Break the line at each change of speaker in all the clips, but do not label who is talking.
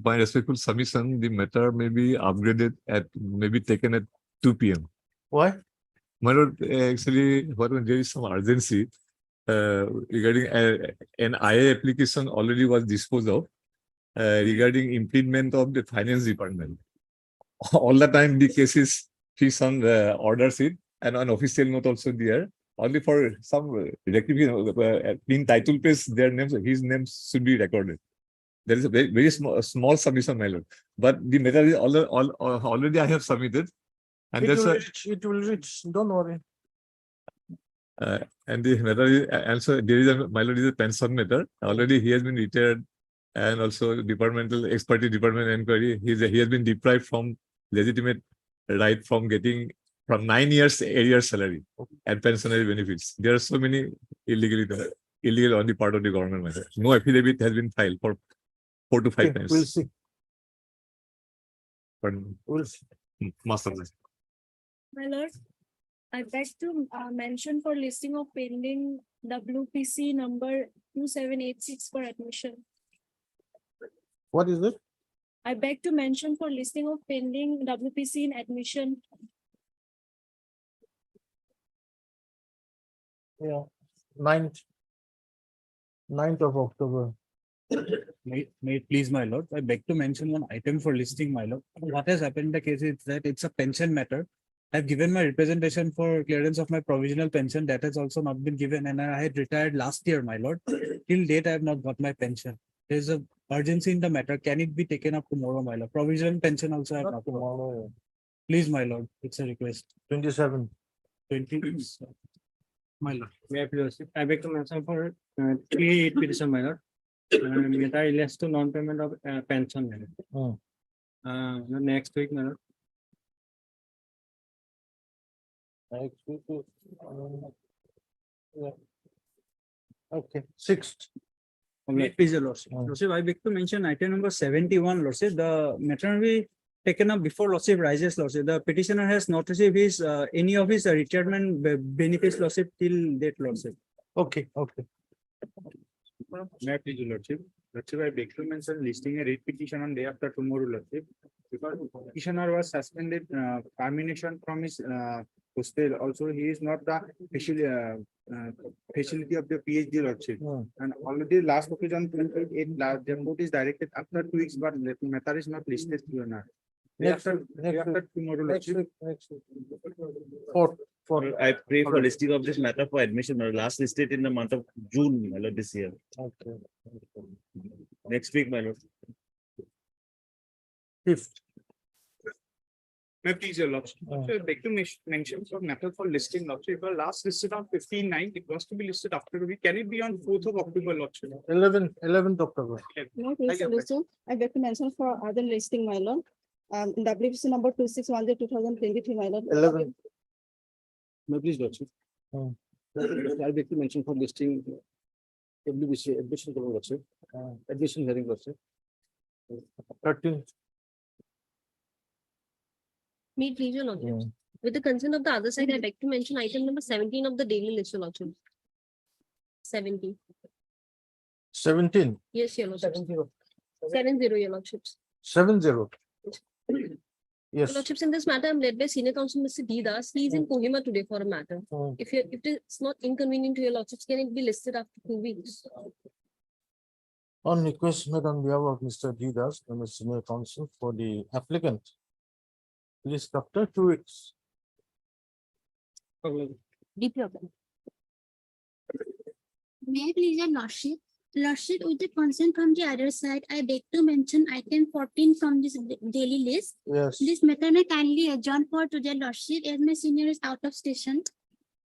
my respectful submission, the matter may be upgraded maybe taken at 2 p.m.
Why?
My lord, actually, when there is some urgency regarding an IA application already was disposed of regarding impediment of the finance department. All the time the case is fees on orders it and an official note also there. Only for some rectification in title page, their names, his names should be recorded. There is a very small submission, my lord. But the matter is already I have submitted, and
It will reach. Don't worry.
And the matter is also there is my lord is a pension matter. Already he has been retired, and also departmental expertise department inquiry. He has been deprived from legitimate right from getting from 9 years arrears salary and pensionary benefits. There are so many illegal on the part of the government matter. No affidavit has been filed for 4 to 5 times.
We'll see.
We'll see. Master.
My lord, I beg to mention for listing of pending WPC number 2786 for admission.
What is it?
I beg to mention for listing of pending WPC in admission.
Yeah. 9th of October.
May it please, my lord, I beg to mention one item for listing, my lord. What has happened in the case is that it's a pension matter. I've given my representation for clearance of my provisional pension. That has also not been given, and I had retired last year, my lord. Till date, I have not got my pension. There's a urgency in the matter. Can it be taken up tomorrow, my lord? Provisional pension also I have not
Tomorrow.
Please, my lord, it's a request.
27.
20. My lord.
May I please? I beg to mention for 38 petition, my lord. Matter relates to non-payment of pension, my lord. Next week, my lord.
Next week. Yeah. Okay. 6th.
Please, your lordship. Lordship, I beg to mention item number 71, lordship. The matter will be taken up before lordship rises, lordship. The petitioner has not received his any of his retirement benefits, lordship, till date, lordship.
Okay. Okay.
May I please, lordship? Lordship, I beg to mention listing a writ petition on day after tomorrow, lordship, because petitioner was suspended termination from his postal. Also, he is not the facility of the PhD, lordship. And already last occasion 28, the court is directed after 2 weeks, but the matter is not listed here.
Next
After tomorrow,
Next
lordship.
week. 4th.
I pray for listing of this matter for admission. Last listed in the month of June, my lord, this year.
Okay.
Next week, my lord.
5th.
May I please, your lordship?
Oh.
So I beg to mention for matter for listing, lordship. It was last listed on 15/9. It was to be listed after a week. Can it be on 4th of October, lordship?
11th October.
No, please, listen. I beg to mention for other listing, my lord. WPC number 2610/2023, my lord.
11th.
May I please, lordship? I beg to mention for listing WBC admission, lordship. Admission hearing, lordship.
13th.
Me, please, your lordship. With the consent of the other side, I beg to mention item number 17 of the daily list, your lordship. 70.
17.
Yes, your lordship. 70, your lordships.
70.
Your
Yes.
lordships, in this matter, I'm led by Senior Counsel Mr. D. Das. He is in Kohima today for a matter. If it's not inconvenient to your lordships, can it be listed after 2 weeks?
On request made on behalf of Mr. D. Das, the Senior Counsel for the applicant. List after 2 weeks.
Deeply open.
May I please, your lordship? Lordship, with the consent from the other side, I beg to mention item 14 from this daily list.
Yes.
This matter may kindly adjourn for today, lordship, as my senior is out of station.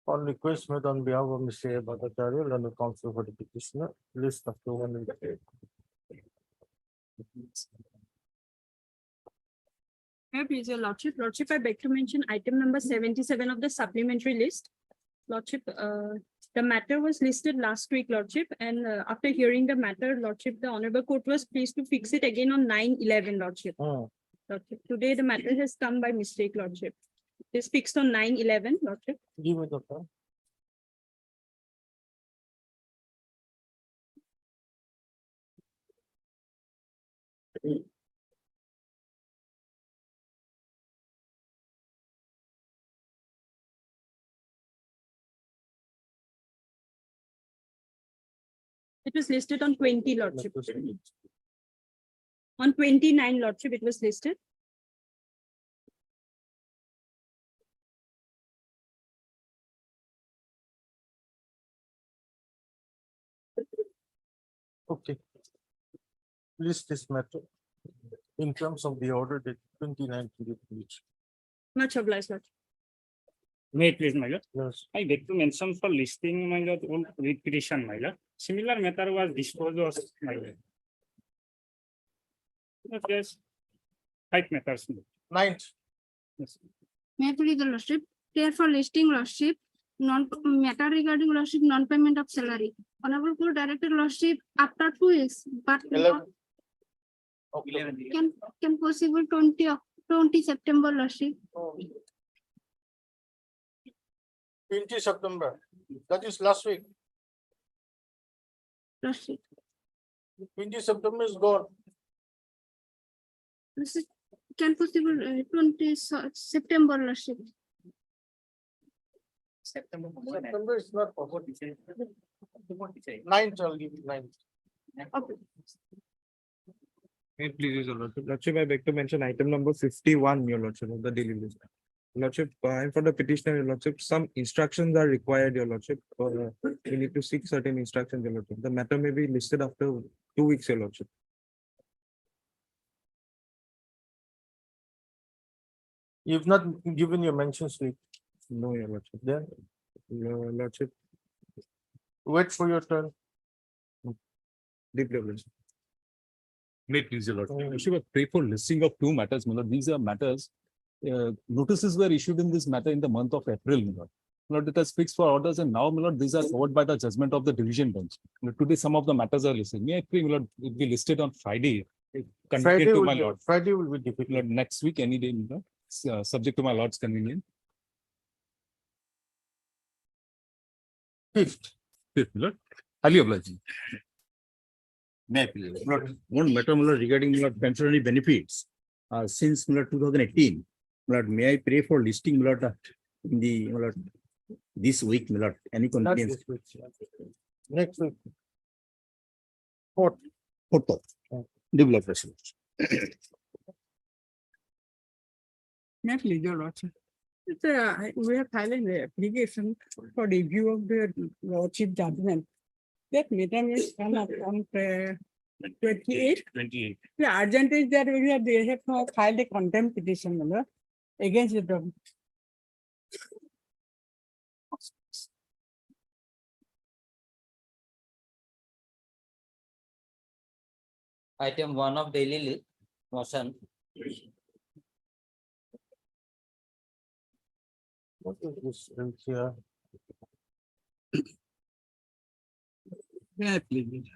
On request made on behalf of Mr. Bhattacharya and the counsel for the petitioner. List after 1 week.
May I please, your lordship? Lordship, I beg to mention item number 77 of the supplementary list. Lordship, the matter was listed last week, lordship, and after hearing the matter, lordship, the honorable court was pleased to fix it again on 9/11, lordship. Lordship, today the matter has come by mistake, lordship. It is fixed on 9/11, lordship.
Give me the pen.
It was listed on 20, Lordship. On 29, Lordship, it was listed.
Okay. List this matter in terms of the order that 29 to the page.
Much obliged, Lordship.
May it please, my lord.
Yes.
I beg to mention for listing, my lord, on writ petition, my lord. Similar matter was disposed of, my lord. Yes. 5 matters.
Ninth.
Yes.
May I please the lordship, clear for listing lordship, matter regarding lordship, non-payment of salary. Honorable Court directed lordship after 2 weeks, but
11.
can possible 20 September lordship.
20 September. That is last week.
Lordship.
20 September is gone.
Lordship, can possible 20 September lordship.
September is not possible. 9th, I'll give you 9th.
Okay.
May it please, your lordship. Lordship, I beg to mention item number 51, your lordship, of the daily list. Lordship, and for the petitioner, your lordship, some instructions are required, your lordship. We need to seek certain instructions, your lordship. The matter may be listed after 2 weeks, your lordship.
You've not given your mention slip.
No, your lordship.
Then
Your lordship,
wait for your turn.
deep leverage.
May it please, your lord.
Shiva, pray for listing of 2 matters, my lord. These are matters. Notices were issued in this matter in the month of April, my lord. My lord, it has fixed for orders, and now, my lord, these are covered by the judgment of the division bench. My lord, today, some of the matters are listed. May I pray, my lord, it be listed on Friday. Convicted to my lord.
Friday will be difficult.
My lord, next week, any day, my lord, subject to my lord's convenience.
5th.
Fifth, my lord. Highly obliging.
May I please? Lord, one matter, my lord, regarding my lord, pensionary benefits. Since my lord, 2018, my lord, may I pray for listing, my lord, in the, my lord, this week, my lord, any
Not
convenience?
this week. Next week. 4th.
Photo. Develop resolution.
May I please, your lordship. We have filed an application for review of the lordship judgment. That matter is come up on 28.
28.
The urgent is that they have now filed a contempt petition, my lord, against the.
Item 1 of daily list, motion.
What is this here?
Yeah, please.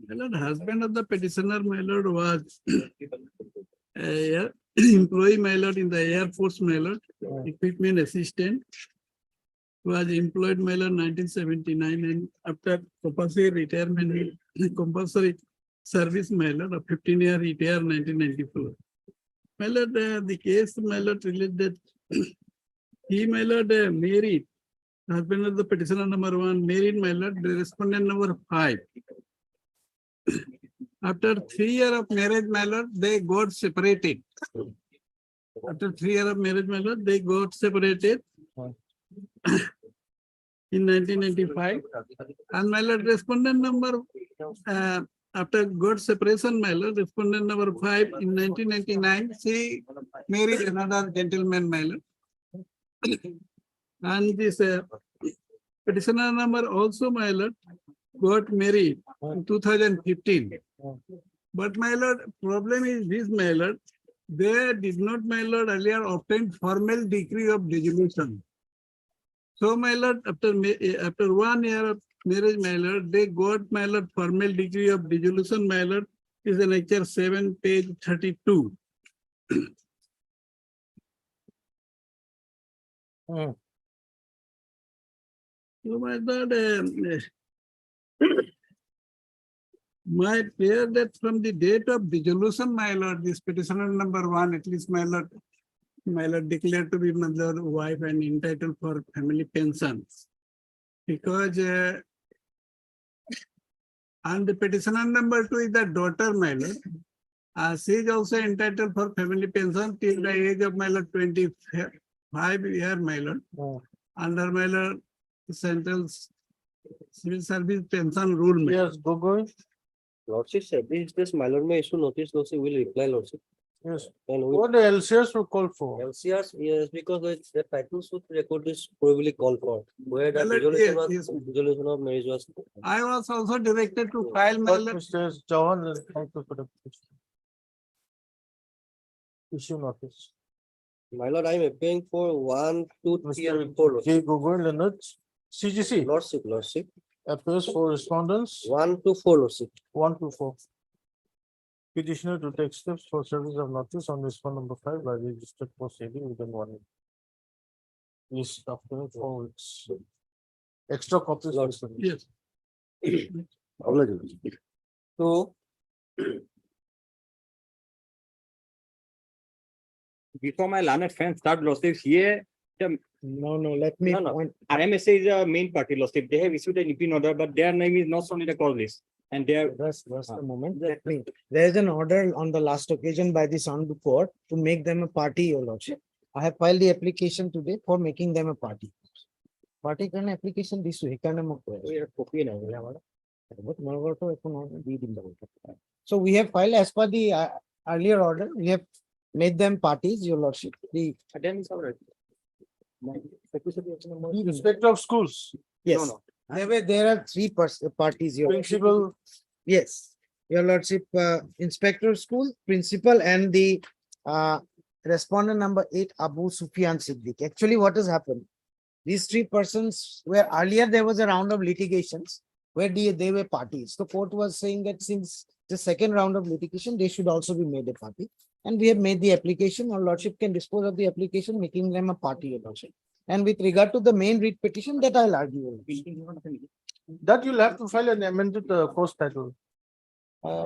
My lord, husband of the petitioner, my lord, was employee, my lord, in the Air Force, my lord, equipment assistant. Was employed, my lord, 1979, and after compulsory retirement, compulsory service, my lord, a 15-year retire 1994. My lord, the case, my lord, related he, my lord, married. Husband of the petitioner number 1, married, my lord, the respondent number 5. After 3 years of marriage, my lord, they got separated. After 3 years of marriage, my lord, they got separated in 1995. And my lord, respondent number, after got separation, my lord, respondent number 5 in 1999, she married another gentleman, my lord. And this petitioner number also, my lord, got married in 2015. But my lord, problem is this, my lord, they did not, my lord, earlier obtain formal decree of dissolution. So, my lord, after 1 year of marriage, my lord, they got, my lord, formal decree of dissolution, my lord, is in Lecture 7, page 32. So, my lord, my prayer that from the date of dissolution, my lord, this petitioner number 1, at least, my lord, declared to be mother, wife, and entitled for family pensions. Because And the petitioner number 2 is the daughter, my lord. She is also entitled for family pension till the age of my lord 25 year, my lord.
Oh.
Under my lord central civil service pension rule. my lord.
Yes, Gogoi.
Lordship said, this my lord may issue notice, lordship will reply, lordship.
Yes.
And we
What the LCS will call for?
LCRs, yes, because the title suit record is probably called for, where the
Well,
resolution was,
yes.
resolution of marriage was.
I was also directed to file my
But
lord.
Mr. Chauhan is trying to put a petition. Issue notice.
My lord, I am appearing for 1, 2, 3 and
Mr.
4. lordship.
J. Gogoi Leonard, CGC,
Lordship,
appears for respondents
1 to 4, lordship.
1 to 4. Petitioner to take steps for service of notice on respond number 5 by registered proceeding within 1 week. List after 4 weeks. Extra copies.
Lord,
Yes.
So before my learned friend start lordship here,
No, let me
No.
point.
RMSA is a main party lordship. They have issued an EP order, but their name is not shown in the call list. And they are
Just a moment, let me, there is an order on the last occasion by the Honorable Court to make them a party, your lordship. I have filed the application today for making them a party. Party kind application this week, kind of. So we have filed as per the earlier order, we have made them parties, your lordship. The
attendance already.
Inspector of schools,
yes, there are 3 parties, your lordship.
principal,
Yes, your lordship, inspector of school, principal and the respondent number 8, Abu Sufyan Siddiq. Actually, what has happened? These 3 persons where earlier there was a round of litigations where they were parties. The court was saying that since the second round of litigation, they should also be made a party. And we have made the application, our lordship can dispose of the application, making them a party, your lordship. And with regard to the main writ petition, that I'll argue. your lordship.
that you'll have to file an amended post title.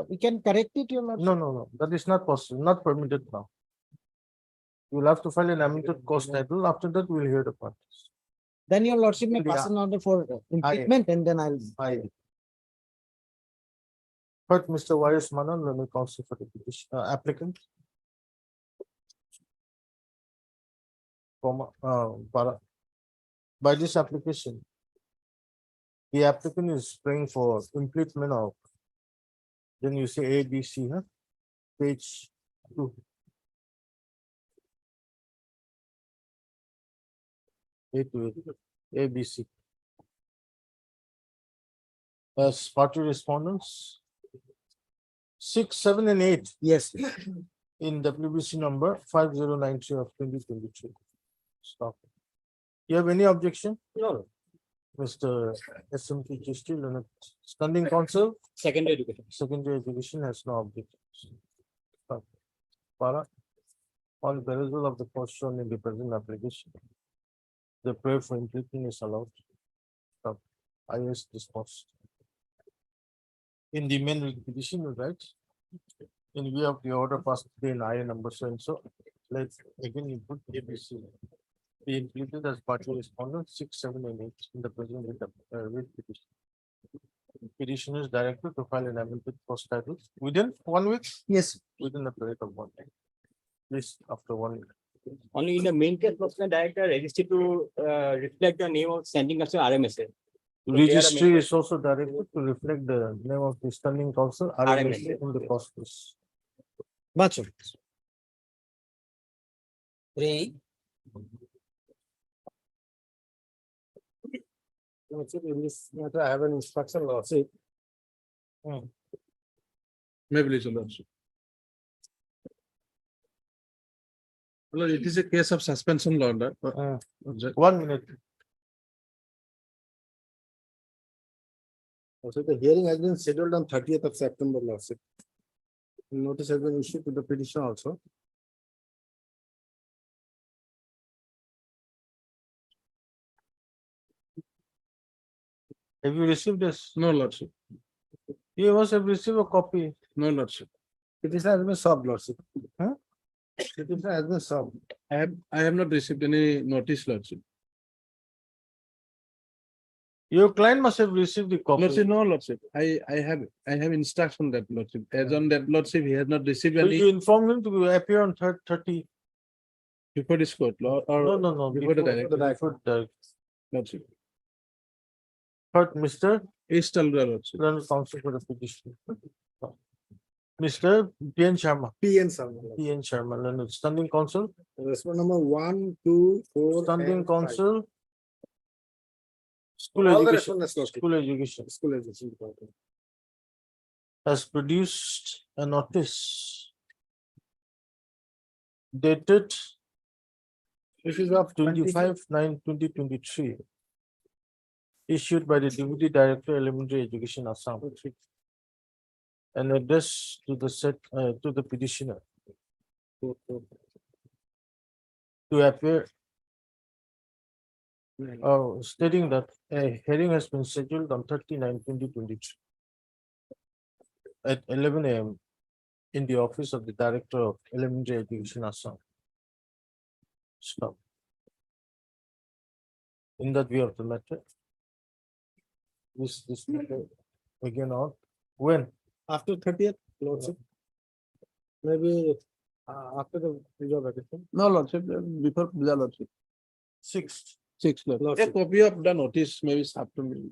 We can correct it, your lordship.
No, that is not possible, not permitted now. You'll have to file an amended cost title. After that, we'll hear the parties.
Then your lordship may
Yeah.
pass an order for impeachment and then I'll.
But Mr. Y.S. Manan, let me counsel for the petition, applicant. By this application, the applicant is praying for impeachment of, then you say A, B, C, huh? Page 2. A to A, B, C. As party respondents, 6, 7, and 8
Yes,
in WBC number 5093 of 2023. Stop. You have any objection?
No,
Mr. SMT Chisti, Leonard, standing counsel,
secondary education.
secondary education has no objections. Stop. Para, on perusal of the cost shown in the present application, the prayer for impeachment is allowed. Stop. IS disposed. In the main petition, right? In view of the order passed today in IA number so and so, let's again input ABC. Be included as party respondent 6, 7, and 8 in the present writ petition. Petitioner is directed to file an amended post title within 1 week,
yes.
within the period of 1 week. Please, after 1 week.
Only in the main case, the director registered to reflect the name of standing council RMSA. So they are the
Registry
main-
is also directed to reflect the name of the standing council RMSA in the post list.
Much of it.
3,
In this matter, I have an instruction lordship.
Maybe it's also. Well, it is a case of suspension law.
1 minute.
Also, the hearing has been scheduled on 30th of September, lordship. Notice has been issued to the petition also.
Have you received this?
No, lordship.
You must have received a copy.
No, lordship.
Petition has been solved, lordship. Petition has been solved.
I have not received any notice, lordship.
Your client must have received the copy.
Lordship, no, Lordship. I have instruction that Lordship. As on that Lordship, he has not received
So you
any
informed him to appear on 30.
before this court, Lord, or
No.
before the director.
Before the
Lordship.
Third, Mr.
East Talura, Lordship.
Learned counsel for the petition. Mr. P.N. Sharma. P.N. Sharma, learned standing counsel.
Response number 1, 2, 4.
Standing counsel. School
All the
education.
responses, Lordship.
School education
School education.
has produced a notice dated
This is of
25/9/2023, issued by the Deputy Director Elementary Education Assam and addressed to the petitioner to appear stating that a hearing has been scheduled on 30/9/2023 at 11 a.m. in the office of the Director of Elementary Education Assam. Stop. In that view of the matter, this matter again out. When?
After 30th, Lordship. Maybe after the visa vacation. No, Lordship, before visa, Lordship.
6th.
6, Lordship. A copy of the notice maybe after me.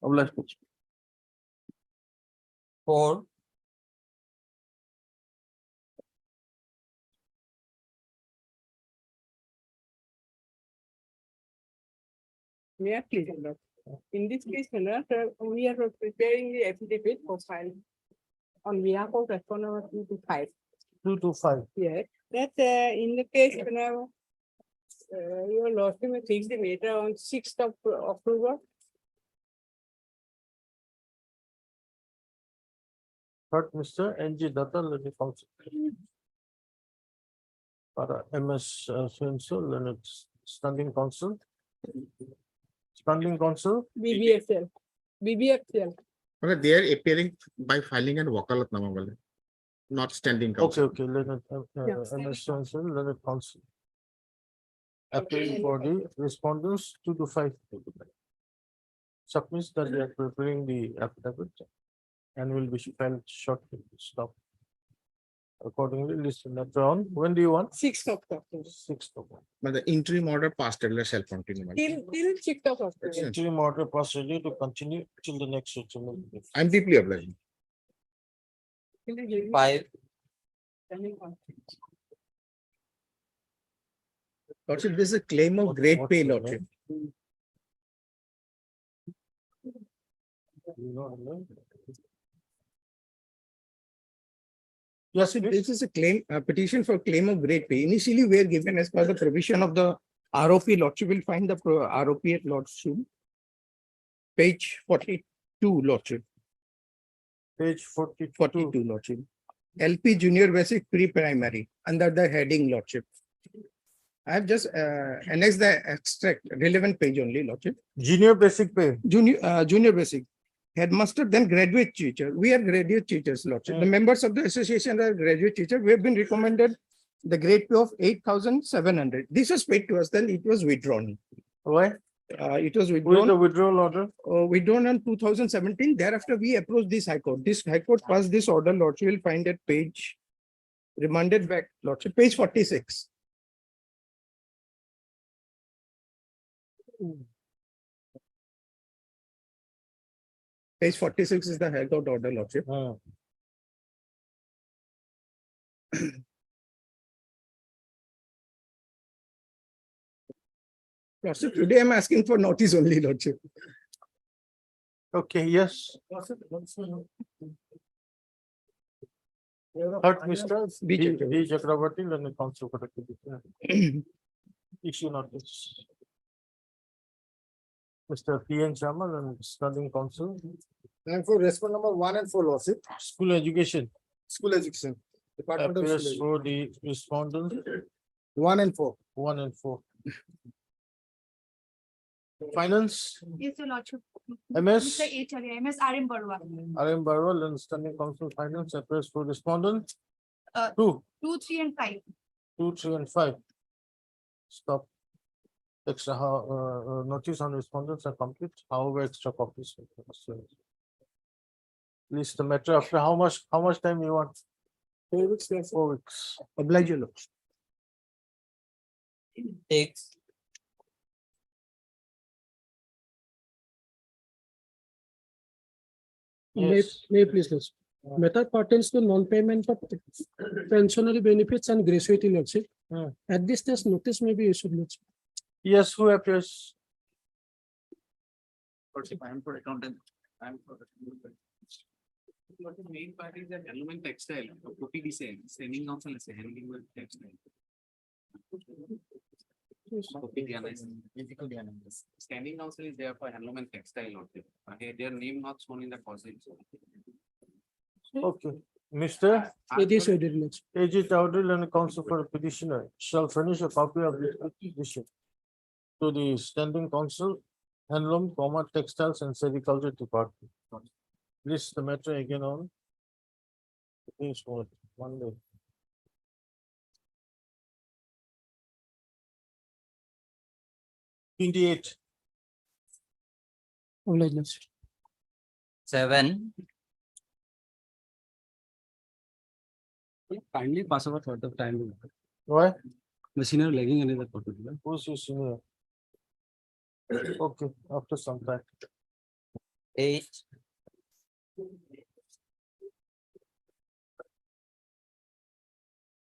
Obliged.
4,
May I please, Lord? In this case, Lord, we are preparing the affidavit for file on behalf of respondent 2 to 5.
2 to 5.
Yes, that in the case, your lordship may fix the matter on 6th of October.
Third, Mr. N.G. Datta, learned counsel. Para M.S. Swinso, learned standing counsel. Standing counsel.
BBFL. BBFL.
They are appearing by filing and wakalatnama, not standing counsel.
Okay, learned M.S. Swinso, learned counsel. Appearing for the respondents 2 to 5. Submits that they are preparing the affidavit and will be filed shortly. Stop. Accordingly, listen later on. When do you want?
6th of October.
6th of October.
But the interim order passed, it shall continue.
Till 6th of October.
Interim order passed ready to continue till the next regional.
I'm deeply obliged.
5,
Lordship, this is a claim of great pay, Lordship.
Yes,
This is a claim, a petition for claim of great pay. Initially, we are given as per the provision of the ROP, Lordship. Will find the ROP at Lordship. Page 42, Lordship.
Page
42, Lordship. LP Junior Basic Pre-Primary, under the heading, Lordship. I have just annexed the extract, relevant page only, Lordship.
Junior basic pay.
Junior Basic. Headmaster, then graduate teacher. We are graduate teachers, Lordship. The members of the association are graduate teachers. We have been recommended the grade pay of 8,700. This was paid to us, then it was withdrawn.
Why?
It was
Who is
withdrawn.
the withdrawal order?
Withdrawn in 2017. Thereafter, we approached this High Court. This High Court passed this order, Lordship. You will find that page remanded back, Lordship, page 46. Page 46 is the High Court order, Lordship. Lordship, today I'm asking for notice only, Lordship.
Okay, yes. Third, Mr. B. Chakravarti, learned counsel for the petition. Issue notice. Mr. P.N. Sharma, learned standing counsel.
And for response number 1 and 4, Lordship.
School education.
School education. Department of
Appears
School
for the respondent
1 and 4.
1 and 4. Finance.
Yes, your lordship.
MS.
Mr. H. MS RM Barwa.
RM Barwal and standing counsel finance appears for respondent.
Uh,
2,
2, 3, and 5.
2, 3, and 5. Stop. Extra, notice on respondents are complete, however, extra copies. List the matter after how much time you want? 4 weeks, 4 weeks.
Oblige your lordship.
Takes
Yes.
May please lordship. Matter pertains to non-payment of pensionary benefits and gratuity lordship. At this stage, notice may be issued lordship.
Yes, who appears?
I am for accountant. I am for. What the main part is that element textile, copy design, sending council is handling with textile. Standing council is there for handloom and textile, not there. Their name not shown in the proceedings.
Okay, Mr.
It is scheduled lordship.
A.G. Towdell and counsel for the petitioner shall furnish a copy of the petition to the standing council, handloom, textiles and sericulture department. List the matter again on. Page 1 day. Twenty-eight.
Oblige lordship.
7.
Kindly pass over thought of time.
Why?
The senior lagging another particular.
Who's your senior? Okay, after some time.
8.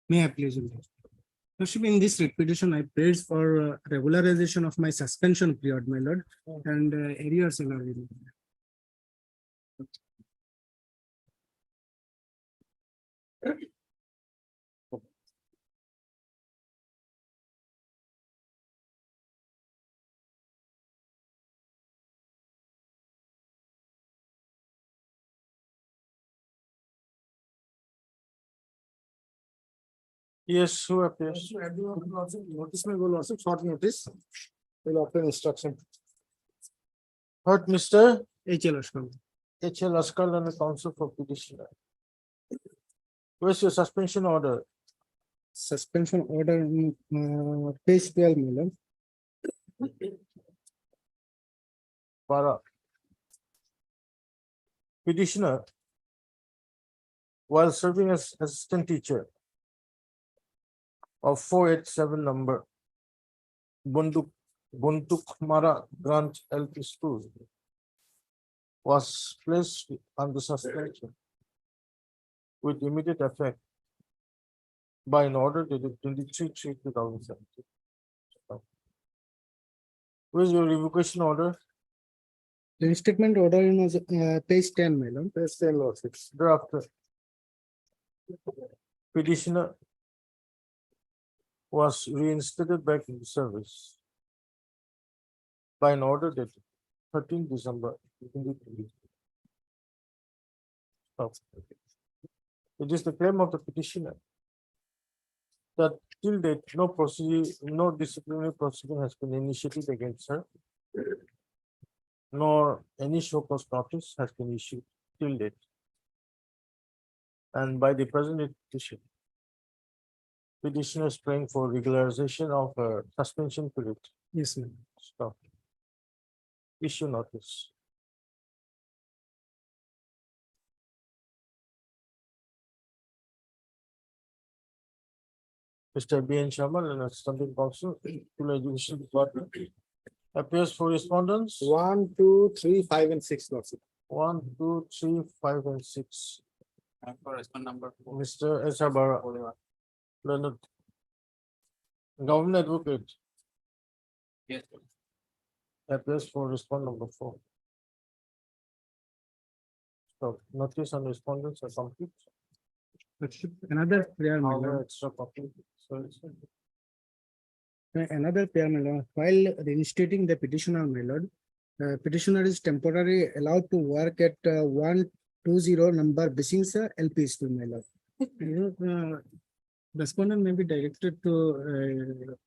May I please? Lordship, in this repetition, I prayed for regularization of my suspension period, my lord, and arrears allowed.
Yes, who appears?
Notice may go lordship, short notice.
Will open instruction. Heard, Mr.
HL Ashkan.
H.L. Askal and the counsel for petitioner. Where's your suspension order?
Suspension order, page 12, my lord.
Para. Petitioner, while serving as assistant teacher of 487 number Buntukmara Branch LP School, was placed under suspension with immediate effect by an order dated 23/3/2017. Where's your revocation order?
The restatement order in page 10, my lord.
Page 10, lordship. Thereafter, petitioner was reinstated back into service by an order dated 13 December 2020. It is the claim of the petitioner that till date no disciplinary proceeding has been initiated against her, nor any show cause notice has been issued till date. And by the present petition, petitioner is praying for regularization of suspension period.
Yes, ma'am.
Stop. Issue notice. Mr. B. N. Sharma, and Assistant Counsel to the Judicial Department, appears for respondents.
1, 2, 3, 5, and 6, lordship.
1, 2, 3, 5, and 6.
For respond number 4.
Mr. S. Abara, Leonard, Government Advocate,
Yes.
appears for respond number 4. So notice and respondents are complete.
Lordship, another prayer, my
However,
lord.
extra copy. So
Another prayer, my lord. While reinstating the petitioner, my lord, petitioner is temporarily allowed to work at 120 number Bishings LP school, my lord. Respondent may be directed to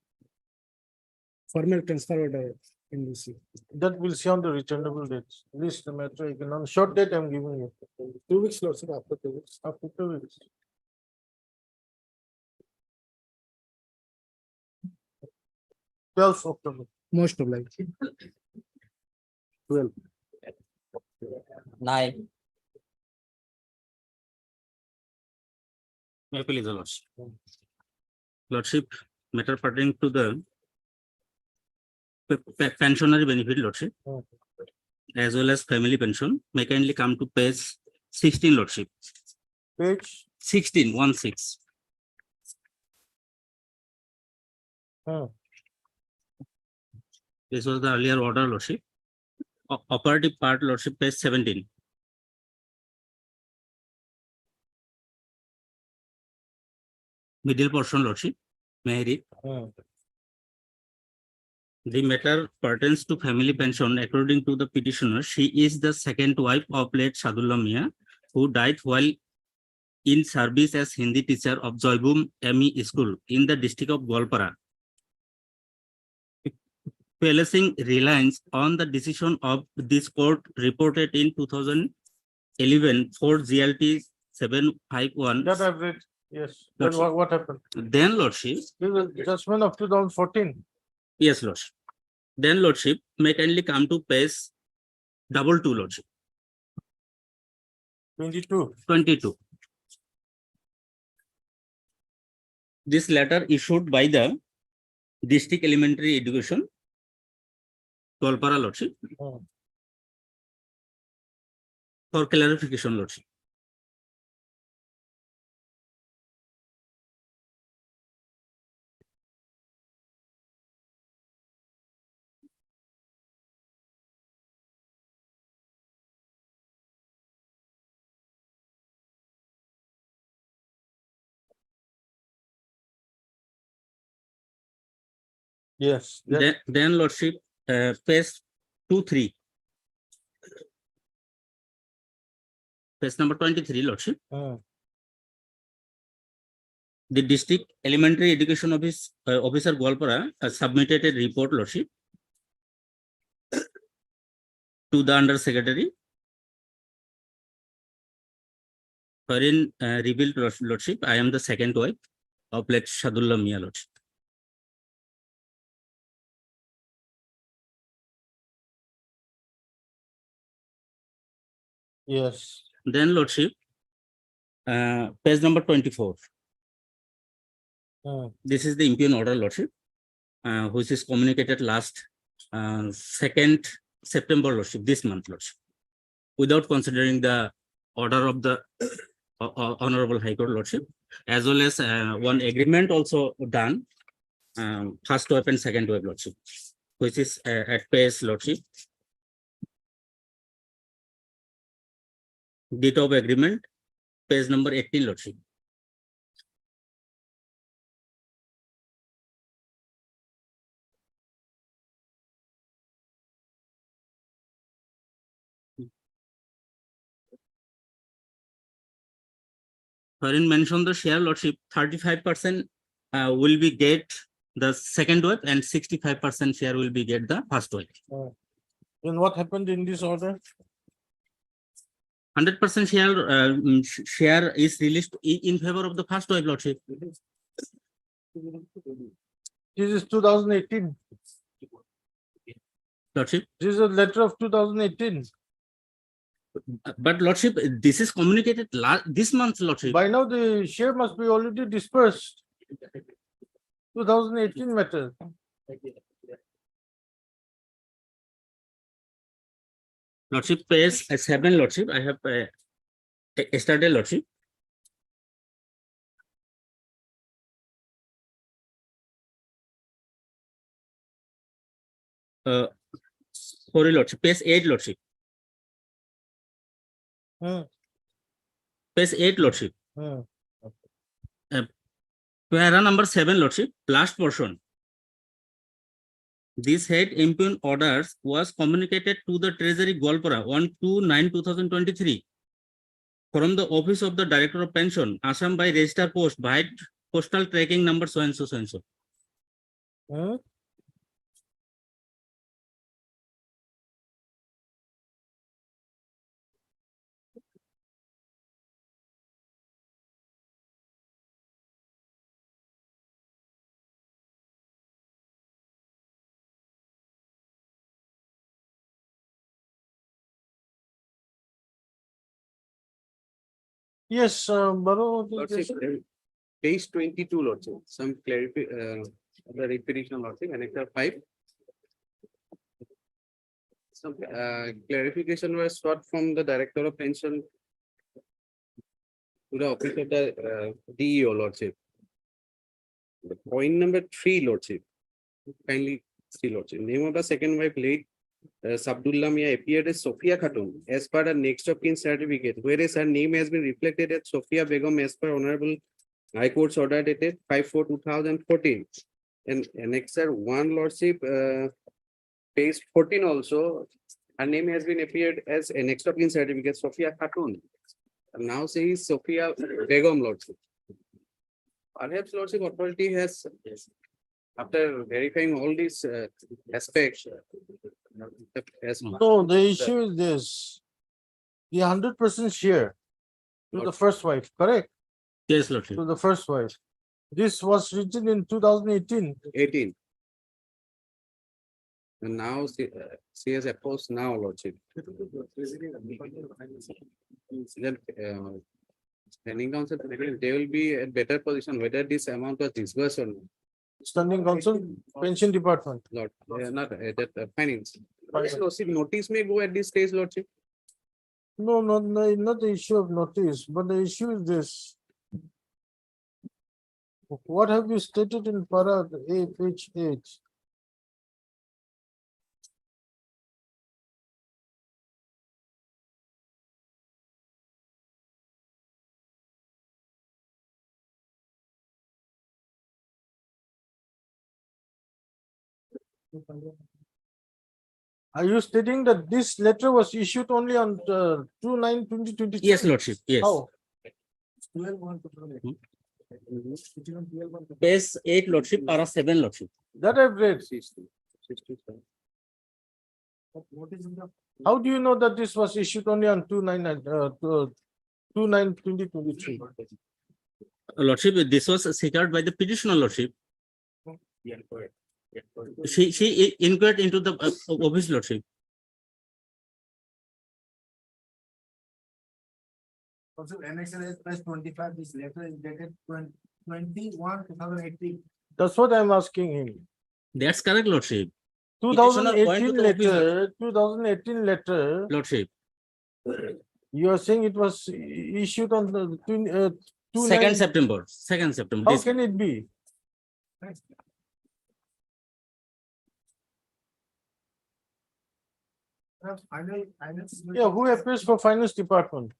formal transfer order in this.
that will see on the returnable dates. List the matter again on short date I'm giving you. 2 weeks, lordship, after 2 weeks. After 2 weeks. 12th October.
Most obliged.
12.
9.
May I please, your lordship. Lordship, matter pertaining to the pensionary benefit, lordship, as well as family pension, may kindly come to page 16, lordship.
Page.
16, 16. This was the earlier order, lordship. Operative part, lordship, page 17. Middle portion, lordship. May I read? The matter pertains to family pension. According to the petitioner, she is the second wife of late Sadullah Mia, who died while in service as Hindi teacher of Joybum ME School in the district of Golpara. Placing reliance on the decision of this court reported in 2011 for GLT 751.
That I've read. Yes. Then
Lordship.
what happened?
Then, lordship.
This is judgment of 2014.
Yes, lordship. Then, lordship, may kindly come to page 22, lordship.
22.
22. This letter issued by the District Elementary Education, Golpara, lordship, for clarification, lordship.
Yes.
Then lordship, page 23. Page number 23, lordship. The District Elementary Education Office Officer Golpara submitted a report, lordship, to the Under Secretary, wherein revealed, lordship, I am the second wife of late Sadullah Mia, lordship.
Yes.
Then, lordship, page number 24. This is the impugn order, lordship, which is communicated last 2nd September, lordship, this month, lordship, without considering the order of the Honorable High Court, lordship, as well as one agreement also done, first wife and second wife, lordship, which is at page, lordship. Date of agreement, page number 18, lordship. Wherein mentioned the share, lordship, 35% will be get the second wife and 65% share will be get the first wife.
And what happened in this order?
100% share is released in favor of the first wife, lordship.
This is 2018.
Lordship.
This is a letter of 2018.
But lordship, this is communicated this month, lordship.
By now the share must be already dispersed. 2018 matter.
Lordship, page 7, lordship, I have started, lordship. Sorry, lordship, page 8, lordship. Page 8, lordship. Para number 7, lordship, last portion. This head impugn orders was communicated to the Treasury Golpara on 2/9/2023 from the office of the Director of Pension, Assam by register post by postal tracking number so and so so and so.
Yes, Baro,
Lordship, page 22, Lordship, some the repetition, Lordship, annexure 5. Some clarification was sought from the Director of Pension to the office of the DEO, Lordship. The point number 3, Lordship. Kindly see, Lordship. Name of the second wife, late Sabdullah Mia, appeared as Sophia Khatun as per the next of kin certificate, whereas her name has been reflected as Sophia Begum as per Honorable High Court's order dated 5/4/2014. And annexure 1, Lordship, page 14 also, her name has been appeared as a next of kin certificate, Sophia Khatun. And now says Sophia Begum, Lordship. Perhaps, Lordship, authority has, after verifying all these aspects,
no, the issue is this. The 100% share to the first wife, correct?
Yes, Lordship.
To the first wife. This was written in 2018.
18. And now she has opposed now, Lordship. Then, standing counsel, they will be a better position whether this amount was disbursed or not.
Standing counsel, pension department.
Lord, not that finance. Lordship, notice may go at this stage, Lordship.
No, not the issue of notice, but the issue is this. What have you stated in para A, page 8? Are you stating that this letter was issued only on 2/9/2023?
Yes, Lordship, yes.
How?
Page 8, Lordship, para 7, Lordship.
That I've read. How do you know that this was issued only on 2/9/2023?
Lordship, this was secured by the petitioner, Lordship. She inquired into the office, Lordship.
Also, annexure plus 25, this letter is dated 21/2018.
That's what I'm asking him.
That's correct, Lordship.
2018 letter, 2018 letter,
Lordship.
you are saying it was issued on the
2nd September. 2nd September.
How
This-
can it be? Yeah, who appears for finance department?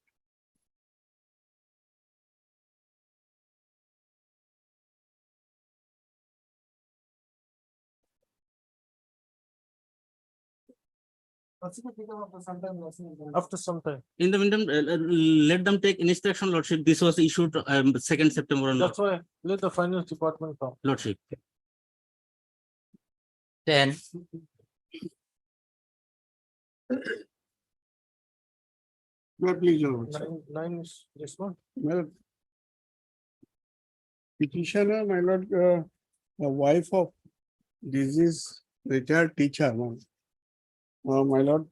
After some time.
In the meantime, let them take instruction, Lordship. This was issued 2nd September,
That's why let the finance department come.
Lordship.
10.
Well, please, Your Lordship.
Nine is this one.
Well, petitioner, my lord, the wife of this is retired teacher. My lord,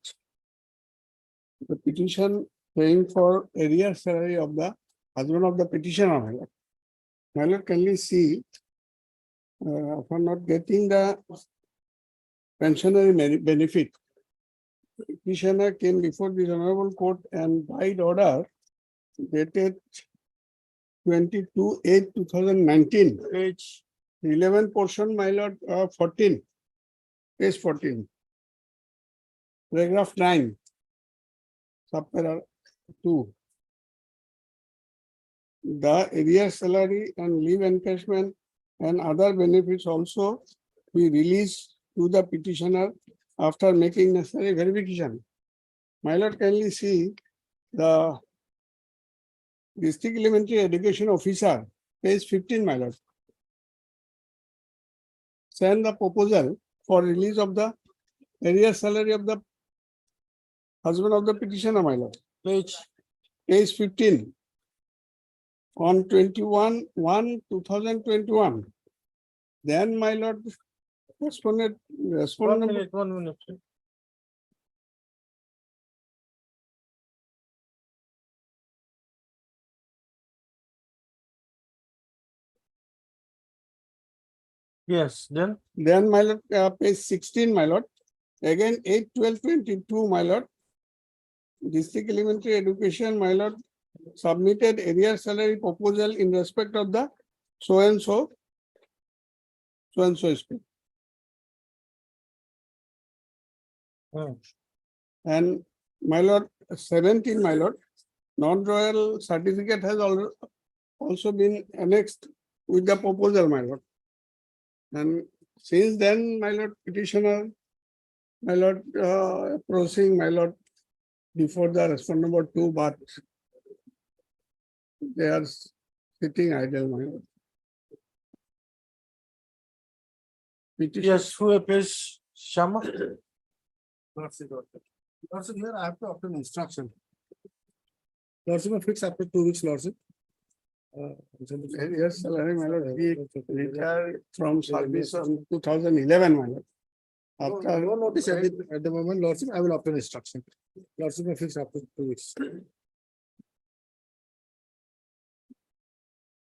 the petition paying for arrear salary of the husband of the petitioner. My lord, my lord, can you see for not getting the pensionary benefit? Petitioner came before the honorable court and by order dated 22/8/2019.
Page
11 portion, my lord, 14, page 14. Paragraph 9. Subpara 2. The arrear salary and leave encashment and other benefits also be released to the petitioner after making necessary verification. My lord, kindly see the District Elementary Education Officer, page 15, my lord. Send the proposal for release of the arrear salary of the husband of the petitioner, my lord.
page
15. On 21/1/2021. Then, my lord, respondent.
1 minute, 1 minute. Yes, then
Then my lord, page 16, my lord. Again, 8/12/22, my lord. District Elementary Education, my lord, submitted area salary proposal in respect of the so and so school. And my lord, 17, my lord, non-royal certificate has also been annexed with the proposal, my lord. And since then, my lord, petitioner, my lord, proceeding, my lord, before the respondent number 2, but they are sitting idle, my lord.
yes, who appears Shama?
Lordship, here I have to obtain instruction. Lordship, I fix after 2 weeks, Lordship.
Yes, salary, my lord, he retired from service in 2011, my lord. After
No notice at the moment, Lordship, I will obtain instruction. Lordship, I fix after 2 weeks.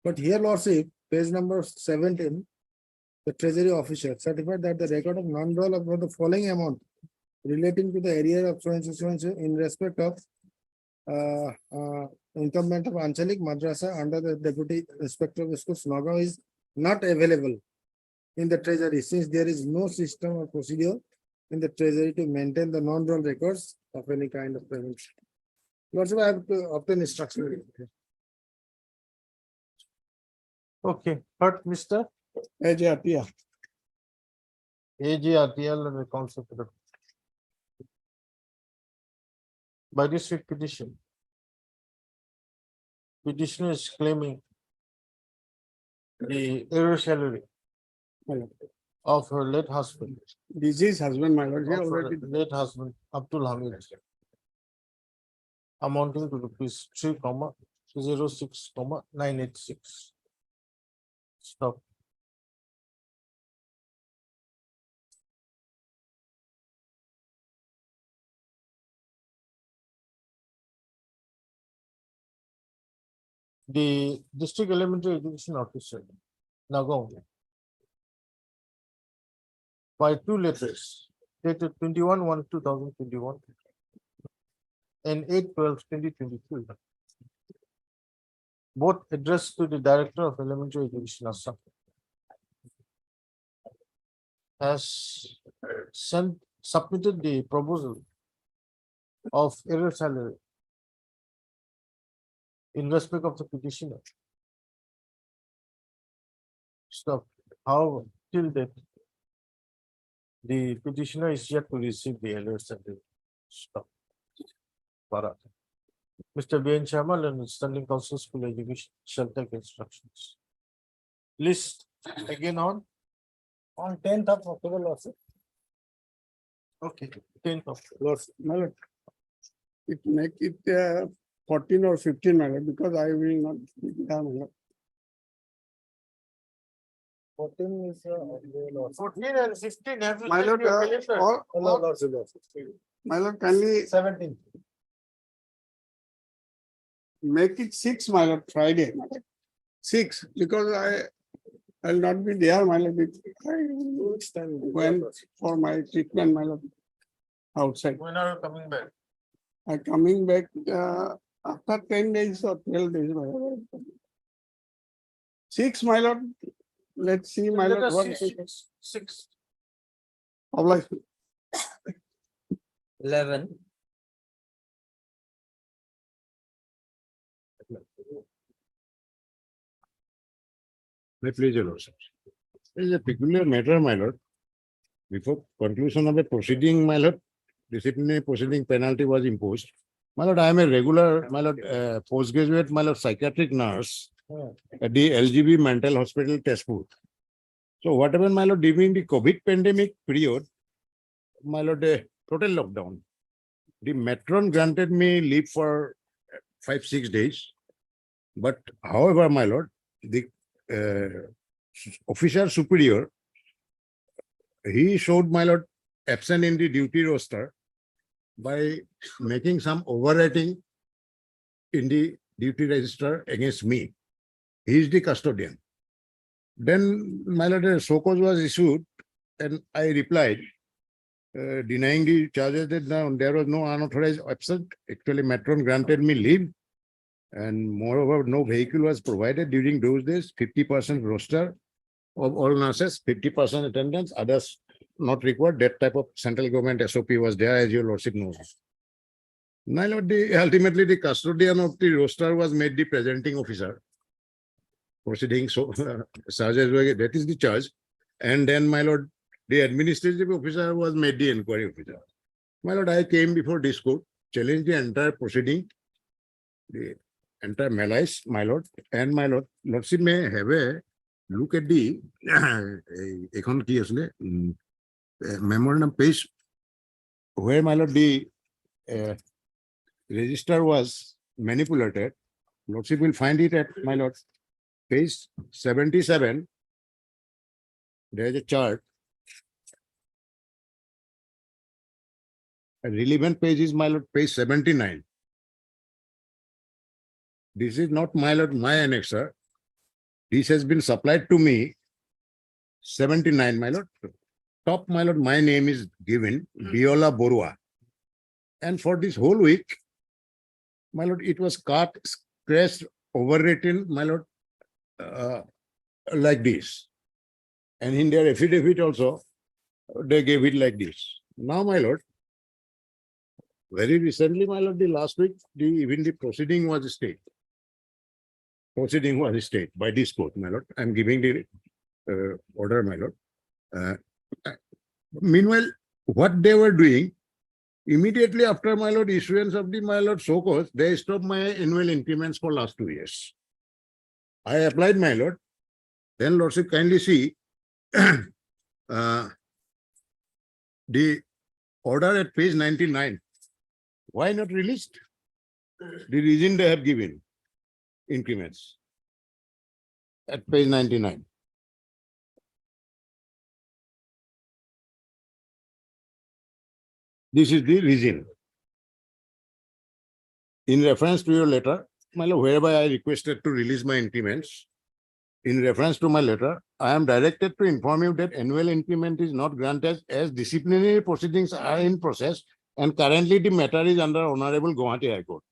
But here, Lordship, page number 17, the treasury officer certified that the record of non-roll of the following amount relating to the area of so and so in respect of incumbent of Anchalik Madrasa under the deputy inspector of schools Nagaon is not available in the treasury since there is no system or procedure in the treasury to maintain the non-roll records of any kind of payment. Lordship, I have to obtain instruction.
Okay, but Mr.
AJRPR.
AGRTL and the concept of by this week petition. Petitioner is claiming the error salary of her late husband.
Deceased husband, my lord, here
Of her
already.
late husband, Abdul Hamid. Amounting to rupees 3,06,986. Stop. The district elementary education officer, Nagaon, by 2 letters dated 21/1/2021 and 8/12/2023, both addressed to the Director of Elementary Education, Assam, has submitted the proposal of error salary in respect of the petitioner. Stop. However, till that, the petitioner is yet to receive the error salary. Stop. Bharat. Mr. B. N. Chamal and Standing Council School Education shall take instructions. List again on 10th of October, Lordship. Okay, 10th of
Lordship, my lord. It make it 14 or 15, my lord, because I will not be there, my lord.
14 is 14 and 16 have to
My
check
lord,
your calendar.
my lord, kindly
17.
make it 6, my lord, Friday. 6, because I'll not be there, my lord. I went for my treatment, my lord, outside.
When are you coming back?
I'm coming back after 10 days or 12 days, my lord. 6, my lord. Let's see, my
Let
lord.
us
What
see 6.
Oblige.
11.
My pleasure, Lordship. This is a peculiar matter, my lord. Before conclusion of the proceeding, my lord, disciplinary proceeding penalty was imposed. My lord, I am a regular, my lord, postgraduate, my lord, psychiatric nurse at the LGB Mental Hospital, Tezpur. So whatever, my lord, during the COVID pandemic period, my lord, total lockdown. The matron granted me leave for 5-6 days. But however, my lord, the officer superior, he showed, my lord, absent in the duty roster by making some overwriting in the duty register against me. He is the custodian. Then my lord, a show cause was issued and I replied, denying the charges that now there was no unauthorized absent. Actually, matron granted me leave. And moreover, no vehicle was provided during those days, 50% roster of all nurses, 50% attendance, others not required. That type of central government SOP was there, as your lordship knows. My lord, ultimately the custodian of the roster was made the presenting officer. Proceeding, so charges were, that is the charge. And then, my lord, the administrative officer was made the inquiry officer. My lord, I came before this court, challenged the entire proceeding, the entire malice, my lord, and my lord, lordship may have a look at the memorandum page where, my lord, the register was manipulated. Lordship will find it at, my lord, page 77. There is a chart. A relevant page is, my lord, page 79. This is not, my lord, my annexer. This has been supplied to me. 79, my lord. Top, my lord, my name is given, Biola Borua. And for this whole week, my lord, it was cut, scratched, overwritten, my lord, like this. And in their affidavit also, they gave it like this. Now, my lord, very recently, my lord, the last week, even the proceeding was stayed. Proceeding was stayed by this court, my lord. I'm giving the order, my lord. Meanwhile, what they were doing, immediately after, my lord, issuance of the, my lord, so cause, they stopped my annual increments for last 2 years. I applied, my lord. Then lordship kindly see the order at page 99. Why not released? The reason they have given increments at page 99. This is the reason. In reference to your letter, my lord, whereby I requested to release my increments, in reference to my letter, I am directed to inform you that annual increment is not granted as disciplinary proceedings are in process and currently the matter is under Honorable Guwahati High Court.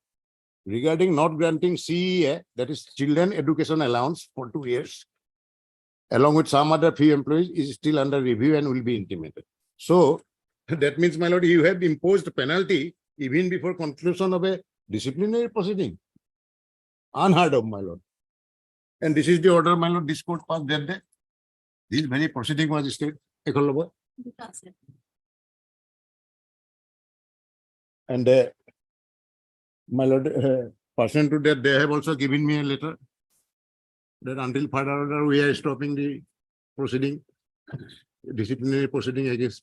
Regarding not granting CEA, that is Children Education Allowance for 2 years, along with some other fee employees, is still under review and will be implemented. So that means, my lord, you have imposed penalty even before conclusion of a disciplinary proceeding. Unheard of, my lord. And this is the order, my lord, this court passed that day. This very proceeding was stayed. And my lord, pursuant to that, they have also given me a letter that until further order, we are stopping the proceeding, disciplinary proceeding against.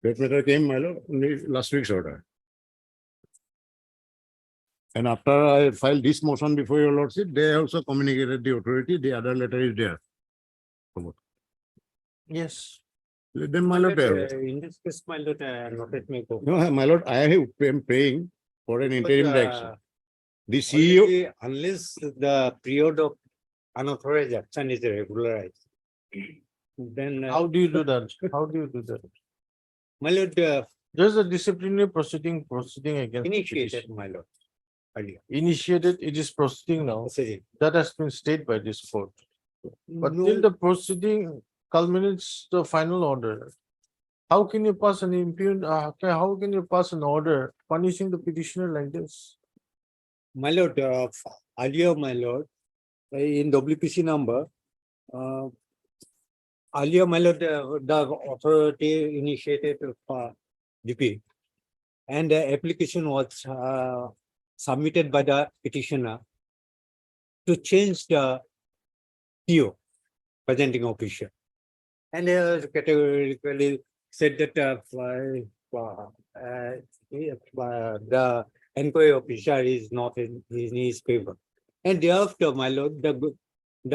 That matter came, my lord, in the last week's order. And after I filed this motion before your lordship, they also communicated the authority. The other letter is there.
Yes.
Let them, my lord.
In this case, my lord, let me go.
No, my lord, I am praying for an interim direction. The CEO.
Already, unless the period of unauthorized action is regularized, then. How do you do that? How do you do that? My lord, there's a disciplinary proceeding against. Initiated, my lord. Earlier. Initiated, it is proceeding now. That has been stayed by this court. But till the proceeding culminates the final order, how can you pass an how can you pass an order punishing the petitioner like this? My lord, earlier, my lord, in WPC number, earlier, my lord, the authority initiated DP, and the application was submitted by the petitioner to change the PO, presenting official, and categorically said that the
inquiry officer is not in his favor. And thereafter, my lord, the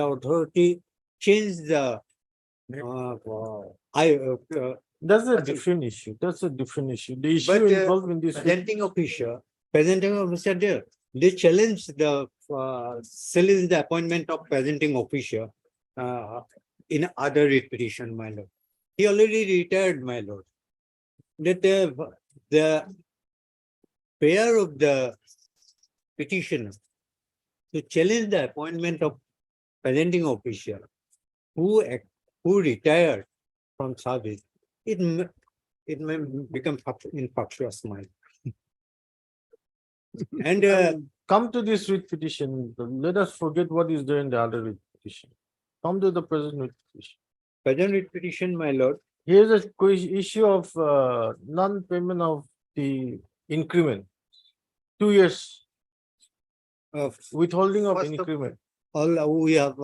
authority changed the
That's a different issue. That's a different issue. The issue
But,
involved in this.
presenting officer there, they challenge the appointment of presenting officer in other writ petition, my lord. He already retired, my lord. That the pair of the petitioner to challenge the appointment of presenting officer who retired from service, it may become infructuous, my lord. And
Come to this writ petition. Let us forget what is there in the other writ petition. Come to the present writ petition.
present writ petition, my lord,
Here's a issue of non-payment of the increment. 2 years withholding of
First of-
increment.
all we have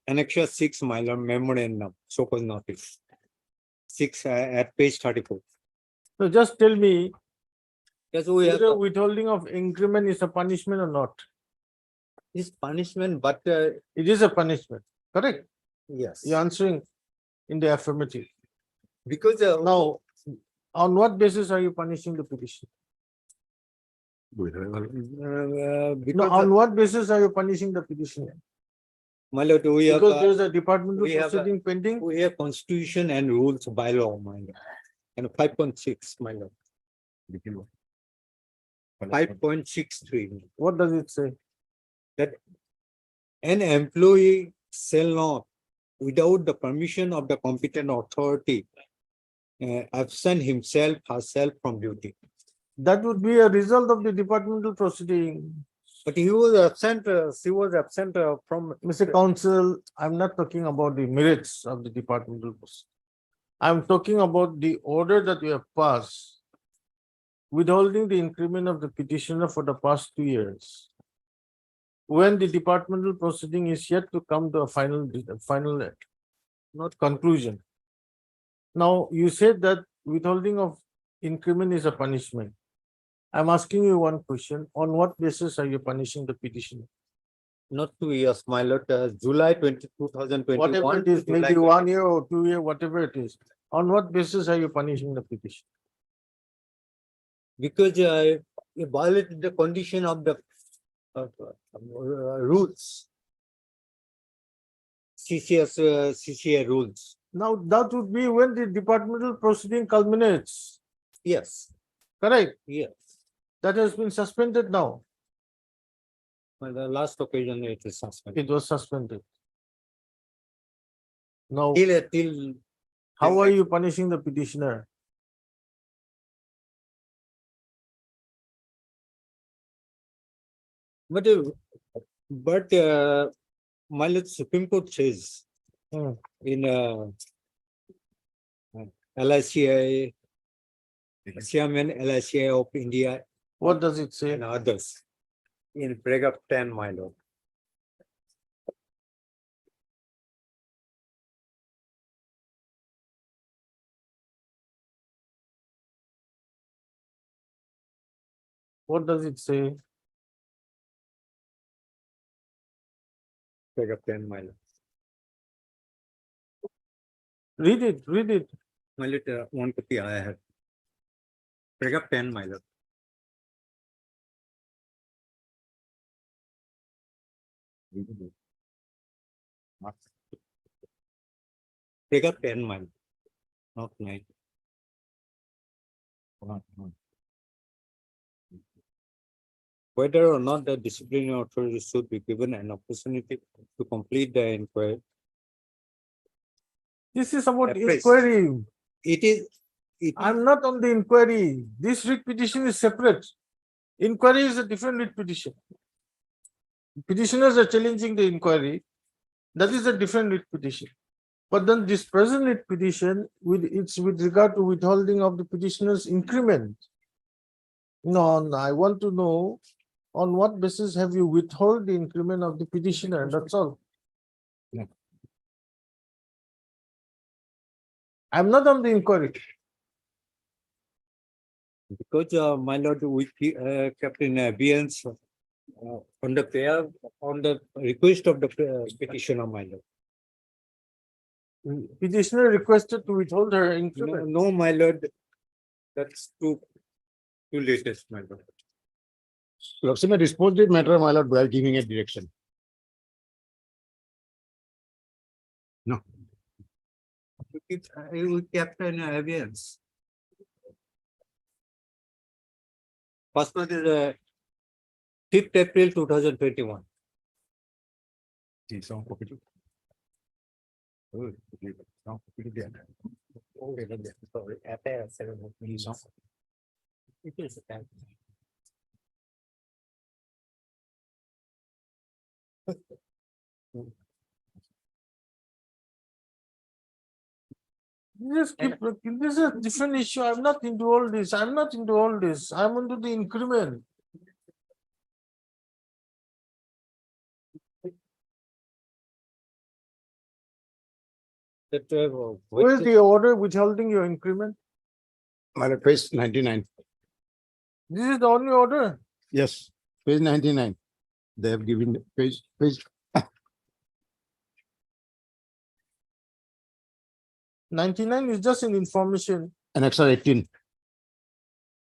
annexure 6, my lord, memorandum, so-called notice. 6 at page 34.
So just tell me,
Yes, we have
whether withholding of increment is a punishment or not.
this punishment, but
It is a punishment, correct?
yes,
You're answering in the affirmative.
because
Now, on what basis are you punishing the petition? No,
because
on what basis are you punishing the petitioner?
my lord, we have
Because there's a departmental
we have,
proceeding pending.
we have constitution and rules by law, my lord, and 5.6, my lord. 5.63.
What does it say?
An employee shall not, without the permission of the competent authority, absent himself, herself from duty.
That would be a result of the departmental proceeding.
But he was absent, she was absent from.
Mr. Counsel, I'm not talking about the merits of the departmental proceeding. I'm talking about the order that we have passed, withholding the increment of the petitioner for the past 2 years. When the departmental proceeding is yet to come to a final, not conclusion. Now, you said that withholding of increment is a punishment. I'm asking you one question. On what basis are you punishing the petitioner?
Not 2 years, my lord, July 2021.
Whatever it is, maybe 1 year or 2 year, whatever it is. On what basis are you punishing the petition?
Because you violated the condition of the rules. CCA rules.
Now, that would be when the departmental proceeding culminates,
Yes,
correct?
yes.
That has been suspended now.
Well, the last occasion it is suspended.
It was suspended. Now,
Till
how are you punishing the petitioner?
but my lord, Supreme Court says in LICI, Chairman LICI of India
What does it say?
and others in paragraph 10, my lord.
What does it say?
Paragraph 10, my lord.
Read it, read it.
My lord, one copy I have. Paragraph 10, my lord. Paragraph 10, my lord. Not 9. Whether or not the disciplinary authority should be given an opportunity to complete the inquiry.
This is about
Appraised.
inquiry.
It is.
I'm not on the inquiry. This writ petition is separate. Inquiry is a different writ petition. Petitioners are challenging the inquiry. That is a different writ petition. But then this present writ petition, it's with regard to withholding of the petitioner's increment. No, I want to know on what basis have you withhold the increment of the petitioner? That's all. I'm not on the inquiry.
Because, my lord, we kept in abeyance on the request of the petitioner, my lord.
Petitioner requested to withhold her
No,
increment.
no, my lord, that's too latest, my lord.
Lordship may dispose the matter, my lord, by giving a direction. No.
We kept in abeyance. First one is 5th April 2021.
This is a different issue. I'm not into all this. I'm not into all this. I'm into the increment.
That,
Where is the order withholding your increment?
My lord, page 99.
This is the only order.
Yes, page 99. They have given the page.
99 is just an information.
And extra 18.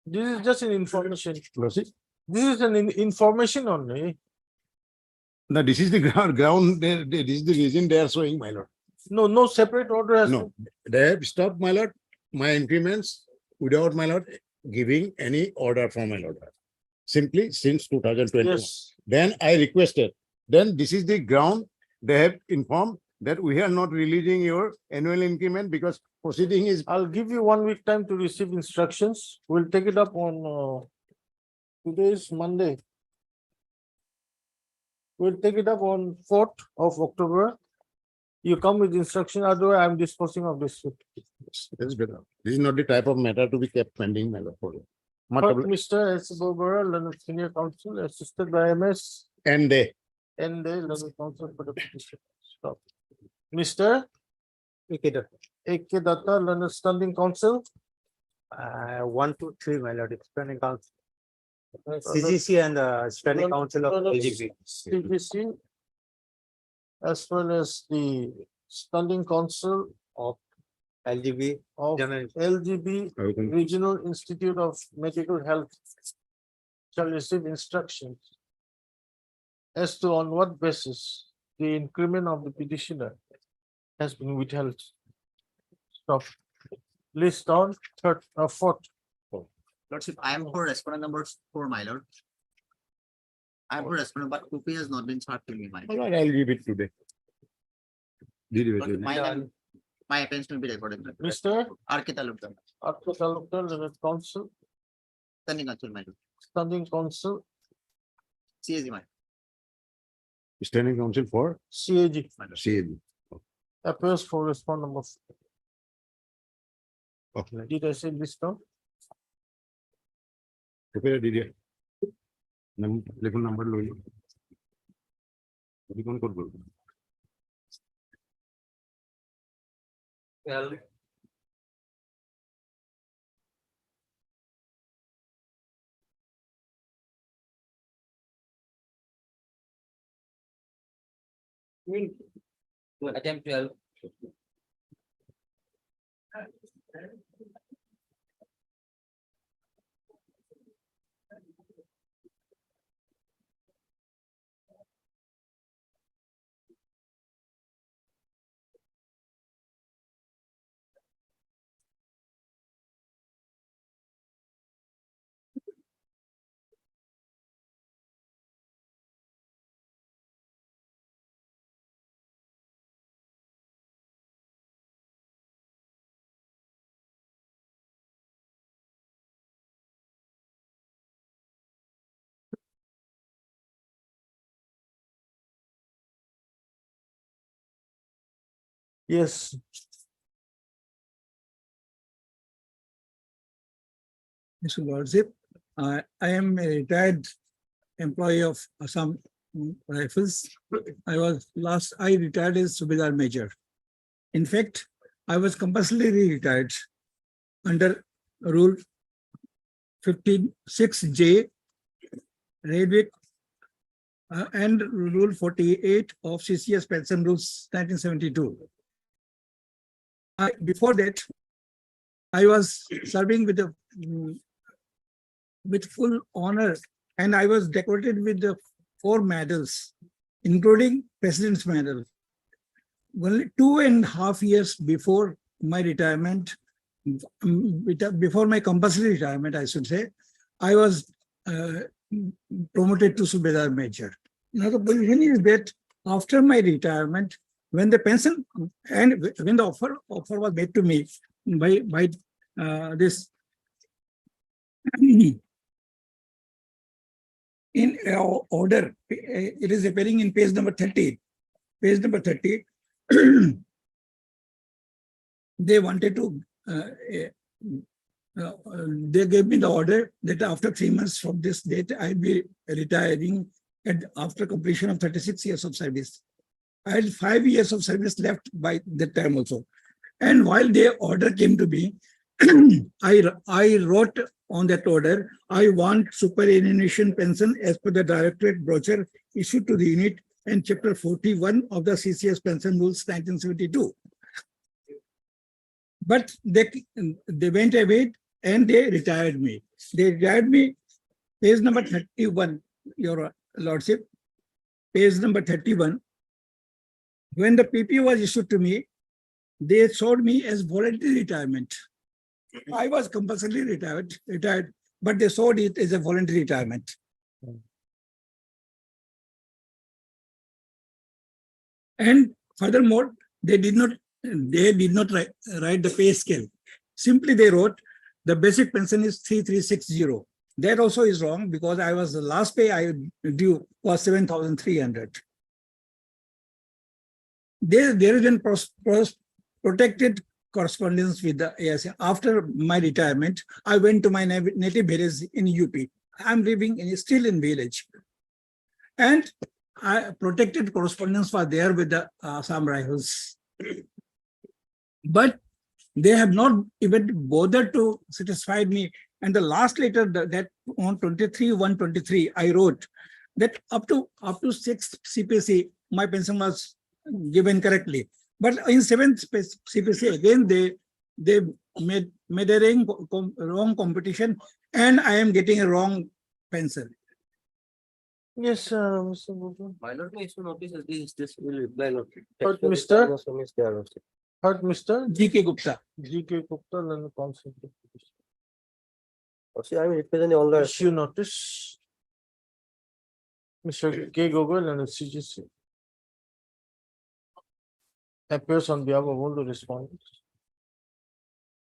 This is just an information.
Lordship.
This is an information only.
No, this is the ground, this is the reason they are showing, my lord.
No, no separate order has
No, they have stopped, my lord, my increments without, my lord, giving any order from my lord. Simply since 2020.
Yes.
Then I requested, then this is the ground, they have informed that we are not releasing your annual increment because proceeding is.
I'll give you 1 week time to receive instructions. We'll take it up on today is Monday. We'll take it up on 4th of October. You come with instruction, otherwise I'm disposing of this.
That's better. This is not the type of matter to be kept pending, my lord.
But Mr. S. Bobara, Learned Senior Counsel, assisted by MS.
And they.
And the Learned Counsel for the petition. Stop. Mr. A.K. Datta, Learned Standing Counsel.
1, 2, 3, my lord, explaining council. CGC and standing council of LGP.
CGC. As well as the Standing Council
Of LGB.
of
General.
LGB Regional Institute of Medical Health shall receive instructions as to on what basis the increment of the petitioner has been withheld. Stop. List on 3rd, 4th.
Lordship, I am for respondent number 4, my lord. I am for respondent, but copy has not been served to me, my lord.
I'll give it today.
Lordship, my attention will be recorded.
Mr.
R.K. Talukdar,
Arthur Talukdar, Learned Counsel,
standing counsel, my lord.
Standing Council,
CSG, my lord.
Standing counsel for
CAG,
CAG.
appears for respondent number.
Okay.
Did I say list down?
Prepare DD. Telephone number लो लो. अभी कौन call करो?
Attempt 12.
Yes.
Mr. Lordship, I am a retired employee of Assam Rifles. I retired as Subedar Major. In fact, I was compulsorily retired under Rule 56J, read with and Rule 48 of CCS Pension Rules 1972. Before that, I was serving with with full honor, and I was decorated with the 4 medals, including President's Medal. Only 2.5 years before my retirement, before my compulsory retirement, I should say, I was promoted to Subedar Major. Now the position is that after my retirement, when the pension and when the offer was made to me by this in order, it is appearing in page number 30. Page number 30. They wanted to. They gave me the order that after 3 months from this date, I'll be retiring after completion of 36 years of service. I had 5 years of service left by that time also. And while the order came to me, I wrote on that order, I want superannuation pension as per the directorate brochure issued to the unit and chapter 41 of the CCS Pension Rules 1972. But they went away and they retired me. They retired me, page number 31, Your Lordship, page number 31. When the PP was issued to me, they showed me as voluntary retirement. I was compulsorily retired, but they showed it as a voluntary retirement. And furthermore, they did not write the pay scale. Simply they wrote the basic pension is 3360. That also is wrong because I was the last pay I due was 7,300. There is been protected correspondence with the ASA. After my retirement, I went to my native village in UP. I'm living still in village. And protected correspondence was there with the Assam rivals. But they have not even bothered to satisfy me. And the last letter that on 23/1/23, I wrote that up to 6th CPC, my pension was given correctly. But in 7th CPC, again, they made a wrong competition, and I am getting a wrong pension.
Yes, Mr. Bhutan.
My lord, may issue notice as this will reply not.
Heard Mr.
G.K. Gupta.
G.K. Gupta, then the concept.
See, I am representing all the.
Issue notice. Mr. K. Gogol and the CGC. Appears on behalf of all the respondents.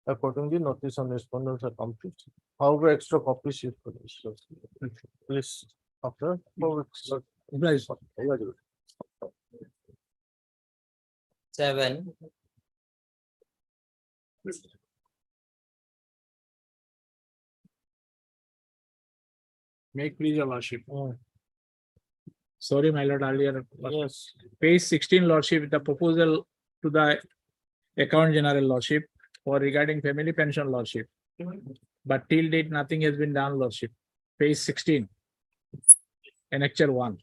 Accordingly, notice on respondents are complete. However, extra copies you could issue. Please, after.
Right.
7.
Make please your lordship. Sorry, my lord, earlier.
Yes.
Page 16, lordship, the proposal to the account general lordship for regarding family pension lordship. But till date, nothing has been done, lordship. Page 16. Annexure 1.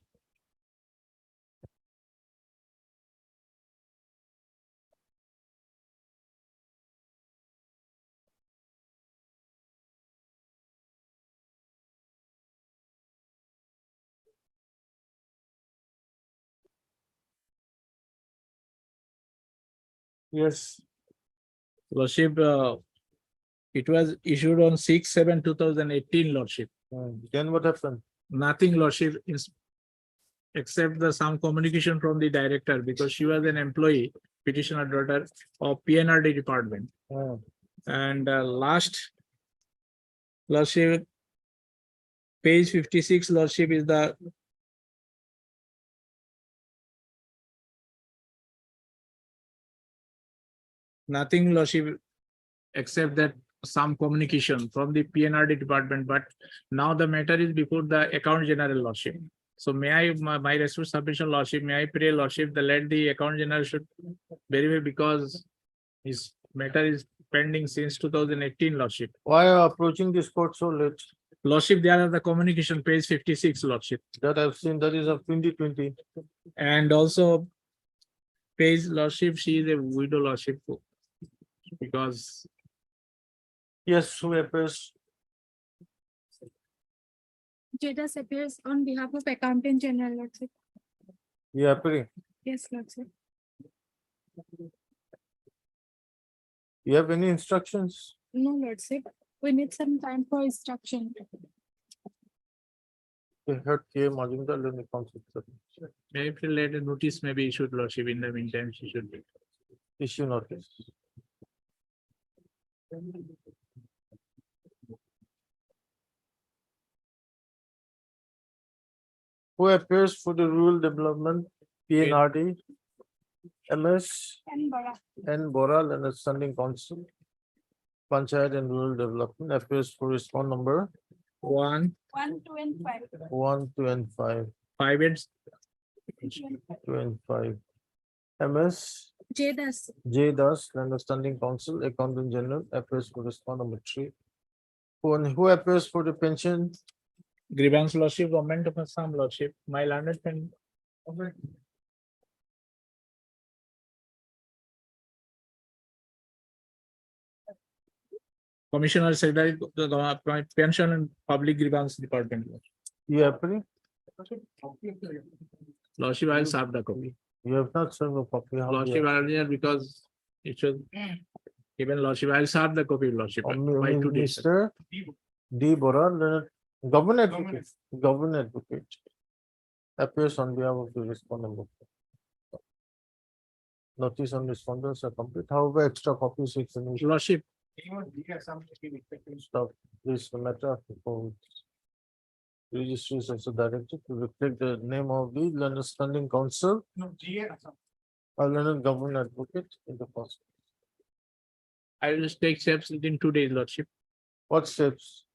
Yes.
Lordship, it was issued on 6/7/2018, lordship.
Then what happened?
Nothing, lordship, except some communication from the director because she was an employee, petitioner daughter of PNRD department. And last, lordship, page 56, lordship, is the nothing, lordship, except that some communication from the PNRD department, but now the matter is before the account general, lordship. So may I, my response submission, lordship, may I pray, lordship, that let the account general should verify because his matter is pending since 2018, Lordship.
Why are you approaching this court so late?
Lordship, there are the communication page 56, Lordship.
That I've seen, that is of 2020.
And also page Lordship, she is a widow, Lordship. Because
Yes, who appears?
Jedas appears on behalf of Accountant General, Lordship.
You appearing?
Yes, Lordship.
You have any instructions?
No, Lordship. We need some time for instruction.
The head K. Majumdar, let me consider.
maybe later notice may be issued, Lordship. In the meantime, she should be.
Issue notice. Who appears for the rural development, PNRD, MS,
And Bora.
and Boral and the Standing Council, Panchayat and Rural Development appears for respond number
1,
1, 2, and 5.
1, 2, and 5,
5 and
2 and 5. MS,
Jedas.
J. Das, and the Standing Council, Accountant General appears for respond number 3. Who appears for the pension?
grievance, Lordship, government of Assam, Lordship. My learned friend. Commissioner Secretary, the Pension and Public Grievance Department.
You appearing?
Lordship, I'll serve the copy.
You have not served a copy. How do
Lordship,
you-
earlier because it should. Even Lordship, I'll serve the copy, Lordship. By 2 days.
Mr. D. Boral, Government Advocate, Government Advocate appears on behalf of the respondent. Notice on respondents are complete. However, extra copies if you need.
Lordship,
Stop this matter for registry is also directed to reflect the name of the London Standing Council or London Government Advocate in the first.
I will just take steps within 2 days, Lordship,
What steps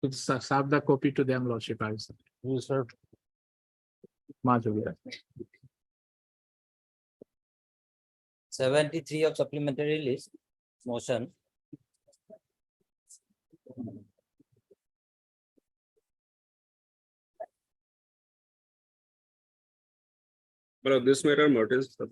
to serve the copy to them, Lordship. I will serve.
you serve?
Much obliged.
73 of supplementary list, motion.
Well, this matter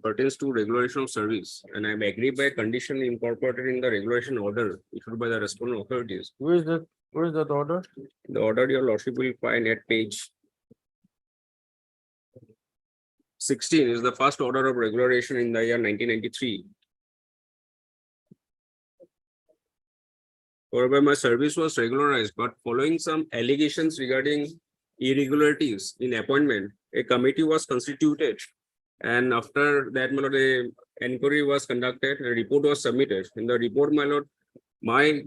pertains to regulation of service, and I'm agreed by condition incorporated in the regulation order issued by the respondent authorities.
Where is that order?
The order your lordship will find at page 16 is the first order of regularization in the year 1993. Whereby my service was regularized, but following some allegations regarding irregularities in appointment, a committee was constituted. And after that, my lord, a inquiry was conducted, a report was submitted. In the report, my lord, my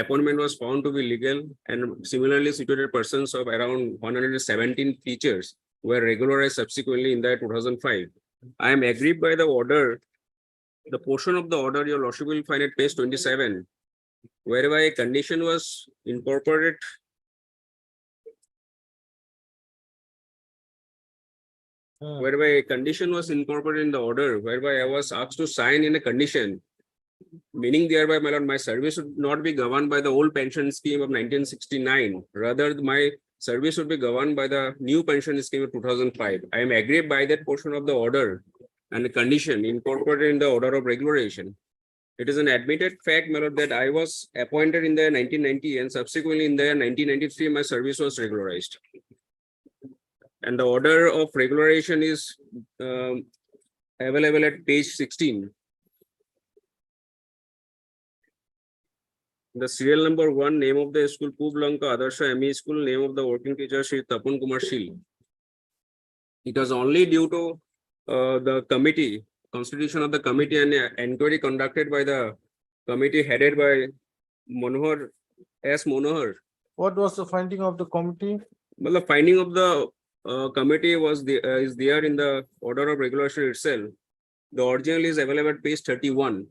appointment was found to be legal, and similarly situated persons of around 117 features were regularized subsequently in the 2005. I am aggrieved by the order, the portion of the order your lordship will find at page 27, whereby a condition was incorporated. Whereby a condition was incorporated in the order, whereby I was asked to sign in a condition, meaning thereby, my lord, my service would not be governed by the old pension scheme of 1969. Rather, my service would be governed by the new pension scheme of 2005. I am aggrieved by that portion of the order and the condition incorporated in the order of regularization. It is an admitted fact, my lord, that I was appointed in the year 1990 and subsequently in the year 1993, my service was regularized. And the order of regularization is available at page 16. The serial number 1, name of the school, Publanka Adarsha ME School, name of the working teacher, Shri Tapun Kumar Shil. It was only due to the committee, constitution of the committee and inquiry conducted by the committee headed by Manohar S. Manohar.
What was the finding of the committee?
Well, the finding of the committee was is there in the order of regulation itself. The original is available at page 31.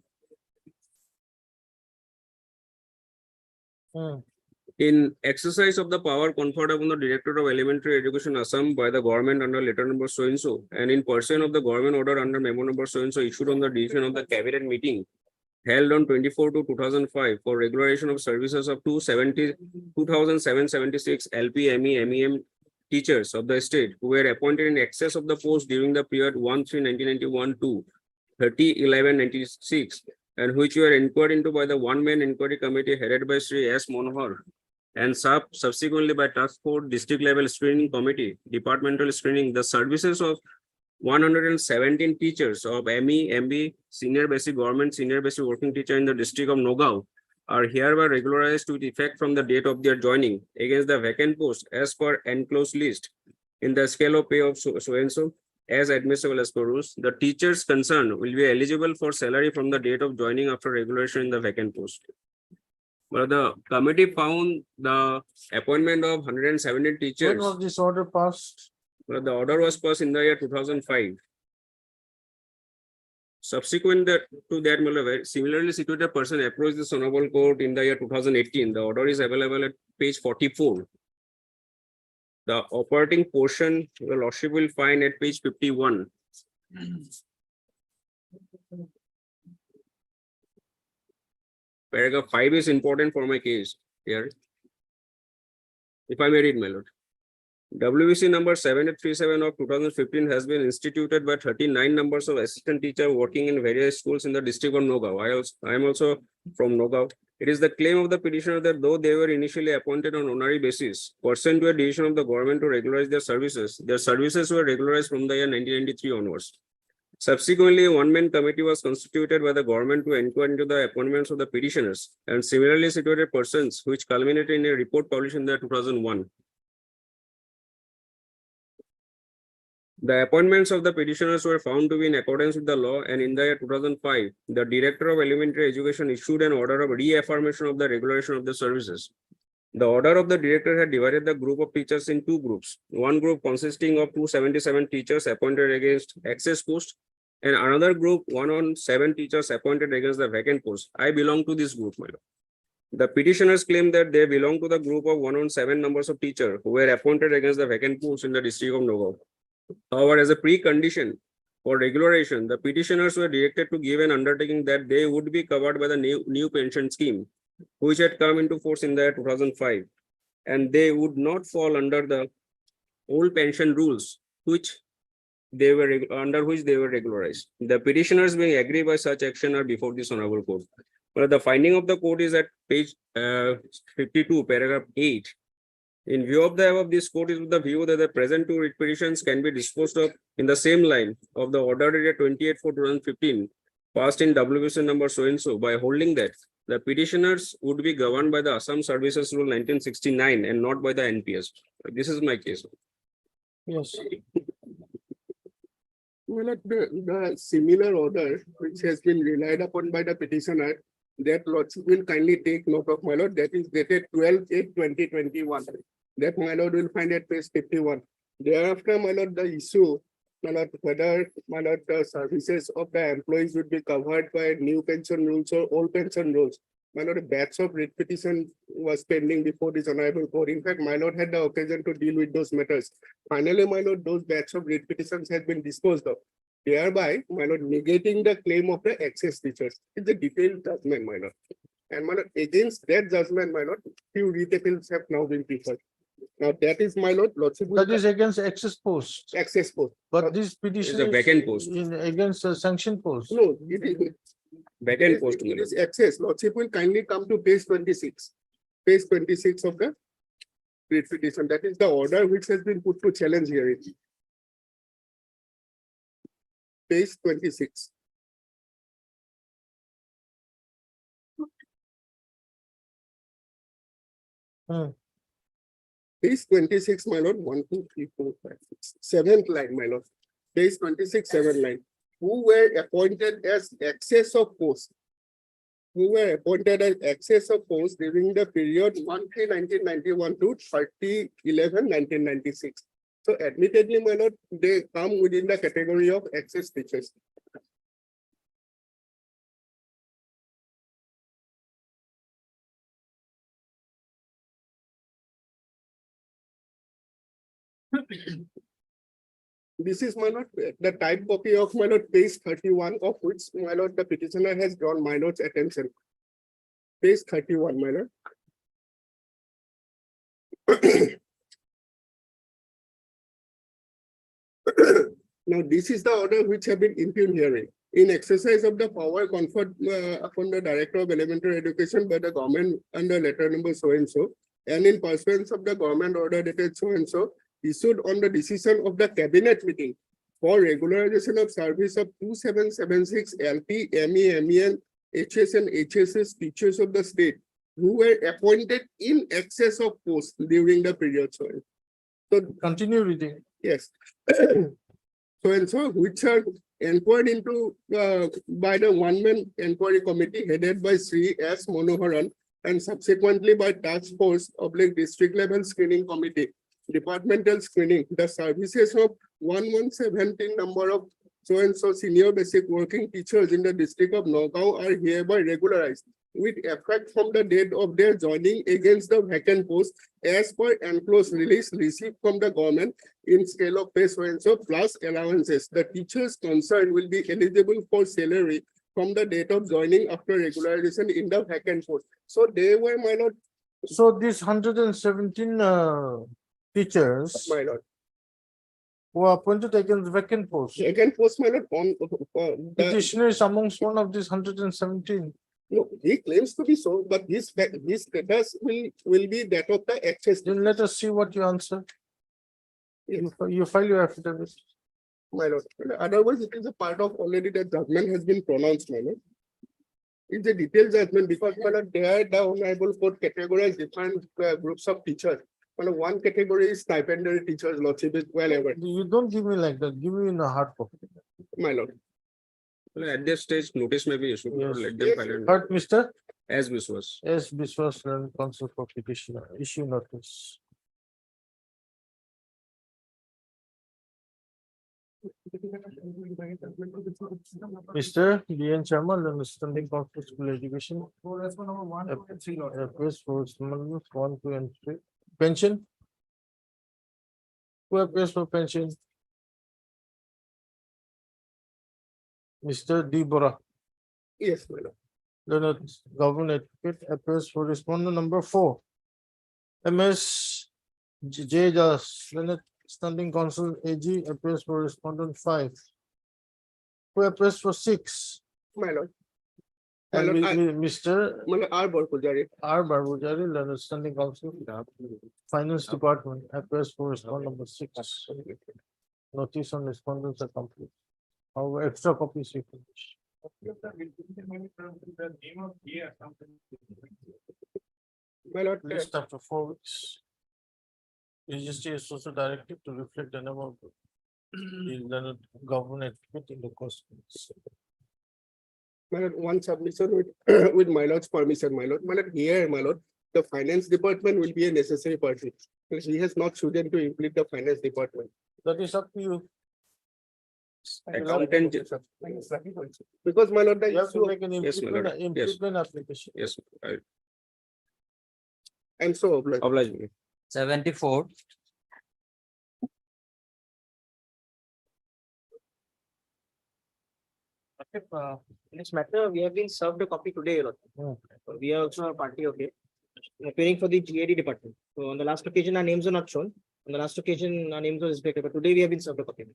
In exercise of the power conferred upon the Director of Elementary Education Assam by the government under letter number so and in pursuant of the government order under memo number so issued on the decision of the cabinet meeting held on 24 to 2005 for regularization of services of 2,776 LP, ME, MEM teachers of the state who were appointed in excess of the post during the period 1/3/1991 to 30/11/96, and which were inquired into by the one-man inquiry committee headed by Sri S. Monohar and subsequently by task force district level screening committee, departmental screening. The services of 117 teachers of ME, MB, senior basic government, senior basic working teacher in the district of Nogao are hereby regularized with effect from the date of their joining against the vacant post as per enclosed list in the scale of pay of so and so as admissible as per rules. The teachers concerned will be eligible for salary from the date of joining after regulation in the vacant post. But the committee found the appointment of 117
When
teachers.
was this order passed?
Well, the order was passed in the year 2005. Subsequent to that, similarly situated person approached this honorable court in the year 2018. The order is available at page 44. The operating portion, the lordship will find at page 51. Paragraph 5 is important for my case here. If I may read, my lord. WBC number 7837 of 2015 has been instituted by 39 numbers of assistant teacher working in various schools in the district of Nogao. I am also from Nogao. It is the claim of the petitioner that though they were initially appointed on honorary basis, pursuant to a decision of the government to regularize their services were regularized from the year 1993 onwards. Subsequently, a one-man committee was constituted by the government to inquire into the appointments of the petitioners and similarly situated persons, which culminated in a report published in the year 2001. The appointments of the petitioners were found to be in accordance with the law, and in the year 2005, the Director of Elementary Education issued an order of reaffirmation of the regulation of the services. The order of the director had divided the group of teachers in two groups. One group consisting of 277 teachers appointed against excess post, and another group 107 teachers appointed against the vacant post. I belong to this group, my lord. The petitioners claim that they belong to the group of 107 numbers of teachers who were appointed against the vacant post in the district of Nogao. However, as a precondition for regularization, the petitioners were directed to give an undertaking that they would be covered by the new pension scheme, which had come into force in the year 2005, and they would not fall under the old pension rules, which they were regularized. The petitioners being agreed by such action are before this honorable court. But the finding of the court is at page 52, paragraph 8. In view of the above, this court is with the view that the present two writ petitions can be disposed of in the same line of the order dated 28/4/2015, passed in WBC number so and so, by holding that the petitioners would be governed by the Assam Services Rule 1969 and not by the NPS. This is my case.
Yes.
Well, the similar order which has been relied upon by the petitioner, that lordship will kindly take note of, my lord. That is dated 12/8/2021. That, my lord, will find at page 51. Thereafter, my lord, the issue, my lord, whether, my lord, the services of the employees would be covered by new pension rules or old pension rules. My lord, a batch of writ petition was pending before this honorable court. In fact, my lord had the occasion to deal with those matters. Finally, my lord, those batch of writ petitions has been disposed of, thereby, my lord, negating the claim of the excess teachers. It's a detailed judgment, my lord. And my lord, against that judgment, my lord, few writ appeals have now been preferred. Now that is, my lord, lordship.
That is against excess post.
Excess post.
But this petition
a vacant post.
against a sanction post.
No, it is.
Vacant post.
It is excess. Lordship will kindly come to page 26. Page 26 of the writ petition. That is the order which has been put to challenge here. Page 26. Page 26, my lord. 1, 2, 3, 4, 5, 6. 7th line, my lord. Page 26, 7th line. Who were appointed as excess of post. Who were appointed as excess of post during the period 1/3/1991 to 30/11/1996. So admittedly, my lord, they come within the category of excess teachers. This is my lord, the type copy of my lord, page 31, of which my lord, the petitioner has drawn my lord's attention. Page 31, my lord. Now, this is the order which have been impugned hearing. In exercise of the power conferred upon the Director of Elementary Education by the government under letter number so and so, and in pursuance of the government order dated so and so, issued on the decision of the cabinet meeting for regularization of service of 2776 LP, ME, MEN, HS and HSS teachers of the state who were appointed in excess of post during the period. So
Continue reading.
yes. So and so, which are inquired into by the one-man inquiry committee headed by Sri S. Monoharan and subsequently by task force of the district level screening committee, departmental screening, the services of 1117 number of so and so senior basic working teachers in the district of Nagaon are hereby regularized with effect from the date of their joining against the vacant post as per enclosed release received from the government in scale of pay so and so plus allowances. The teachers concerned will be eligible for salary from the date of joining after regularization in the vacant post. So they were, my lord.
So these 117 teachers
My lord.
who are appointed against vacant posts.
Vacant post, my lord, on
Petitioner is amongst one of these 117.
No, he claims to be so, but his status will be that of the excess.
Then let us see what you answer. You file your affidavit.
My lord, otherwise it is a part of already the judgment has been pronounced, my lord. It's a detailed judgment because my lord, there the honorable court categorized different groups of teachers. One category is stipendiary teachers, lordship is well ever.
You don't give me like that. Give me in a hard copy.
My lord.
At this stage, notice may be issued.
Yes.
Let them file it.
But Mr.
As Biswas.
Yes, Biswas and counsel for petitioner, issue notice. Mr. D.N. Chairman, understanding counsel school education. Appears for amendments 1, 2, and 3. Pension? Who appears for pension? Mr. D. Bora.
Yes, my lord.
Learned government advocate appears for respondent number 4. MS J. Das, Learned standing counsel AG appears for respondent 5. Who appears for 6?
My lord.
And
My lord,
Mr.
R. Barpujari.
R. Barbujari, Learned standing counsel, Finance Department appears for respondent number 6. Notice on respondents are complete. However, extra copies you finish.
My lord,
List after 4 weeks. Registry is also directed to reflect the number of the government in the cost.
my lord, one submission with with my lord's permission, my lord. My lord, here, my lord, the finance department will be a necessary party. Because he has not chosen to implement the finance department.
That is up to you.
Accountant. Because my lord, the
You have to
issue,
make an
Yes, my lord.
improvement application.
Yes, I
I'm so obliged.
oblige me.
74.
In this matter, we have been served a copy today. We are also a party, okay, appearing for the GAD department. So on the last occasion, our names are not shown. On the last occasion, our names were displayed, but today we have been served a copy.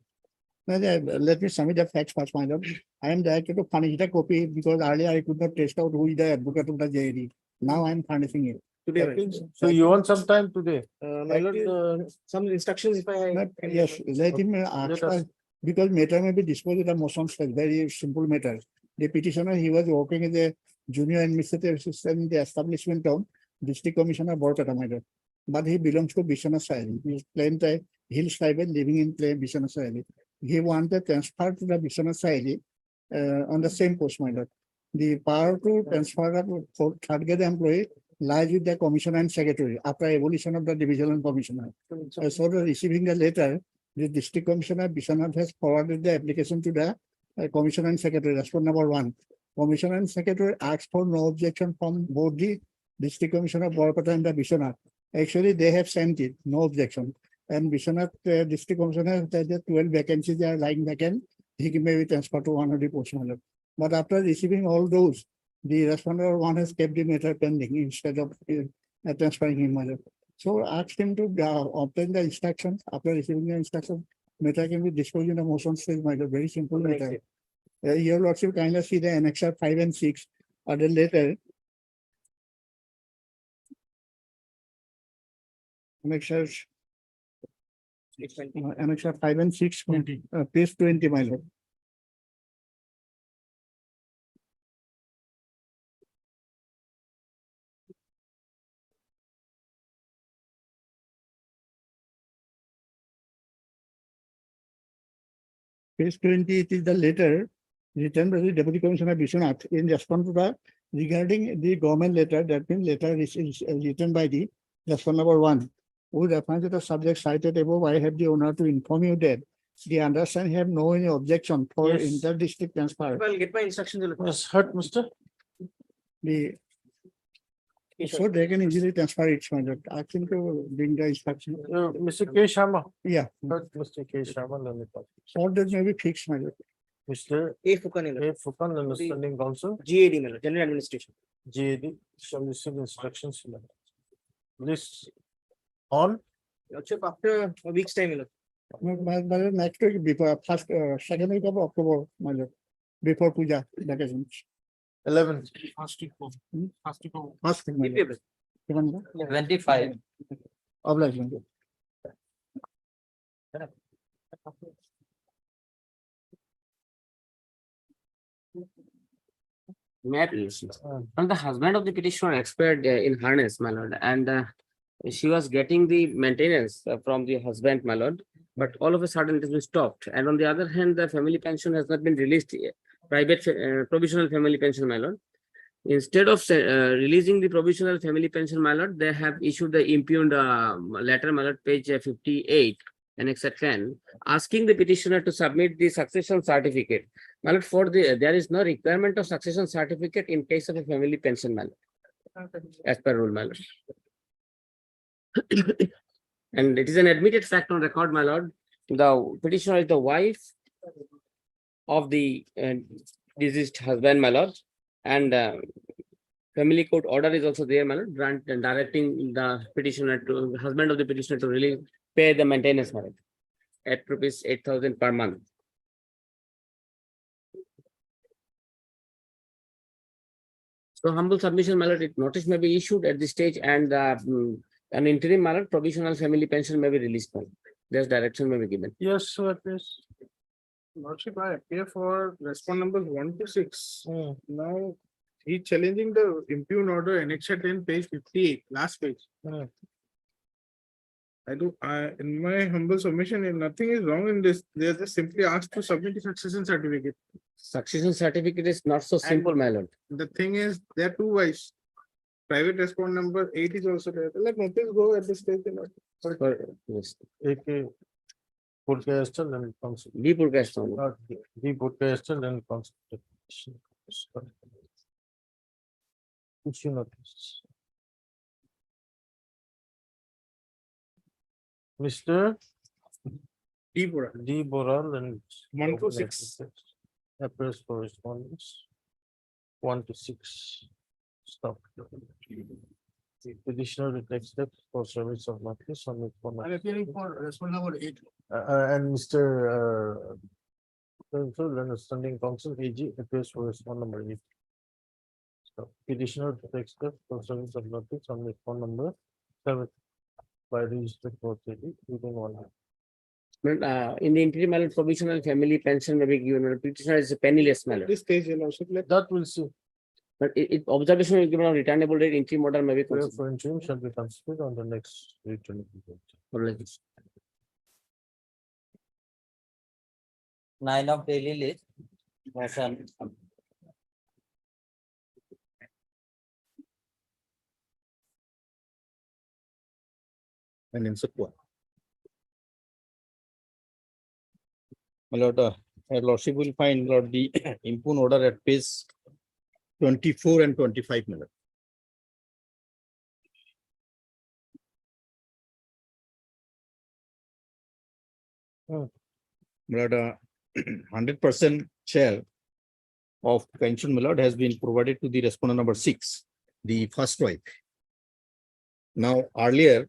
Let me submit the facts first, my lord. I am directed to furnish the copy because earlier I could not test out who is the advocate of the JAD. Now I am furnishing it.
Today,
So you want some time today?
my lord, some instructions if I.
But yes, let him ask us, because matter may be disposed of the motions, like very simple matter. The petitioner, he was working as a junior administrative assistant in the establishment of District Commissioner Borpeta, my lord. But he belongs to Bishana Saili. He is plain type hill tribal living in plain Bishana Saili. He wanted transfer to the Bishana Saili on the same post, my lord. The power to transfer of third grade employee lies with the commissioner and secretary after evolution of the divisional commissioner. So receiving the letter, the district commissioner Bishanath has forwarded the application to the commissioner and secretary. That's for number 1. Commissioner and secretary asked for no objection from both the district commissioner Borpeta and the Bishanath. Actually, they have sent it, no objection. And Bishanath District Commissioner said that 12 vacancies are lying vacant. He may be transferred to one of the post, my lord. But after receiving all those, the respondent one has kept the matter pending instead of transferring him, my lord. So asked him to obtain the instructions. After receiving the instructions, matter can be disposed in the motion stage, my lord. Very simple matter. Your lordship kindly see the annexure 5 and 6 are the later. Annexures. Annexure 5 and 6, page 20, my lord. Page 20, it is the letter written by the Deputy Commissioner Bishanath in response to the regarding the government letter, that means letter is written by the response number 1. With reference to the subject cited above, I have the honor to inform you that the undersigned have no any objection for
Yes.
inter-district transfer.
I'll get my instructions.
Yes, heard, Mr.
The so they can easily transfer it, my lord. Ask him to bring the instruction.
Mr. K. Sharma.
Yeah,
Heard Mr. K. Sharma, let me talk.
all that may be fixed, my lord.
Mr.
A. Fukan,
A. Fukan, understanding council,
GAD, my lord, General Administration.
GAD, shall receive instructions. List on
Lordship, after a week's time, my lord.
My lord, next week before first, second week of October, my lord, before Puja vacations.
11th.
First week, my lord.
April.
Even the
25.
obligation.
May I please? And the husband of the petitioner expired in harness, my lord, and she was getting the maintenance from the husband, my lord. But all of a sudden it has been stopped. And on the other hand, the family pension has not been released yet. Private provisional family pension, my lord. Instead of releasing the provisional family pension, my lord, they have issued the impugned letter, my lord, page 58, Annex 10, asking the petitioner to submit the succession certificate. My lord, for there is no requirement of succession certificate in case of a family pension, my lord, as per rule, my lord. And it is an admitted fact on record, my lord. The petitioner is the wife of the deceased husband, my lord, and family court order is also there, my lord, directing the petitioner to husband of the petitioner to really pay the maintenance, my lord, at rupees 8,000 per month. So humble submission, my lord, notice may be issued at this stage, and an interim, my lord, provisional family pension may be released, my lord. There's direction may be given.
Yes, sir, please. Lordship, I appear for respond numbers 1 to 6. Now, he challenging the impugned order annexure 10, page 58, last page. In my humble submission, nothing is wrong in this. They are just simply asked to submit a succession certificate.
Succession certificate is not so simple, my lord.
The thing is, there are two wives. Private respond number 8 is also there. Let notice go at this stage.
Yes.
AK Purkastal and Council.
B. Purkastal.
B. Purkastal and Constitution. Issue notice. Mr. D. Boral and 1 to 6. Appears correspondence. 1 to 6. Stop. The petitioner will take steps for service of notice on it.
I'm appearing for respond number 8.
And Mr. Council and Standing Council AG appears for respond number 8. So petitioner to take steps for service of notice on the phone number 7 by registered court within 1 hour.
In the interim, my lord, provisional family pension may be given. Petitioner is penniless, my lord.
This stage, that will see.
But observation will given on returnable rate, interim order may be
Prayer
considered.
for interim shall be considered on the next return.
9 of daily list. Motion.
And in support. My lord, your lordship will find, lord, the impugned order at page 24 and 25, my lord. my lord, 100% share of pension, my lord, has been provided to the respondent number 6, the first wife. Now, earlier,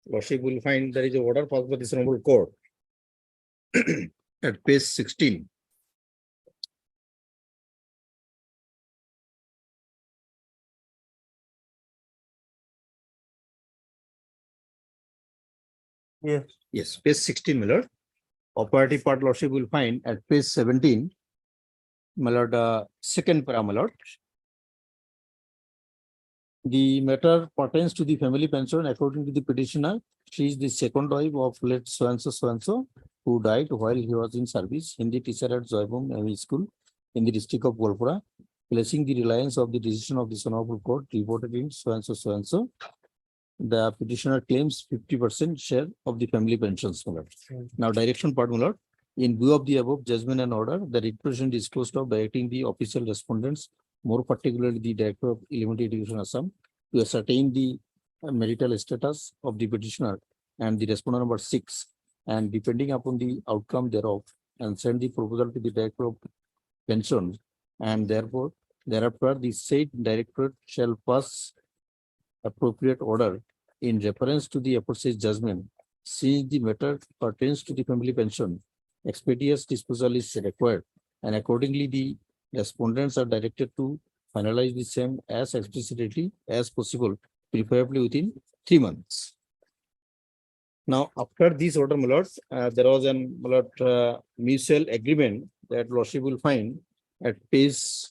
lordship will find there is a order passed by this honorable court at page 16.
Yes.
Yes, page 16, my lord. Operative part lordship will find at page 17, my lord, second para, my lord. The matter pertains to the family pension according to the petitioner. She is the second wife of late so and so, who died while he was in service, Hindi teacher at Joybom ME School in the district of Golpura, placing the reliance of the decision of the honorable court reported in so and so. The petitioner claims 50% share of the family pensions, my lord. Now, direction part, my lord. In view of the above judgment and order, the representative is disclosed of directing the official respondents, more particularly the Director of Elementary Education Assam, to ascertain the marital status of the petitioner and the respondent number 6, and depending upon the outcome thereof, and send the proposal to the Director of Pension, and therefore, thereafter, the said directorate shall pass appropriate order in reference to the aforesaid judgment. Since the matter pertains to the family pension, expeditious disposal is required, and accordingly the respondents are directed to finalize the same as explicitly as possible, preferably within 3 months. Now, after this order, my lord, there was an mutual agreement that lordship will find at page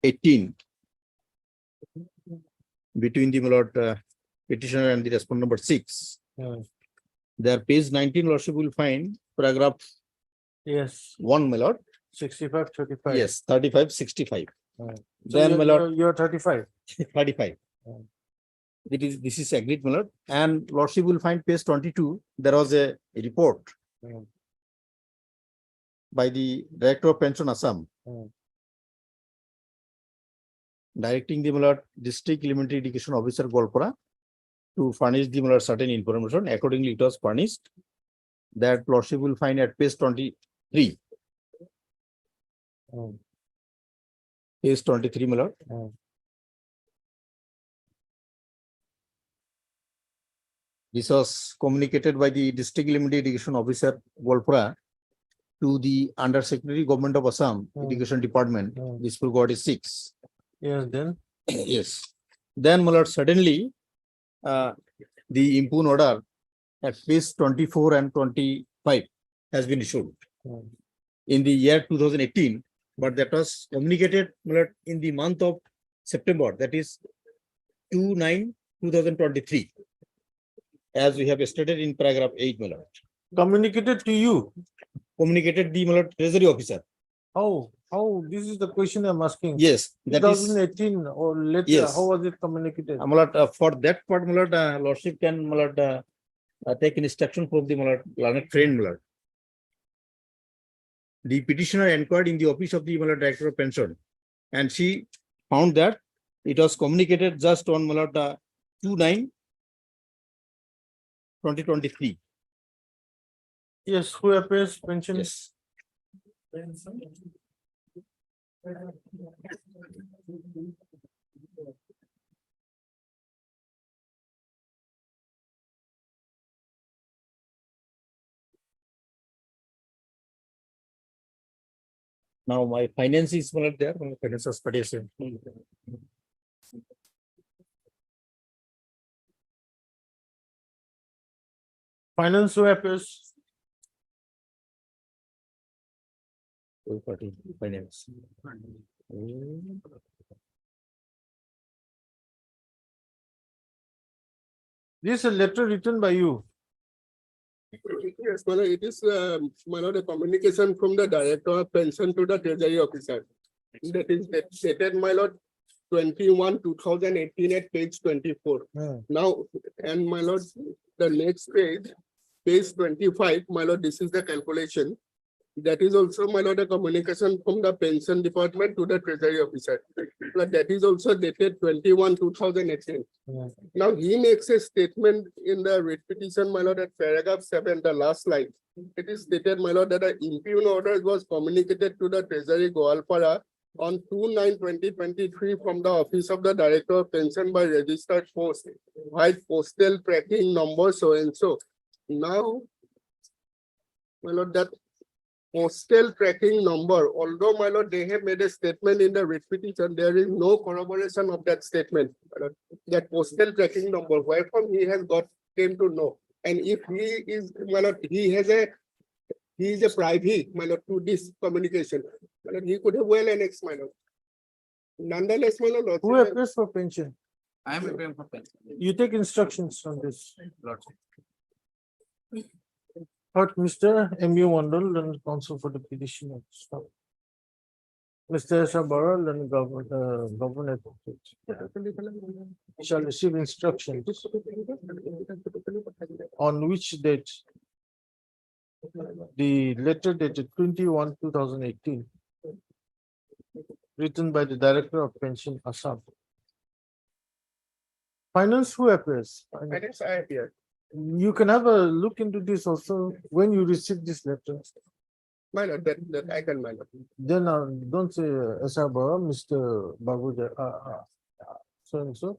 18 between the my lord, petitioner and the respondent number 6. There, page 19, lordship will find paragraph
Yes.
1, my lord.
65, 35.
Yes, 35, 65.
So
Then, my lord,
you're 35.
35. This is agreed, my lord. And lordship will find page 22. There was a report by the Director of Pension Assam, directing the my lord, District Elementary Education Officer Golpura to furnish the my lord, certain information. Accordingly, it was furnished. That lordship will find at page 23. Page 23, my lord. This was communicated by the District Elementary Education Officer Golpura to the Under Secretary Government of Assam Education Department. This will go to 6.
Yes, then.
Yes. Then, my lord, suddenly the impugned order at page 24 and 25 has been issued in the year 2018, but that was communicated, my lord, in the month of September, that is 2/9/2023, as we have stated in paragraph 8, my lord.
Communicated to you?
Communicated the my lord, Treasury Officer.
How? This is the question I'm asking.
Yes, that is
2018 or later.
Yes.
How was it communicated?
my lord, for that part, my lord, lordship can my lord, take instruction from the my lord, learned friend, my lord. The petitioner inquired in the office of the my lord, Director of Pension, and she found that it was communicated just on my lord, 2/9/2023.
Yes, who appears pension?
Yes. Now my finance is my lord, there, my finance was petition.
Finance who appears?
Party finance.
This is a letter written by you.
Yes, my lord, it is, my lord, a communication from the Director of Pension to the Treasury Officer. That is dated, my lord, 21/2018 at page 24. Now, and my lord, the next page, page 25, my lord, this is the calculation. That is also, my lord, a communication from the pension department to the treasury officer. But that is also dated 21/2018. Now he makes a statement in the writ petition, my lord, at paragraph 7, the last line. It is stated, my lord, that the impugn order was communicated to the treasury Goalpara on 2/9/2023 from the office of the director of pension by registered post, white postal tracking number so and so. Now, my lord, that postal tracking number, although, my lord, they have made a statement in the writ petition, there is no corroboration of that statement. My lord. That postal tracking number, where from he has came to know. And if he is, my lord, he is a privy, my lord, to this communication. My lord, he could have well annexed, my lord. Nonetheless, my lord.
Who applies for pension?
I am preparing for pension.
You take instructions on this.
Lordship.
But Mr. M.U. Wandel and counsel for the petition. Stop. Mr. Sabara and governor shall receive instructions on which date the letter dated 21/2018 written by the Director of Pension Assam. Finance who appears?
Finance, I appear.
You can have a look into this also when you receive this letter.
My lord, that I can, my lord.
Then don't say Sabara, Mr. Babu, so and so.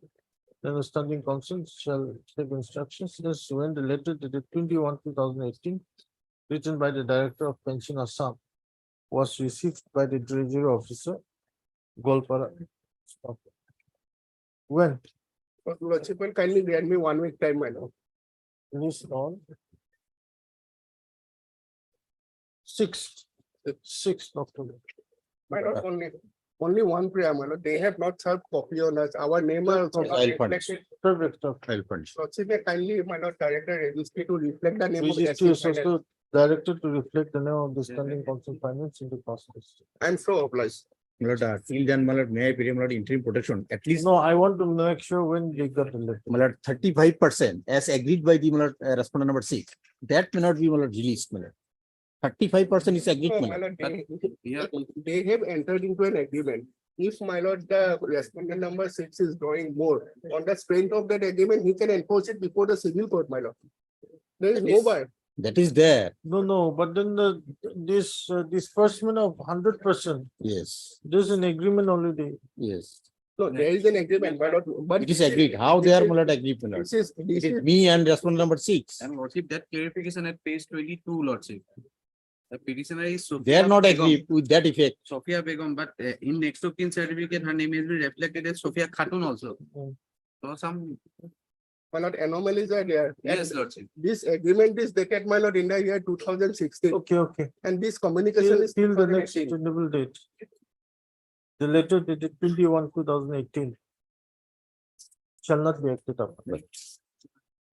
Then the standing council shall take instructions. This when the letter dated 21/2018 written by the Director of Pension Assam was received by the Treasury Officer, Golpara. When?
Lordship will kindly grant me 1 week time, my lord.
This on 6th October.
My lord, only one prayer, my lord. They have not served copy on us. Our name are also not
File funds.
reflected.
Perfect.
File funds.
Lordship may kindly, my lord, director registry to reflect the name of the
Registry is
assistant.
also directed to reflect the name of the standing council finance in the cost list.
I am so obliged.
My lord, till then, my lord, may I pay my lord interim protection, at least,
No, I want to make sure when they got the letter.
my lord, 35% as agreed by the, my lord, respondent number 6. That may not be, my lord, released, my lord. 35% is agreed,
No,
my
my
lord.
lord, they have entered into an agreement. If, my lord, the respondent number 6 is drawing more, on the strength of that agreement, he can enforce it before the civil court, my lord. There is no bar.
That is there.
No, but then this disbursement of 100%,
Yes,
there's an agreement already.
yes.
No, there is an agreement, my lord, but.
It is agreed. How they are, my lord, agreed, my lord?
This
It is
is,
me and respondent number 6.
And lordship, that clarification at page 22, lordship. The petitioner is
They
Sophia
are not
Begum.
agreed with that effect.
Sophia Begum, but in next of kin certificate, her name has been reflected as Sophia Khatun also. So some,
my lord, anomalies are there.
yes,
And
lordship.
this agreement is dated, my lord, in the year 2016.
Okay.
And this communication
Till
is
till the next
2018.
tenable date. The letter dated 21/2018 shall not be acted upon.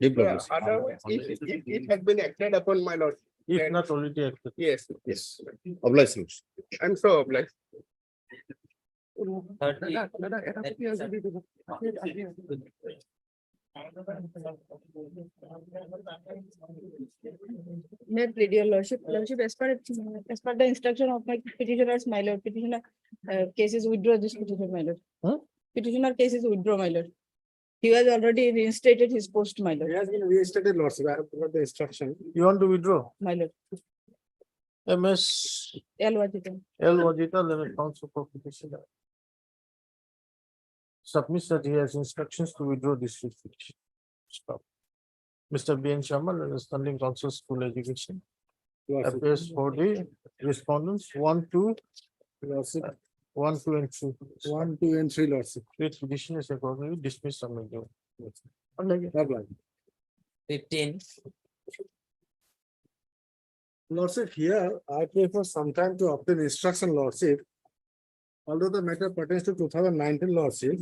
Deep lord.
Otherwise, if it has been acted upon, my lord.
If
then-
not already acted.
Yes,
Yes. Obliged, lords.
I'm so obliged.
30.
May I plead your lordship, as per the instruction of my petitioners, my lord, petitioner cases withdraw this petition, my lord.
Huh?
Petitioner cases withdraw, my lord. He has already reinstated his post, my lord.
It has been reinstated, lordship. I have got the instruction.
You want to withdraw?
My lord.
MS
L. Wajita.
L. Wajita, Limit Council for Petitioner. Submits that he has instructions to withdraw this petition. Stop. Mr. B. N. Sharma, and the Standing Council School Education.
Lordship.
Appears for the respondents 1, 2,
Lordship.
1, 2, and 3.
1, 2, and 3, lordship.
Which petition is accordingly dismissed from the door.
Obliged.
15.
Lordship, here I pray for some time to obtain instruction, lordship. Although the matter pertains to 2019, lordship,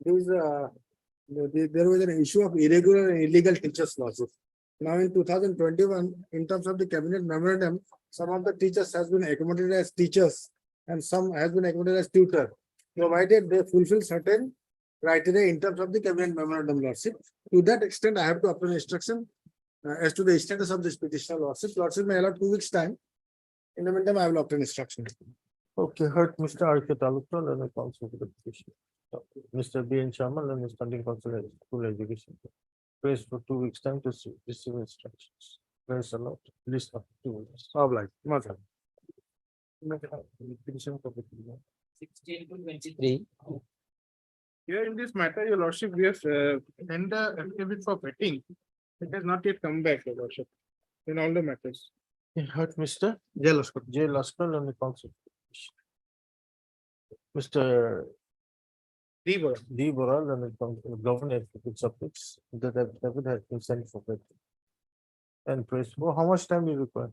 there was an issue of irregular and illegal teachers, lordship. Now in 2021, in terms of the cabinet memorandum, some of the teachers has been accommodated as teachers and some has been accommodated as tutor, provided they fulfill certain criteria in terms of the cabinet memorandum, lordship. To that extent, I have to obtain instruction as to the status of this petition, lordship. Lordship may allow 2 weeks time In the meantime, I will obtain instruction.
Okay, heard Mr. R.K. Talukdar and the council for the petition. Mr. B. N. Sharma and Mr. Standing Council of School Education. Praise for 2 weeks time to receive instructions. Praise a lot. List of 2 weeks.
Obliged. Mother.
Petition for the.
16 to 23.
Here in this matter, your lordship, we have sent the affidavit for vetting. It has not yet come back, your lordship, in all the matters.
Heard Mr.
J. Laskar.
J. Laskar and the council. Mr.
D. Bora.
D. Boral and the governor advocate subjects that affidavit has been sent for vetting. And praise for how much time you require?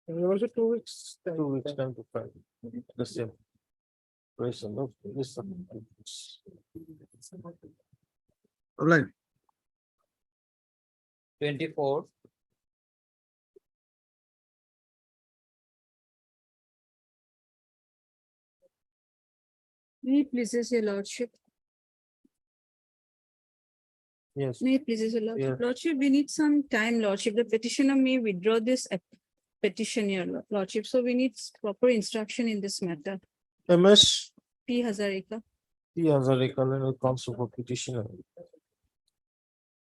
There was a 2 weeks.
2 weeks time to file the same. Praise the Lord.
Obliged.
24.
May it pleases your lordship.
Yes.
May it pleases your
Yeah.
lordship. Lordship, we need some time, lordship. The petitioner may withdraw this petition, your lordship. So we need proper instruction in this matter.
MS
P. Hazarika.
P. Hazarika and the council for petitioner.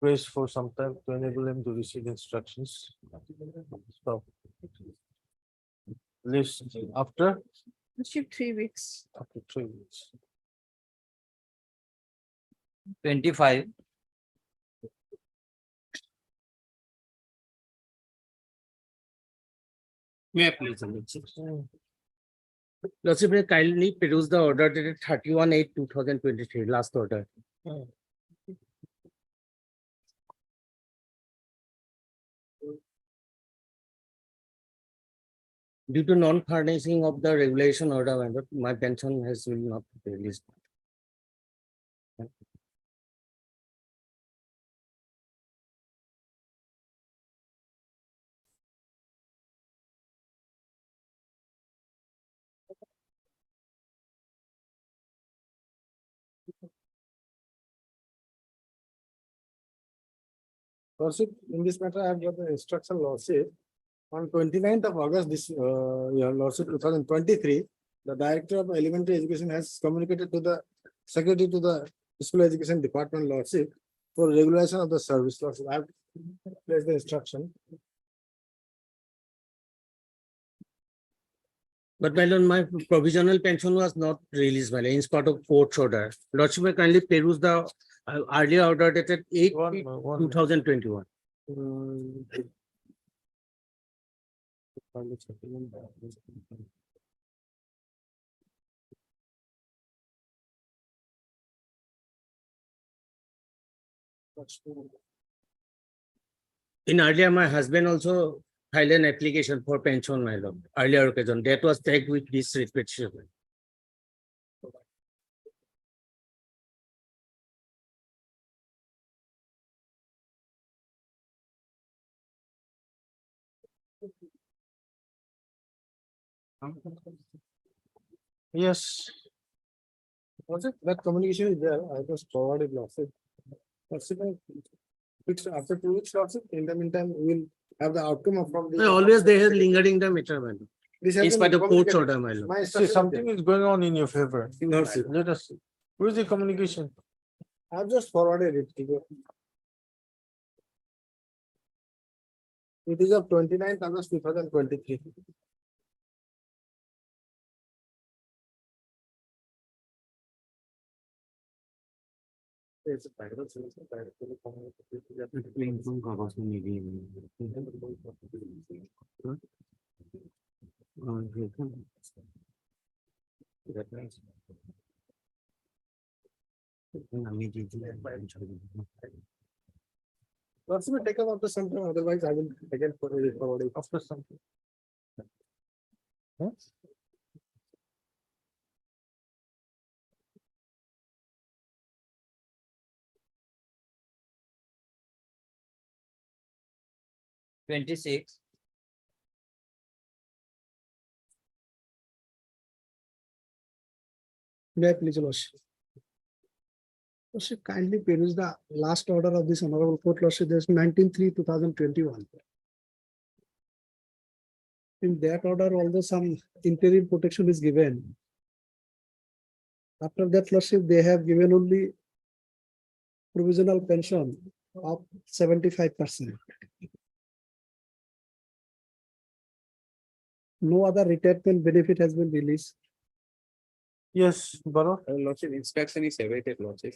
Praise for some time to enable him to receive instructions. Stop. List after
Lordship, 3 weeks.
3 weeks.
25.
May I please? Lordship, may kindly peruse the order dated 31/8/2023, last order. Due to non-furnishing of the regulation order, my pension has will not be released.
Lordship, in this matter, I have got the instruction, lordship. On 29th of August, this, your lordship, 2023, the director of elementary education has communicated to the secretary to the school education department, lordship, for regulation of the service, lordship. I have placed the instruction.
But my lord, my provisional pension was not released, my lord, in spite of court's order. Lordship, may kindly peruse the earlier order dated 8/2021. In earlier, my husband also filed an application for pension, my lord, earlier occasion. That was tagged with this petition.
Yes.
Was it that communication is there? I was forwarded, lordship. Lordship, fixed after 2 weeks, lordship. In the meantime, we will have the outcome of from the.
Always they have lingering the matter, my lord.
This has
In
been
spite of court's
communicated.
order, my lord.
My
See,
instruction is
something
there.
is going on in your favor.
Lordship,
Let us see. Where's the communication?
I have just forwarded it to you. It is of 29th August 2023. It's a private solution, directly Lordship, will take up after some time, otherwise I will again forward it after some time. Huh?
Twenty-six.
May I please, lordship? Lordship, kindly peruse the last order of this honorable court, lordship, there's 19/3/2021. In that order, although some interim protection is given. After that, lordship, they have given only provisional pension of 75%. No other retirement benefit has been released.
Yes, Baro,
Lordship, inspection is awaited, Lordship.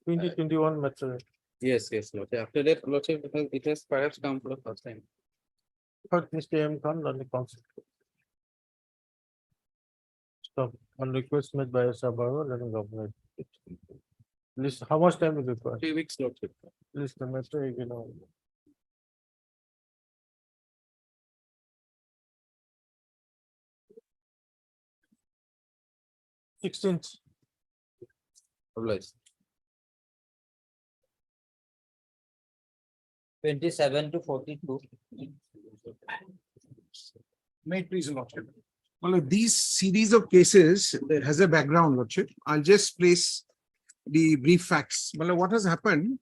2021 matter.
Yes, Lordship. After that, Lordship, it has perhaps come for the first time.
First, Mr. M. Khan on the council. Stop. On request made by Sabaro, let him go. List, how much time is required?
3 weeks, Lordship.
List the matter, you know. Sixteenth.
Obliged.
27 to 42.
May it please, Lordship. Well, these series of cases has a background, Lordship. I'll just place the brief facts. Well, what has happened?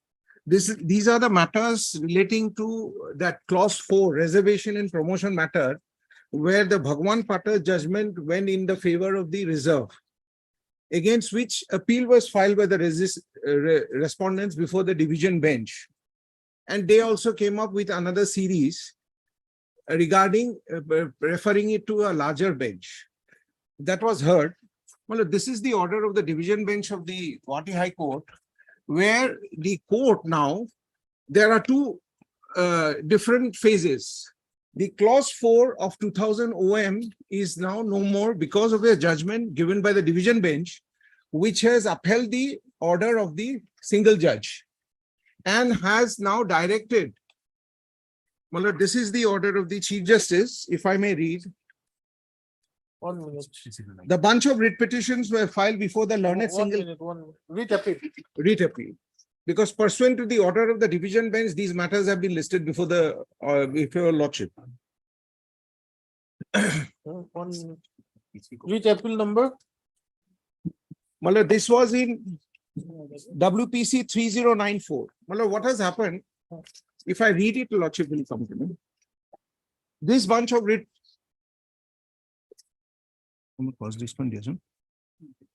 These are the matters relating to that clause 4, reservation and promotion matter, where the Bhagwan Patter judgment went in the favor of the reserve, against which appeal was filed by the respondents before the division bench. And they also came up with another series regarding referring it to a larger bench. That was heard. Well, this is the order of the division bench of the Guwahati High Court, where the court now, there are two different phases. The clause 4 of 2000 OM is now no more because of a judgment given by the division bench, which has upheld the order of the single judge and has now directed. Well, this is the order of the Chief Justice, if I may read.
1 minute.
The bunch of writ petitions were filed before the learned single.
1 minute. Writ appeal.
Writ appeal. Because pursuant to the order of the division bench, these matters have been listed before the before your lordship.
1 minute. Writ appeal number?
Well, this was in WPC 3094. Well, what has happened? If I read it, lordship will come to me. This bunch of writ.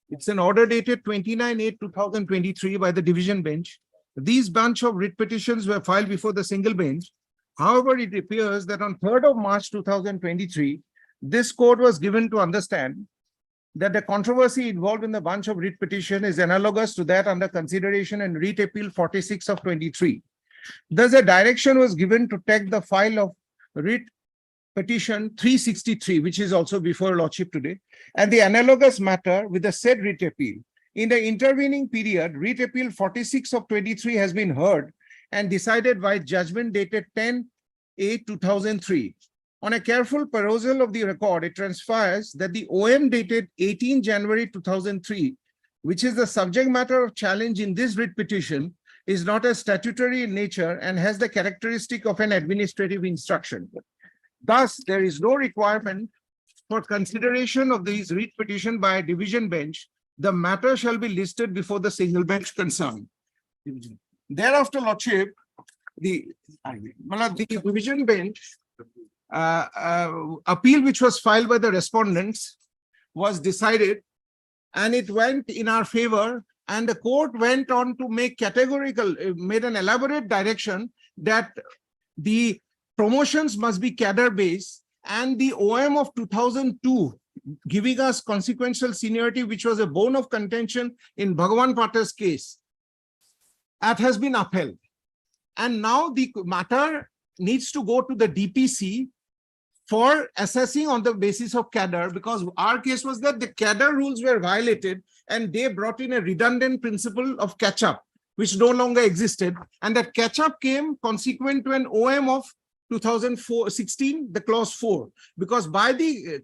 It's an order dated 29/8/2023 by the division bench. These bunch of writ petitions were filed before the single bench. However, it appears that on 3rd of March 2023, this court was given to understand that the controversy involved in the bunch of writ petition is analogous to that under consideration in writ appeal 46 of 23. Thus, a direction was given to take the file of writ petition 363, which is also before lordship today, and the analogous matter with the said writ appeal. In the intervening period, writ appeal 46 of 23 has been heard and decided by judgment dated 10/8/2003. On a careful perusal of the record, it transpires that the OM dated 18 January 2003, which is the subject matter of challenge in this writ petition, is not as statutory in nature and has the characteristic of an administrative instruction. Thus, there is no requirement for consideration of these writ petition by a division bench. The matter shall be listed before the single bench concerned. Thereafter, lordship, the division bench appeal which was filed by the respondents was decided, and it went in our favor, and the court went on to make categorical, made an elaborate direction that the promotions must be cadre based, and the OM of 2002 giving us consequential seniority, which was a bone of contention in Bhagwan Patter's case, that has been upheld. And now the matter needs to go to the DPC for assessing on the basis of cadre, because our case was that the cadre rules were violated and they brought in a redundant principle of catch-up, which no longer existed. And that catch-up came consequent to an OM of 2016, the clause 4, because by the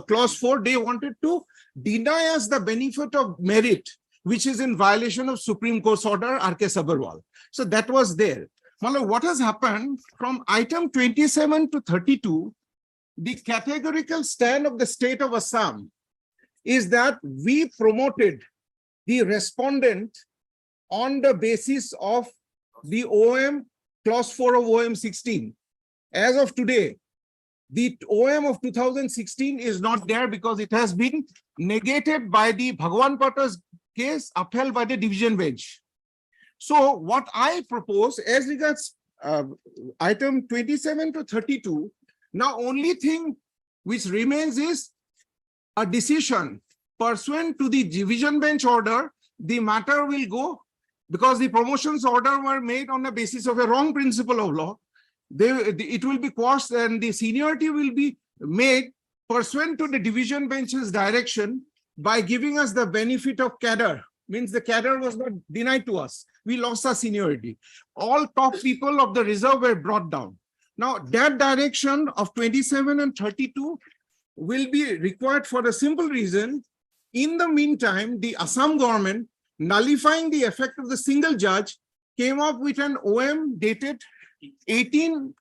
clause 4, they wanted to deny us the benefit of merit, which is in violation of Supreme Court's order, R.K. Sabharwal. So that was there. Now, what has happened from item 27 to 32, the categorical stand of the state of Assam is that we promoted the respondent on the basis of the OM clause 4 of OM 16. As of today, The OM of 2016 is not there because it has been negated by the Bhagwan Patter's case upheld by the division bench. So what I propose as regards item 27 to 32, now only thing which remains is a decision pursuant to the division bench order. The matter will go because the promotions order were made on the basis of a wrong principle of law. It will be quashed and the seniority will be made pursuant to the division bench's direction by giving us the benefit of cadre. Means the cadre was not denied to us. We lost our seniority. All top people of the reserve were brought down. Now that direction of 27 and 32 will be required for a simple reason. In the meantime, the Assam government, nullifying the effect of the single judge, came up with an OM dated 18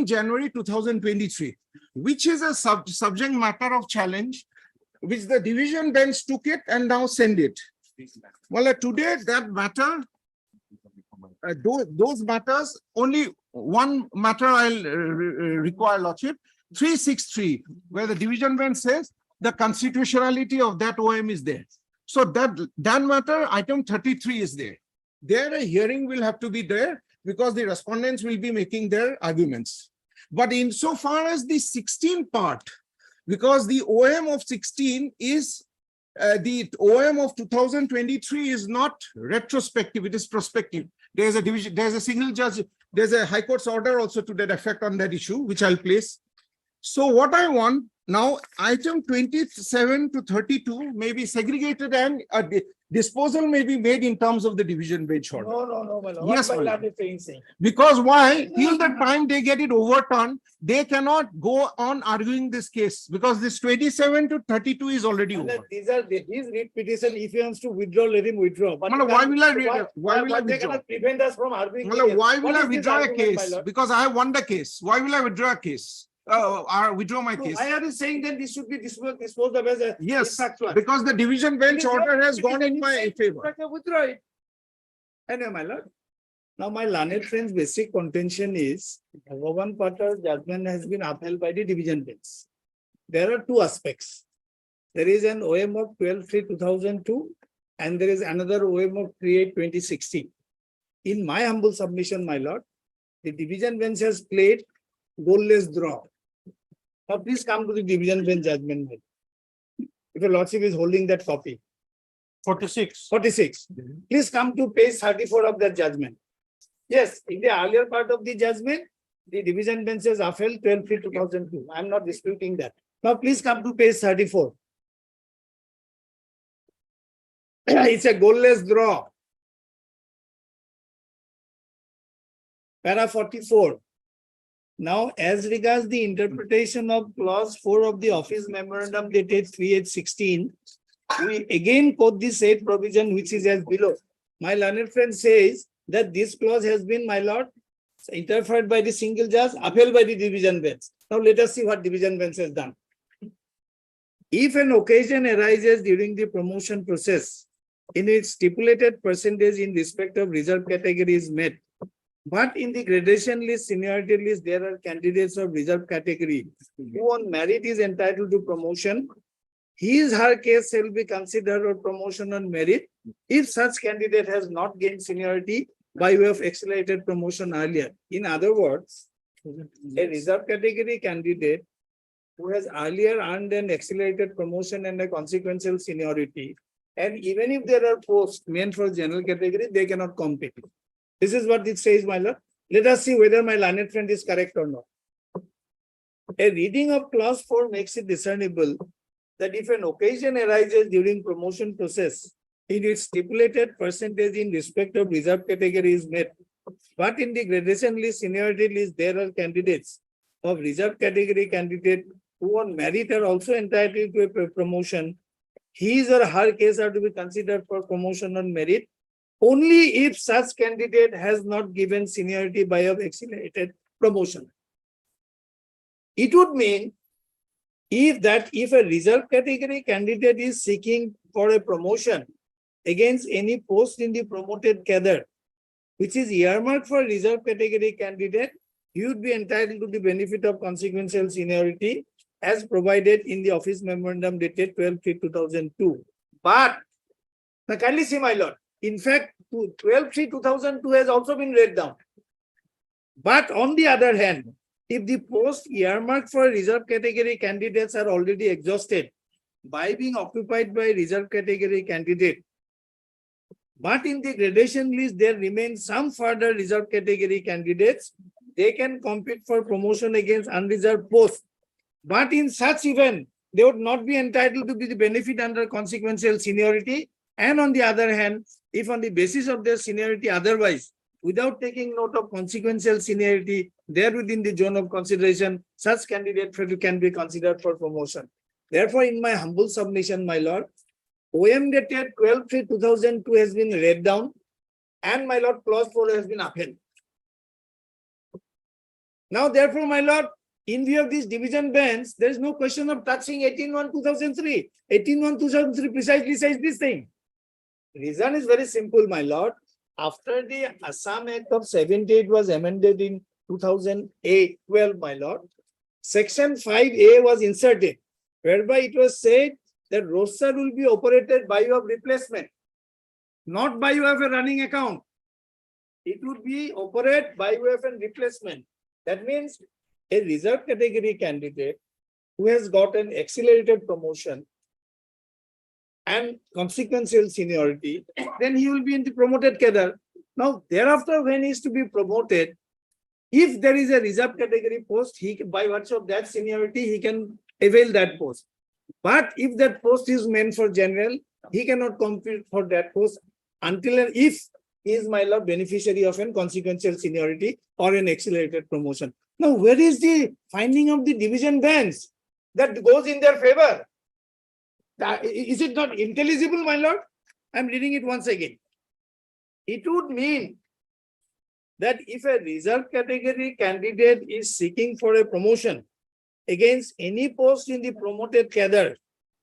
January 2023, which is a subject matter of challenge, which the division bench took it and now send it. Well, today that matter, those matters, only one matter I'll require, Lordship, 363, where the division bench says the constitutionality of that OM is there. So that matter, item 33 is there. There a hearing will have to be there because the respondents will be making their arguments. But insofar as the 16 part, because the OM of 16 is the OM of 2023 is not retrospective, it is prospective. There's a division, there's a single judge, there's a High Court's order also to that effect on that issue, which I'll place. So what I want now, item 27 to 32 may be segregated and a disposal may be made in terms of the division bench order.
No, my lord.
Yes,
What
my
my
lord.
lord is saying?
Because why? Till the time they get it overturned, they cannot go on arguing this case because this 27 to 32 is already over.
These are his writ petition. If he wants to withdraw, let him withdraw. But
Mala, why will I
why
withdraw?
they cannot prevent us from arguing? the
Mala,
case?
why will
What
I
is this
withdraw a
argument, my
case?
lord?
Because I have won the case. Why will I withdraw a case? Withdraw my
So
case.
why are you saying that this should be disposed of as a
Yes,
infractual?
because the division bench order has gone in my favor.
Withdraw it. Anyway, my lord. Now, my learned friend's basic contention is Bhagavan Patter's judgment has been upheld by the division bench. There are two aspects. There is an OM of 12/3/2002 and there is another OM of 3/8/2016. In my humble submission, my lord, the division bench has played goalless draw. Now, please come to the division bench judgment. If your lordship is holding that copy.
46.
46. Please come to page 34 of that judgment. Yes, in the earlier part of the judgment, the division bench has upheld 12/3/2002. I am not disputing that. Now, please come to page 34. It's a goalless draw. Para 44. Now, as regards the interpretation of clause 4 of the office memorandum dated 3/8/16, we again quote the said provision which is as below. My learned friend says that this clause has been, my lord, interfered by the single judge, upheld by the division bench. Now let us see what division bench has done. If an occasion arises during the promotion process in which stipulated percentage in respect of reserve category is met, but in the gradation list, seniority list, there are candidates of reserve category who on merit is entitled to promotion, her case shall be considered for promotion on merit if such candidate has not gained seniority by way of accelerated promotion earlier. In other words, a reserve category candidate who has earlier earned an accelerated promotion and a consequential seniority, and even if there are posts meant for general category, they cannot compete. This is what it says, my lord. Let us see whether my learned friend is correct or not. A reading of clause 4 makes it discernible that if an occasion arises during promotion process in which stipulated percentage in respect of reserve category is met, but in the gradation list, seniority list, there are candidates of reserve category candidate who on merit are also entitled to a promotion, his or her case are to be considered for promotion on merit only if such candidate has not given seniority by way of accelerated promotion. It would mean if a reserve category candidate is seeking for a promotion against any post in the promoted cadre, which is earmarked for reserve category candidate, he would be entitled to the benefit of consequential seniority as provided in the office memorandum dated 12/3/2002. But, now kindly see, my lord, in fact, 12/3/2002 has also been read down. But on the other hand, if the post earmarked for reserve category candidates are already exhausted by being occupied by reserve category candidate, but in the gradation list, there remains some further reserve category candidates, they can compete for promotion against unreserved posts. But in such event, they would not be entitled to the benefit under consequential seniority. And on the other hand, if on the basis of their seniority otherwise, without taking note of consequential seniority, there within the zone of consideration, such candidate can be considered for promotion. Therefore, in my humble submission, my lord, OM dated 12/3/2002 has been read down, and my lord, clause 4 has been upheld. Now, therefore, my lord, in view of this division bench, there is no question of touching 18/1/2003. 18/1/2003 precisely says this thing. Reason is very simple, my lord. After the Assam Act of 78 was amended in 2008-12, my lord, Section 5A was inserted, whereby it was said that roster will be operated by way of replacement, not by way of a running account. It would be operated by way of a replacement. That means a reserve category candidate who has got an accelerated promotion and consequential seniority, then he will be in the promoted cadre. Now, thereafter, when he is to be promoted, if there is a reserve category post, he by virtue of that seniority, he can avail that post. But if that post is meant for general, he cannot compete for that post until and if he is, my lord, beneficiary of an consequential seniority or an accelerated promotion. Now, where is the finding of the division bench that goes in their favor? Is it not intelligible, my lord? I'm reading it once again. It would mean that if a reserve category candidate is seeking for a promotion against any post in the promoted cadre,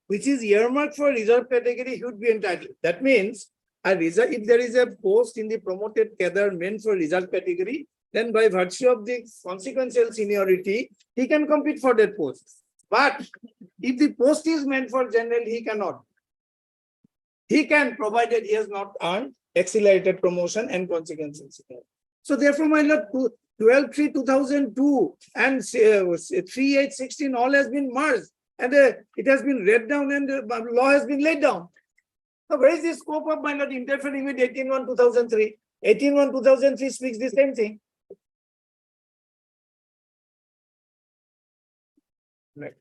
which is earmarked for reserve category, he would be entitled. That means if there is a post in the promoted cadre meant for reserve category, then by virtue of the consequential seniority, he can compete for that post. But if the post is meant for general, he cannot. He can, provided he has not earned accelerated promotion and consequential seniority. So therefore, my lord, 12/3/2002 and 3/8/16 all has been merged, and it has been read down and the law has been laid down. Now, where is the scope of, my lord, interfering with 18/1/2003? 18/1/2003 speaks the same thing. Right.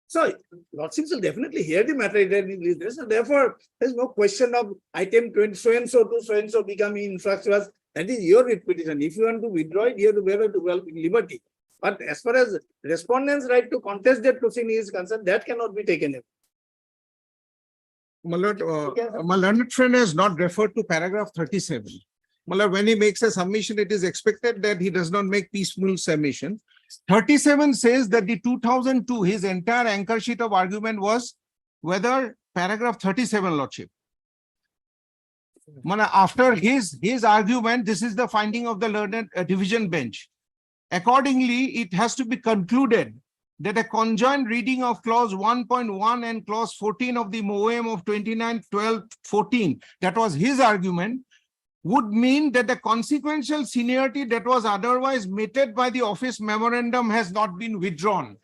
So, lordships will definitely hear the matter. So therefore, there is no question of item 20 so and so to so and so becoming infractuous. That is your petition. If you want to withdraw it, you have to bear it well in liberty. But as far as respondent's right to contest that proceeding is concerned, that cannot be taken away.
My learned friend has not referred to paragraph 37. My lord, when he makes a submission, it is expected that he does not make piecemeal submission. 37 says that the 2002, his entire anchor sheet of argument was whether paragraph 37, lordship. After his argument, this is the finding of the learned division bench. Accordingly, it has to be concluded that a conjoint reading of clause 1.1 and clause 14 of the MOM of 29/12/14, that was his argument, would mean that the consequential seniority that was otherwise meted by the office memorandum has not been withdrawn.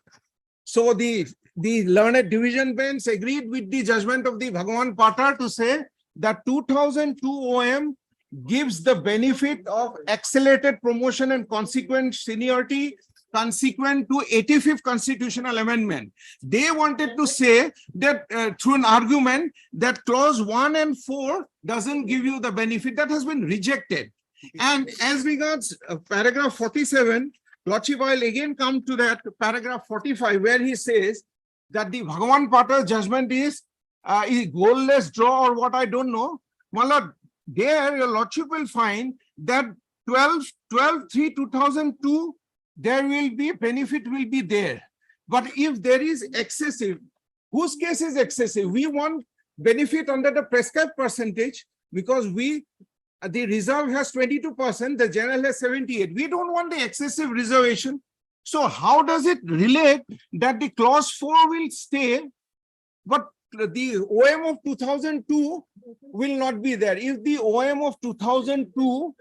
So the learned division bench agreed with the judgment of the Bhagavan Patar to say that 2002 OM gives the benefit of accelerated promotion and consequent seniority consequent to 85th constitutional amendment. They wanted to say that through an argument that clause 1 and 4 doesn't give you the benefit. That has been rejected. And as regards paragraph 47, lordship, I will again come to that paragraph 45 where he says that the Bhagavan Patar judgment is goalless draw or what, I don't know. My lord, there your lordship will find that 12/3/2002 there will be benefit will be there. But if there is excessive, whose case is excessive? We want benefit under the prescribed percentage because we the reserve has 22%, the general has 78. We don't want the excessive reservation. So how does it relate that the clause 4 will stay, but the OM of 2002 will not be there? If the OM of 2002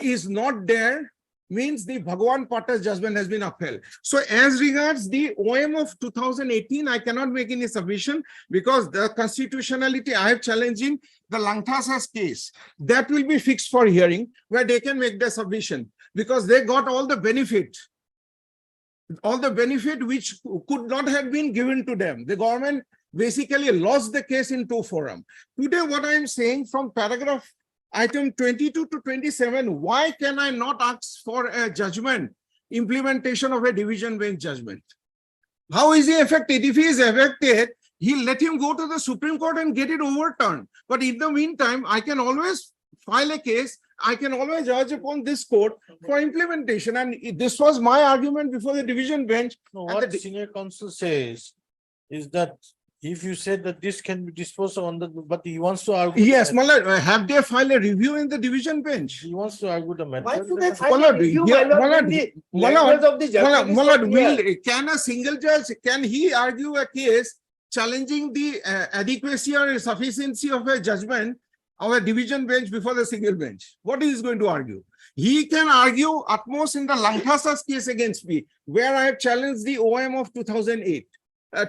is not there, means the Bhagwan Patta's judgment has been upheld. So as regards the OM of 2018, I cannot make any submission because the constitutionality I have challenging the Langthasa's case, that will be fixed for hearing where they can make the submission because they got all the benefit which could not have been given to them. The government basically lost the case in two forums. Today, what I am saying from paragraph item 22 to 27, why can I not ask for a judgment, implementation of a division bench judgment? How is he affected? If he is affected, he'll let him go to the Supreme Court and get it overturned. But in the meantime, I can always file a case. I can always urge upon this court for implementation. And this was my argument before the division bench.
No, what the senior counsel says is that if you said that this can be disposed of on the, but he wants to argue.
Yes, Malad, have they filed a review in the division bench?
He wants to argue the matter.
Why should they file a review, my lord, when the language of the judgment is not clear?
Can a single judge, can he argue a case challenging the adequacy or sufficiency of a judgment of a division bench before the single bench? What is he going to argue? He can argue at most in the Langthasa's case against me, where I have challenged the OM of 2008.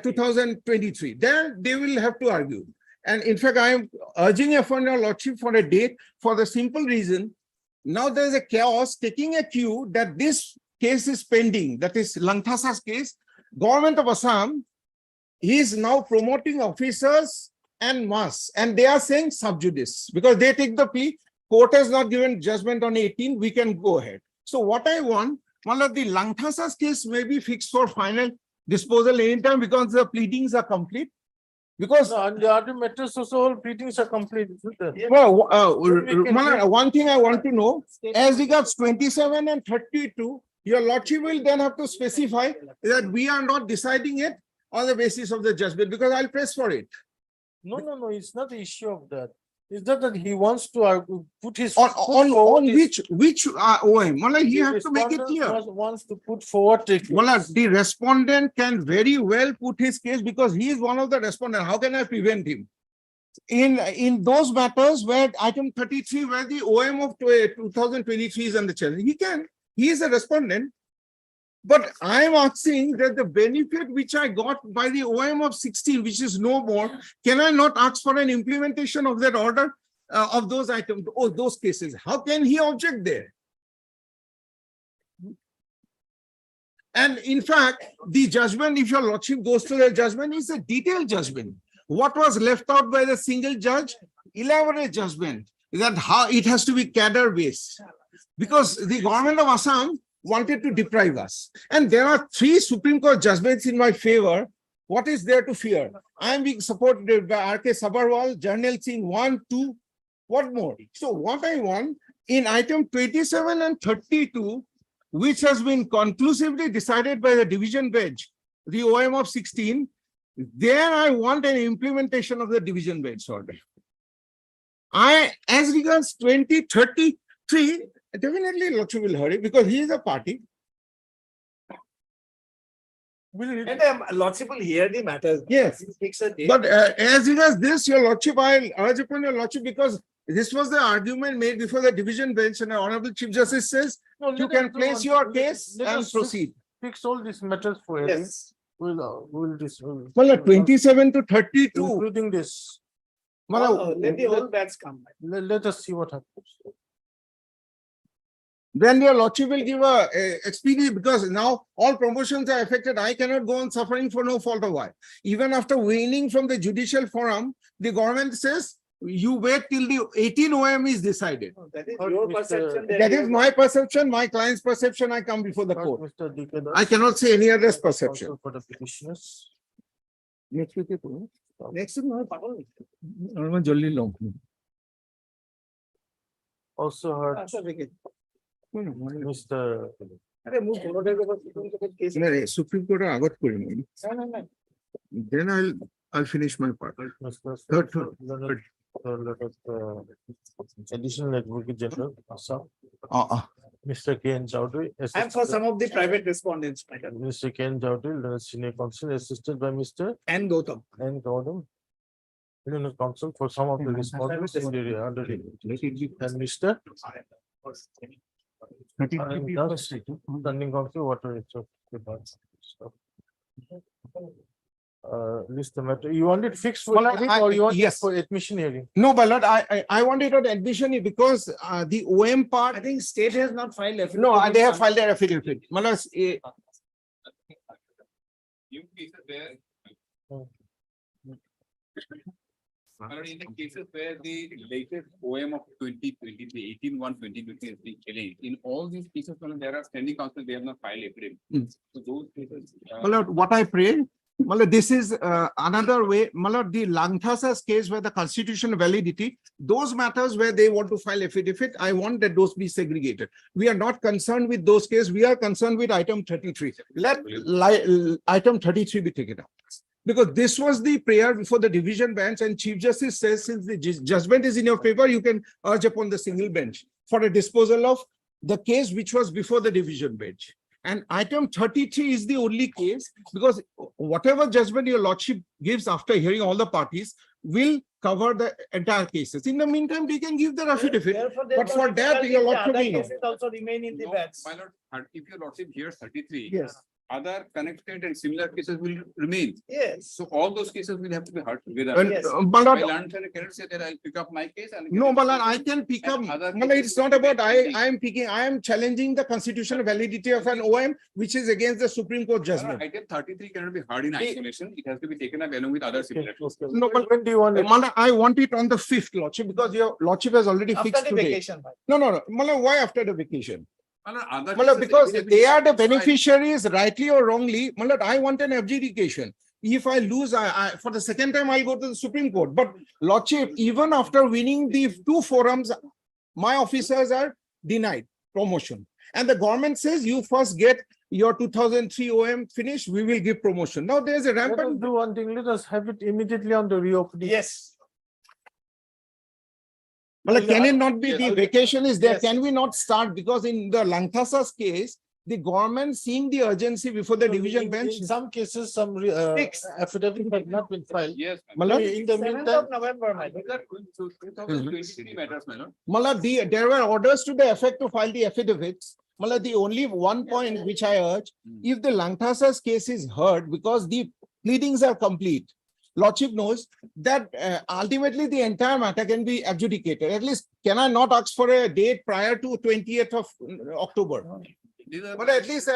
2023, then they will have to argue. And in fact, I am urging upon your lordship for a date for the simple reason, now there is a chaos taking a cue that this case is pending, that is Langthasa's case. Government of Assam is now promoting officers en masse, and they are saying sub judice because they take the plea. Court has not given judgment on 18, we can go ahead. So what I want, one of the Langthasa's case may be fixed for final disposal anytime because the pleadings are complete. Because
on the other matters also all pleadings are complete.
well, one thing I want to know, as regards 27 and 32, your lordship will then have to specify that we are not deciding it on the basis of the judgment because I'll press for it.
No, it's not the issue of that. It's not that he wants to argue, put his
on which OM? Malad, he has to make it clear.
Wants to put forward.
Malad, the respondent can very well put his case because he is one of the respondents. How can I prevent him? In those matters where item 33, where the OM of 2023 is under challenge, he is a respondent. But I am asking that the benefit which I got by the OM of 16, which is no more, can I not ask for an implementation of that order of those items, or those cases? How can he object there? And in fact, the judgment, if your lordship goes to the judgment, is a detailed judgment. What was left out by the single judge? Elaborate judgment. That how it has to be cadre based. Because the government of Assam wanted to deprive us. And there are 3 Supreme Court judgments in my favor. What is there to fear? I am being supported by R.K. Sabharwal, Jarnail Singh 1, 2, what more? So what I want in item 27 and 32, which has been conclusively decided by the division bench, the OM of 16, there I want an implementation of the division bench order. As regards 2033, definitely Lordship will hurry because he is a party.
And
Lordship will hear the matters.
Yes. But as regards this, your Lordship, I urge upon your Lordship because this was the argument made before the division bench and the Honorable Chief Justice says you can place your case and proceed.
Fix all these matters for hearing.
Yes.
We'll
27 to 32.
Including this.
Let the whole batch come.
Let us see what happens.
Then your lordship will give a expedient because now all promotions are affected. I cannot go on suffering for no fault of I. Even after waning from the judicial forum, the government says you wait till the 18 OM is decided.
That is your perception.
That is my perception, my client's perception. I come before the court. I cannot say any other's perception.
For the petitioners.
Next week,
Next
Also heard Mr.
Supreme Court then I'll finish my part. Third.
Let us, additional advocate general, Assam,
Uh,
Mr. K N Chowdhury.
I'm for some of the private respondents, my lord.
Mr. K N Chowdhury, learned senior counsel, assisted by Mr.
And Gautam.
N Gautam. Learned counsel for some of the respondents in the under the and Mr. Standing counsel, what are its list the matter. You want it fixed for
Well,
hearing
I-
or you want it
yes.
for admission hearing?
no, my lord, I wanted an admission because the OM part.
I think state has not filed.
No, they have filed their affidavit. My lord,
New cases where.
Hmm.
In the cases where the latest OM of 2023, 18/1/2023 has been challenged, in all these cases, when there are standing counsel, they have not filed affidavit. So those cases.
my lord, what I pray, my lord, this is another way, my lord, the Langthasa's case where the constitutional validity, those matters where they want to file affidavit, I want that those be segregated. We are not concerned with those cases. We are concerned with item 33. Let item 33 be taken out. Because this was the prayer before the division bench, and Chief Justice says, since the judgment is in your favor, you can urge upon the single bench for a disposal of the case which was before the division bench. And item 33 is the only case, because whatever judgment your lordship gives after hearing all the parties will cover the entire cases. In the meantime, they can give their affidavit. But for that, your lordship will know.
Also remain in the
No,
bench.
my lord, if your lordship hears 33.
Yes.
Other connected and similar cases will remain.
Yes.
So all those cases will have to be heard together.
And,
Yes.
my lord,
I learned and I cannot say that I'll pick up my case and.
no, Balan, I can pick up,
And other
Balan, it's
cases
not
will be
about,
pending.
I am challenging the constitutional validity of an OM, which is against the Supreme Court judgment.
Item 33 cannot be heard in isolation. It has to be taken up along with other similar. cases.
No, but
When do you want it?
Balan, I want it on the 5th, lordship, because your lordship has already
After
fixed
the
today.
vacation.
No, Balan, why after the vacation?
Malad, other
Malad,
cases,
because
affidavit
they
is
are the
satisfied.
beneficiaries, rightly or wrongly. Malad, I want an adjudication. If I lose, I for the second time, I'll go to the Supreme Court. But lordship, even after winning the 2 forums, my officers are denied promotion. And the government says you first get your 2003 OM finished, we will give promotion. Now there's a
Let us
rampant.
do one thing, let us have it immediately on the reopening.
Yes.
Malad, can it not be
Yes.
the vacation is there?
Yes.
Can we not start? Because in the Langthasa's case, the government seeing the urgency before the division bench.
In some cases, some affidavit have not been filed.
Yes.
Malad,
In the
7th
meantime,
of November, my lord.
2023 matters, my lord.
Malad, there were orders to the effect to file the affidavits. Malad, the only one point which I urge, if the Langthasa's case is heard because the pleadings are complete, lordship knows that ultimately the entire matter can be adjudicated. At least, can I not ask for a date prior to 20th of October?
These are
But at least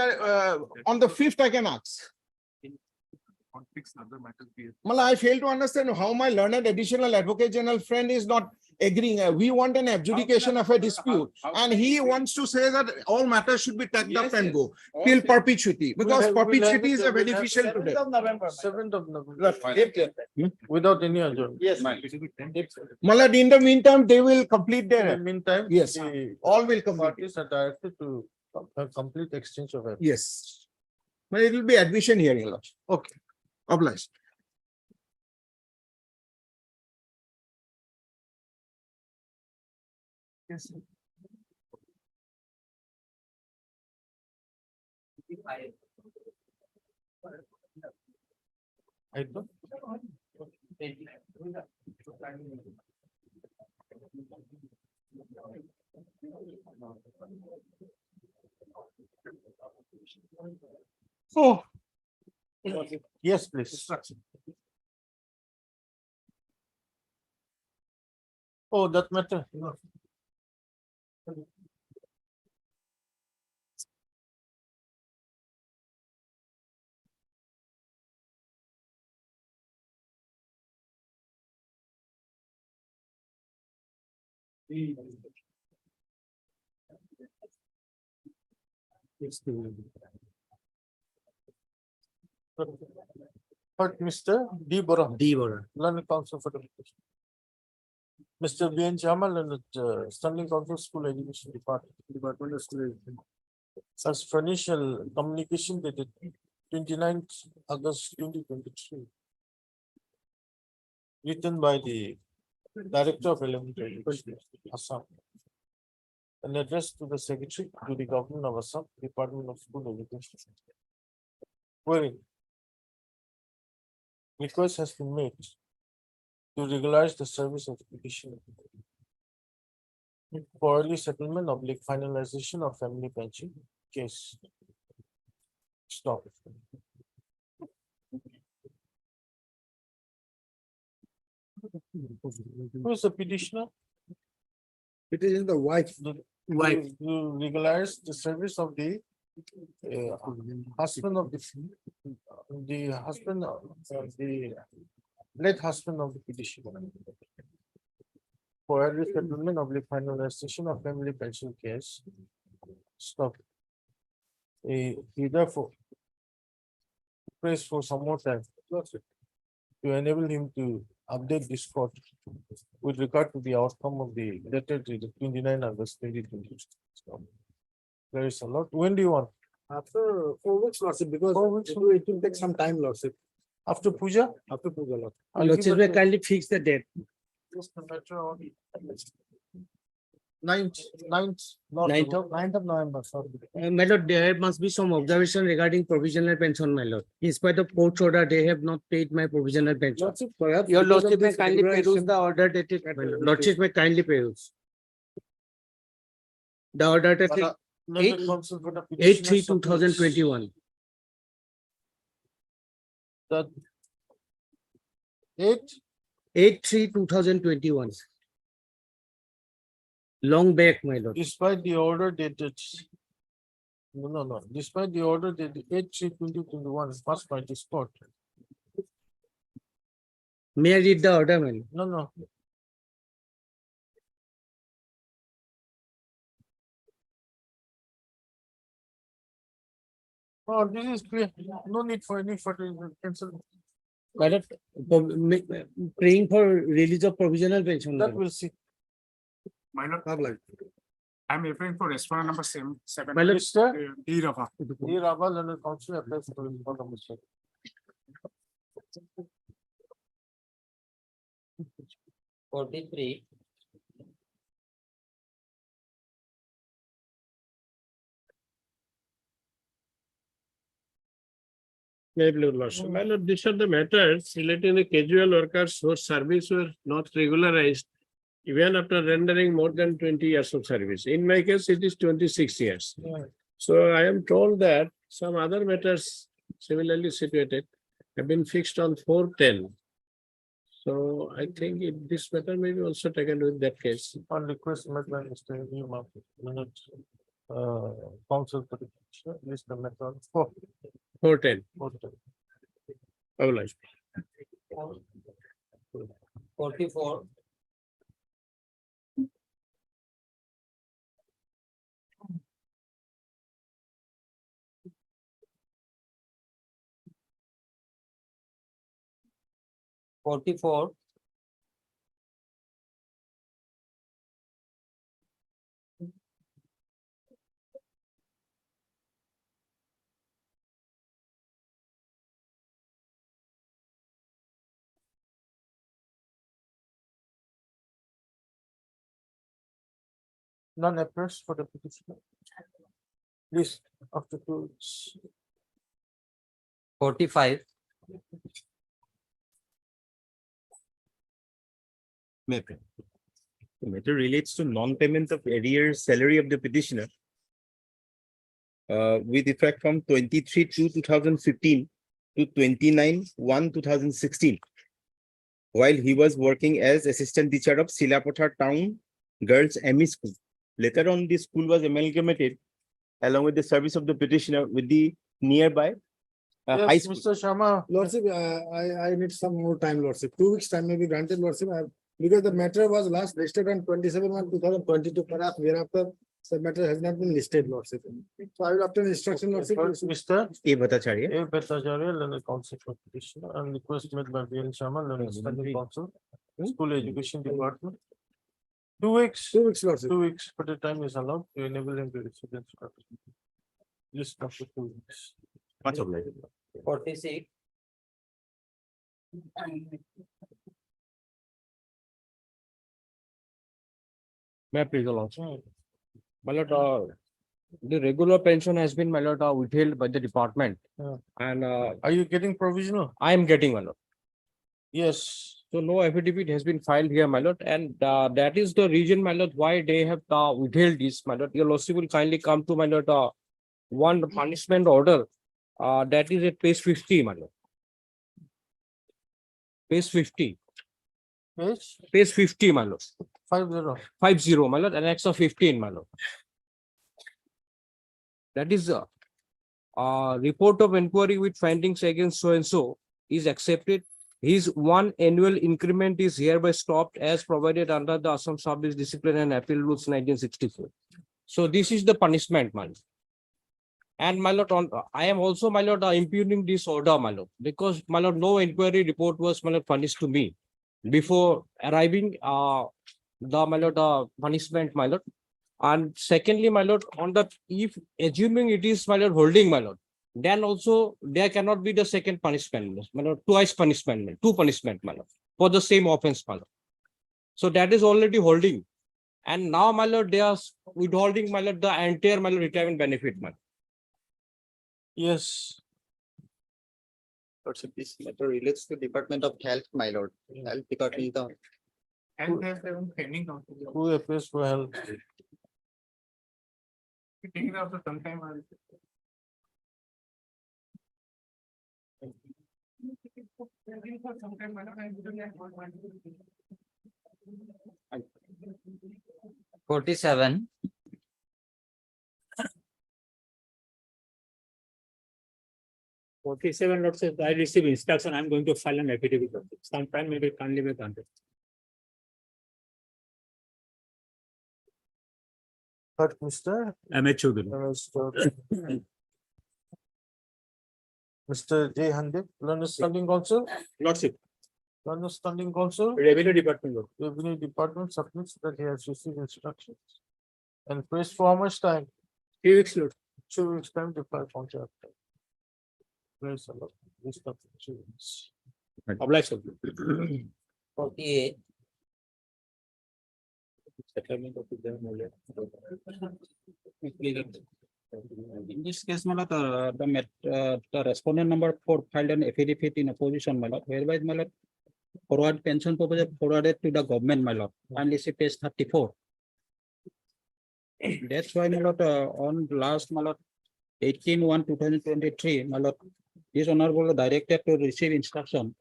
on the 5th, I can ask.
conflicts and other matters.
Mala, I fail to understand how my learned additional advocate general friend is not agreeing. We want an adjudication of a dispute. And he wants to say that all matters should be tagged up and go till perpetuity, because perpetuity is a beneficial to
7th
them.
of November.
7th of November. Without any adjournment.
Yes.
Mala, in the meantime, they will complete
In the
their,
meantime.
yes,
the
all will complete.
Parties are directed to a complete exchange of.
Yes. But it will be admission hearing. Lordship.
Okay.
Obliged.
Yes. I don't.
Oh.
Yes, please. Oh, that matter. But Mr. D. Bora. Learned counsel for the petition. Mr. B. N. Jamal and Standing Council School Education Department of School Education. As financial communication dated 29th August 2023. Written by the Director of Elementary Education, Assam. An address to the Secretary to the Government of Assam, Department of School Education. Wherein request has been made to regularize the service of the petitioner for early settlement of finalization of family pension case. Stop. Who is the petitioner?
It is in the wife.
Wife. You regularize the service of the husband of the husband of the late husband of the petitioner for early settlement of the finalization of family pension case. Stop. He therefore prays for some more time to enable him to update this court with regard to the outcome of the letter dated 29 August 2020. There is a lot. When do you want?
After 4 weeks, Lordship, because
4 weeks?
it will take some time, Lordship.
After puja?
After Puja, Lord.
Lordship, may
kindly fix the date.
Just a matter of 9th,
Ninth of-
9th of November, sorry.
My lord, there must be some observation regarding provisional pension, my lord. In spite of court order, they have not paid my provisional pension.
Lordship, perhaps
Your
because of
lordship may
this
kindly peruse
regulation-
the order dated, lordship may kindly peruse. The order dated
Let the counsel for the
8/3/2021.
That 8,
8/3/2021. Long back, my lord.
despite the order dated. No. Despite the order dated 8/3/2021, passed by this court.
May I read the order, my lord?
No. Oh, this is clear. No need for any further cancel.
My lord, praying for release of provisional pension. my
That
lord.
will see.
My lord, I'm referring for respondent number 7.
My lord,
Mr.
D. Rafa.
D. Raval and the council applies for respondent number 7.
43.
My lord, these are the matters relating to casual workers whose service were not regularized even after rendering more than 20 years of service. In my case, it is 26 years. So I am told that some other matters similarly situated have been fixed on 410. So I think this matter may be also taken with that case.
On request made by Mr. Newman, minute, council for the petitioner, list the matter
410.
4.
Obliged.
44. Forty-four.
None appears for the petitioner. List after 2 weeks.
45.
Matter. The matter relates to non-payment of arrears salary of the petitioner. With effect from 23/2/2015 to 29/1/2016. While he was working as assistant teacher of Silapotha Town Girls ME School. Later on, the school was amalgamated along with the service of the petitioner with the nearby high
Yes,
school.
Mr. Sharma.
Lordship, I need some more time, Lordship. 2 weeks time may be granted, Lordship. Because the matter was last listed on 27/1/2022, perhaps thereafter the matter has not been listed, Lordship. So I will obtain instruction, Lordship.
Mr.
A. Bhattacharya.
A. Bhattacharya, learned counsel for petitioner, and request made by VN Sharma, learned standing counsel, school education department. 2 weeks.
2 weeks, Lordship.
2 weeks, but the time is allowed to enable him to receive instruction. List after 2 weeks.
Much obliged.
46.
May I please allow? My lord, the regular pension has been, my lord, withheld by the department. And
Are you getting provisional?
I am getting, my lord.
Yes.
So no affidavit has been filed here, my lord, and that is the reason, my lord, why they have withheld this, my lord. Your lordship will kindly come to, my lord, one punishment order. That is at page 50, my lord. Page 50. Page 50, my lord.
50.
50, my lord, annex of 15, my lord. That is report of inquiry with findings against so and so is accepted. His one annual increment is hereby stopped as provided under the Assam Service Disciplinary and Appeal Rules 1964. So this is the punishment, my lord. And my lord, I am also, my lord, impugning this order, my lord, because, my lord, no inquiry report was, my lord, furnished to me before arriving the, my lord, punishment, my lord. And secondly, my lord, on that, if assuming it is, my lord, holding, my lord, then also there cannot be the second punishment, my lord, twice punishment, two punishment, my lord, for the same offense, my lord. So that is already holding. And now, my lord, they are withholding, my lord, the entire, my lord, retirement benefit, my lord.
Yes.
Lordship, this matter relates to Department of Health, my lord. Health Department is the.
Health
has pending.
Who appears for help?
Take it after some time.
47.
Lordship, I receive instruction. I'm going to file an affidavit. Sometime maybe kindly be granted.
But Mr. Mr. J. Handip, London Standing Council.
Lordship.
London Standing Council.
Revenue Department. Lord.
Revenue Department submits that he has received instructions. And prays for how much time?
3 weeks, Lord.
2 weeks time to file contract. Praise the Lord. List of 2 weeks.
Obliged.
48.
Settlement of
In this case, my lord, the respondent number 4 filed an affidavit in opposition, my lord, whereby, my lord, forward pension proposal forwarded to the government, my lord, and see page 34. That's why, my lord, on last, my lord, 18/1/2023, my lord, this honorable directed to receive instruction.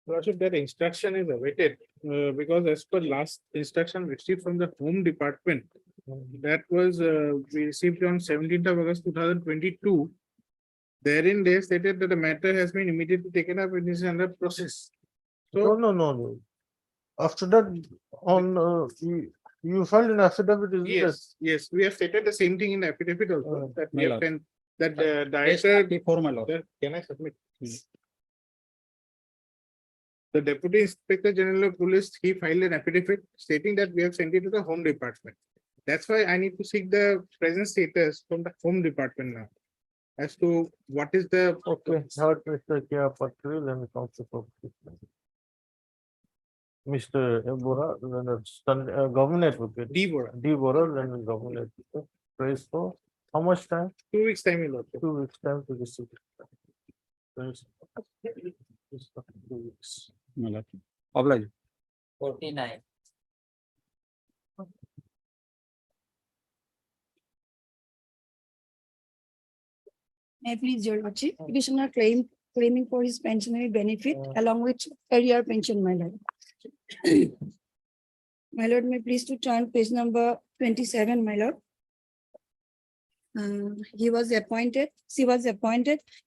Lordship, that instruction is awaited because as per last instruction received from the Home Department, that was we received on 17th of August 2022. Therein they stated that the matter has been immediately taken up and is under process. So
No. After that, on you filed an affidavit, isn't it?
yes, we have stated the same thing in the affidavit also that we
my
have
lord.
sent that the
Page
director.
34, my lord.
Can I submit? The Deputy Inspector General of Police, he filed an affidavit stating that we have sent it to the Home Department. That's why I need to seek the present status from the Home Department now. As to what is the.
Okay, heard Mr. Kia Patril and Council for Mr. Bora, government advocate.
D. Bora.
D. Bora, and government advocate. Praise for how much time?
2 weeks time, Lord.
2 weeks time to receive. Praise. 2 weeks.
My lord. Obliged.
49.
May I please, your lordship, petitioner claiming for his pensionary benefit along with arrear pension, my lord. My lord, may I please to turn page number 27, my lord. She was appointed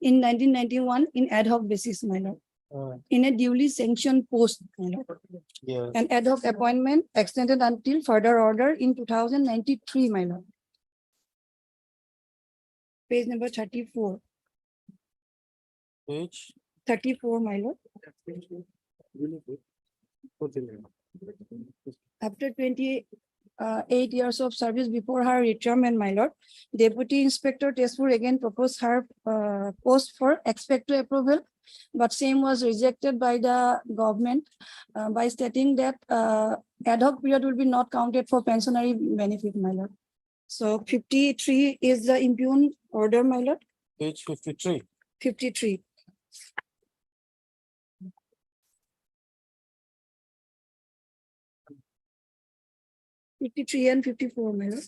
in 1991 in ad hoc basis, my lord. In a duly sanctioned post, my lord.
Yes.
An ad hoc appointment extended until further order in 2093, my lord. Page number 34.
Page
34, my lord. After 28 years of service before her retirement, my lord, Deputy Inspector Tezpur again proposed her post for expected approval but same was rejected by the government by stating that ad hoc period will be not counted for pensionary benefit, my lord. So 53 is the impugned order, my lord.
Page 53.
53. and 54, my lord.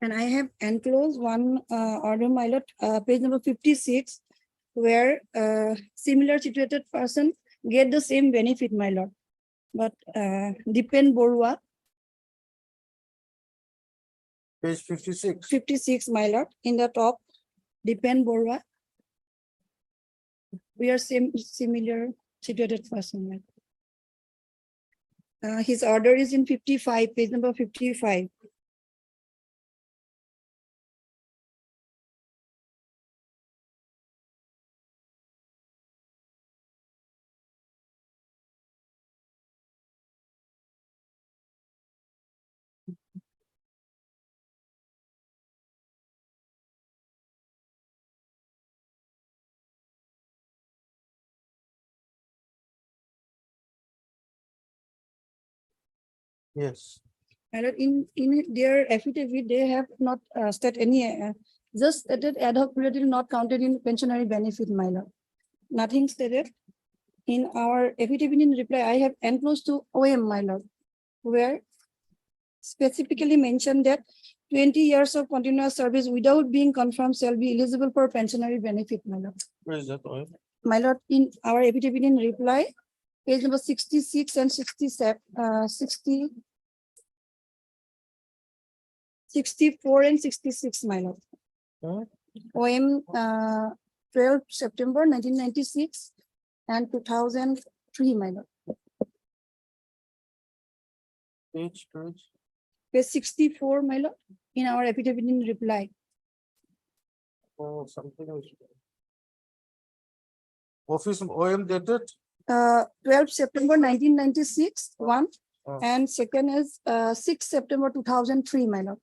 And I have enclosed one order, my lord, page number 56, where similar situated person get the same benefit, my lord. But Dipen Borua,
Page 56.
56, my lord, in the top, Dipen Borua. We are similar situated person, my lord. His order is in 55, page number 55.
Yes.
And in their affidavit, they have not stated any, just stated ad hoc period is not counted in pensionary benefit, my lord. Nothing stated. In our affidavit in reply, I have enclosed to OM, my lord, where specifically mentioned that 20 years of continuous service without being confirmed shall be eligible for pensionary benefit, my lord.
Where is that? OM?
My lord, in our affidavit in reply, page number 66 and 67, 64 and 66, my lord. OM 12 September 1996 and 2003, my lord.
Page.
Page 64, my lord, in our affidavit in reply.
Oh, something else. Office of OM dated
12 September 1996, one,
Oh.
and second is 6 September 2003, my lord.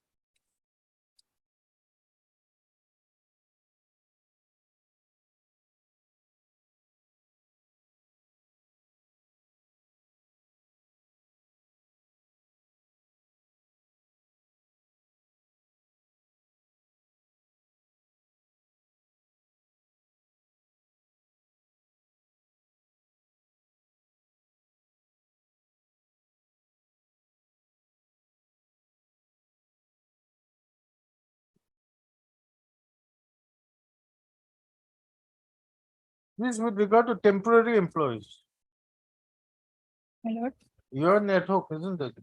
This with regard to temporary employees.
My lord,
You're an ad hoc, isn't it?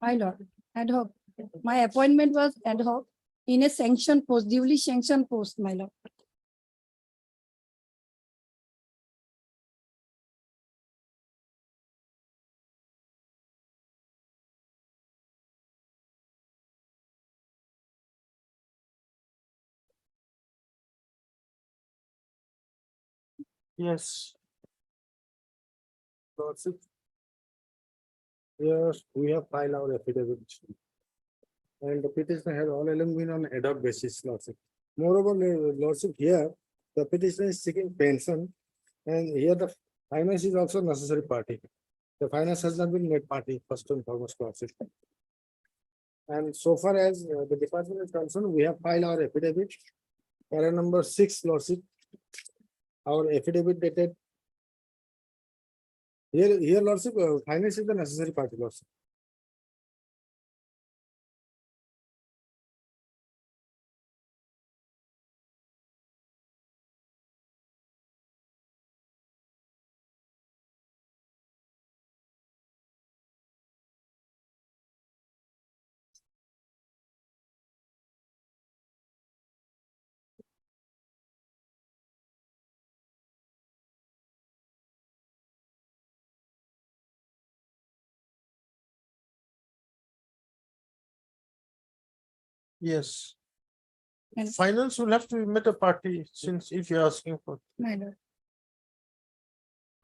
my lord, ad hoc. My appointment was ad hoc in a sanctioned post, duly sanctioned post, my lord.
Yes. Yes, we have filed our affidavit. And the petitioner has all along been on ad hoc basis, lordship. Moreover, lordship, here, the petitioner is seeking pension, and here the finance is also necessary party. The finance has not been made party, first and foremost, lordship. And so far as the department is concerned, we have filed our affidavit. Para number 6, lordship. Our affidavit dated. Here, lordship, finance is the necessary party, lordship. Yes.
And-
Finance will have to admit a party since if you're asking for,
My lord,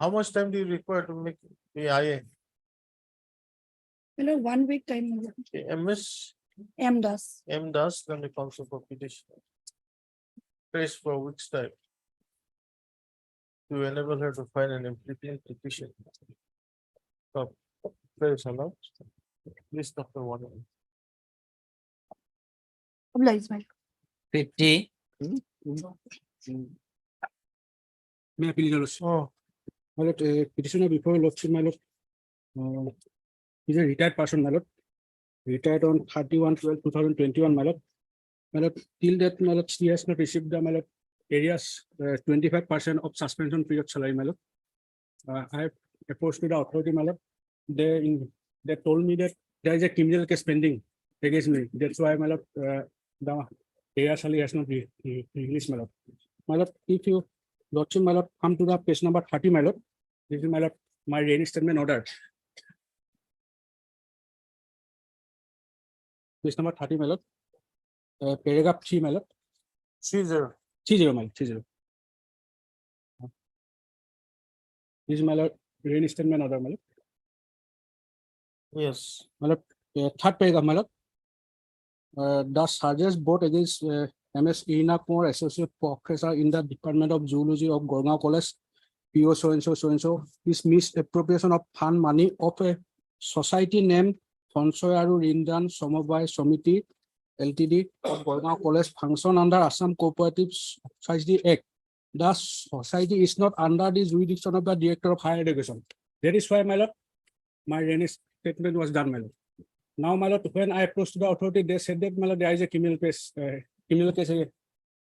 how much time do you require to make the IA?
my lord, 1 week time, my lord.
MS
M does.
M does, then the council for petition. Praise for which type? To enable her to file an implicit petition. Praise allowed. List of the one.
Obliged, my lord.
50,
May I please, your lordship?
Oh,
My lord, petitioner before your lordship, my lord. He's a retired person, my lord. Retired on 31/12/2021, my lord. My lord, till that, my lord, she has not received the, my lord, areas 25% of suspension period salary, my lord. I have approached to the authority, my lord. They told me that there is a criminal case pending against me. That's why, my lord, the area salary has not released, my lord. My lord, if you lordship, my lord, come to the page number 30, my lord. This is, my lord, my reinstatement order. Page number 30, my lord. Paragraph 3, my lord.
30.
30, my lord, 30. This is, my lord, reinstatement order, my lord.
Yes.
My lord, third paragraph, my lord. The charges brought against MS Irina Kumar, Associate Professor in the Department of Zoology of Gorgaon College, PO so and so, is misappropriation of fund money of a society named Fonsoy Aru Rindan Somobai Somiti Ltd of Gorgaon College function under Assam Cooperative Society Act. The society is not under the jurisdiction of the Director of Higher Education. That is why, my lord, my reinstatement was done, my lord. Now, my lord, when I approached the authority, they said that, my lord, there is a criminal case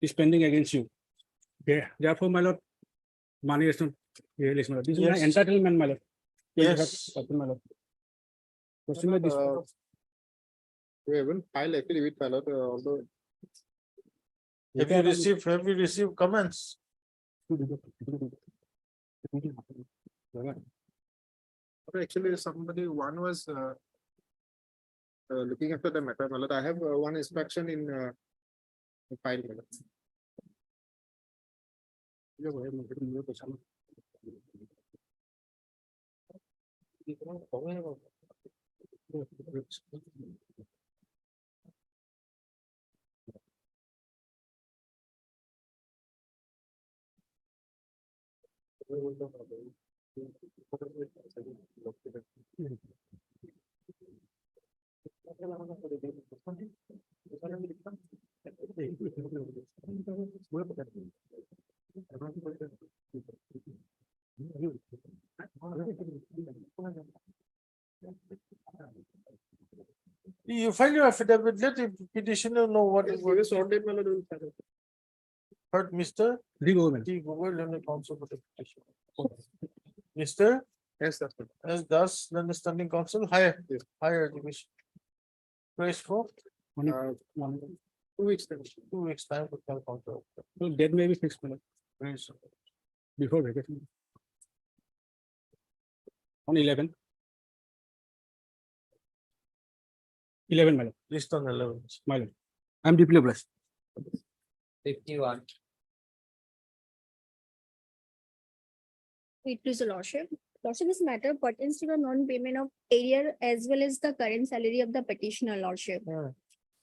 is pending against you. Okay. Therefore, my lord, money is not released, my lord. This is my
Yes.
entitlement, my lord.
Yes.
My lord. Question by this.
We haven't filed affidavit, my lord, although.
Have you received comments?
Actually, one was looking after the matter, my lord. I have one inspection in file, my lord.
You file your affidavit, let the petitioner know what is. Heard, Mr.
D. Government.
Learned counsel for the petition. Mr.
Yes, that's good.
As thus, then the standing counsel, higher division. Praise for
2 weeks.
2 weeks time for counter.
So that may be fixed, my lord,
Praise.
before vacation. On 11. 11, my lord.
List on 11.
My lord. I'm deeply obliged.
51,
It is a lordship. Lordship, this matter pertains to the non-payment of arrear as well as the current salary of the petitioner, lordship.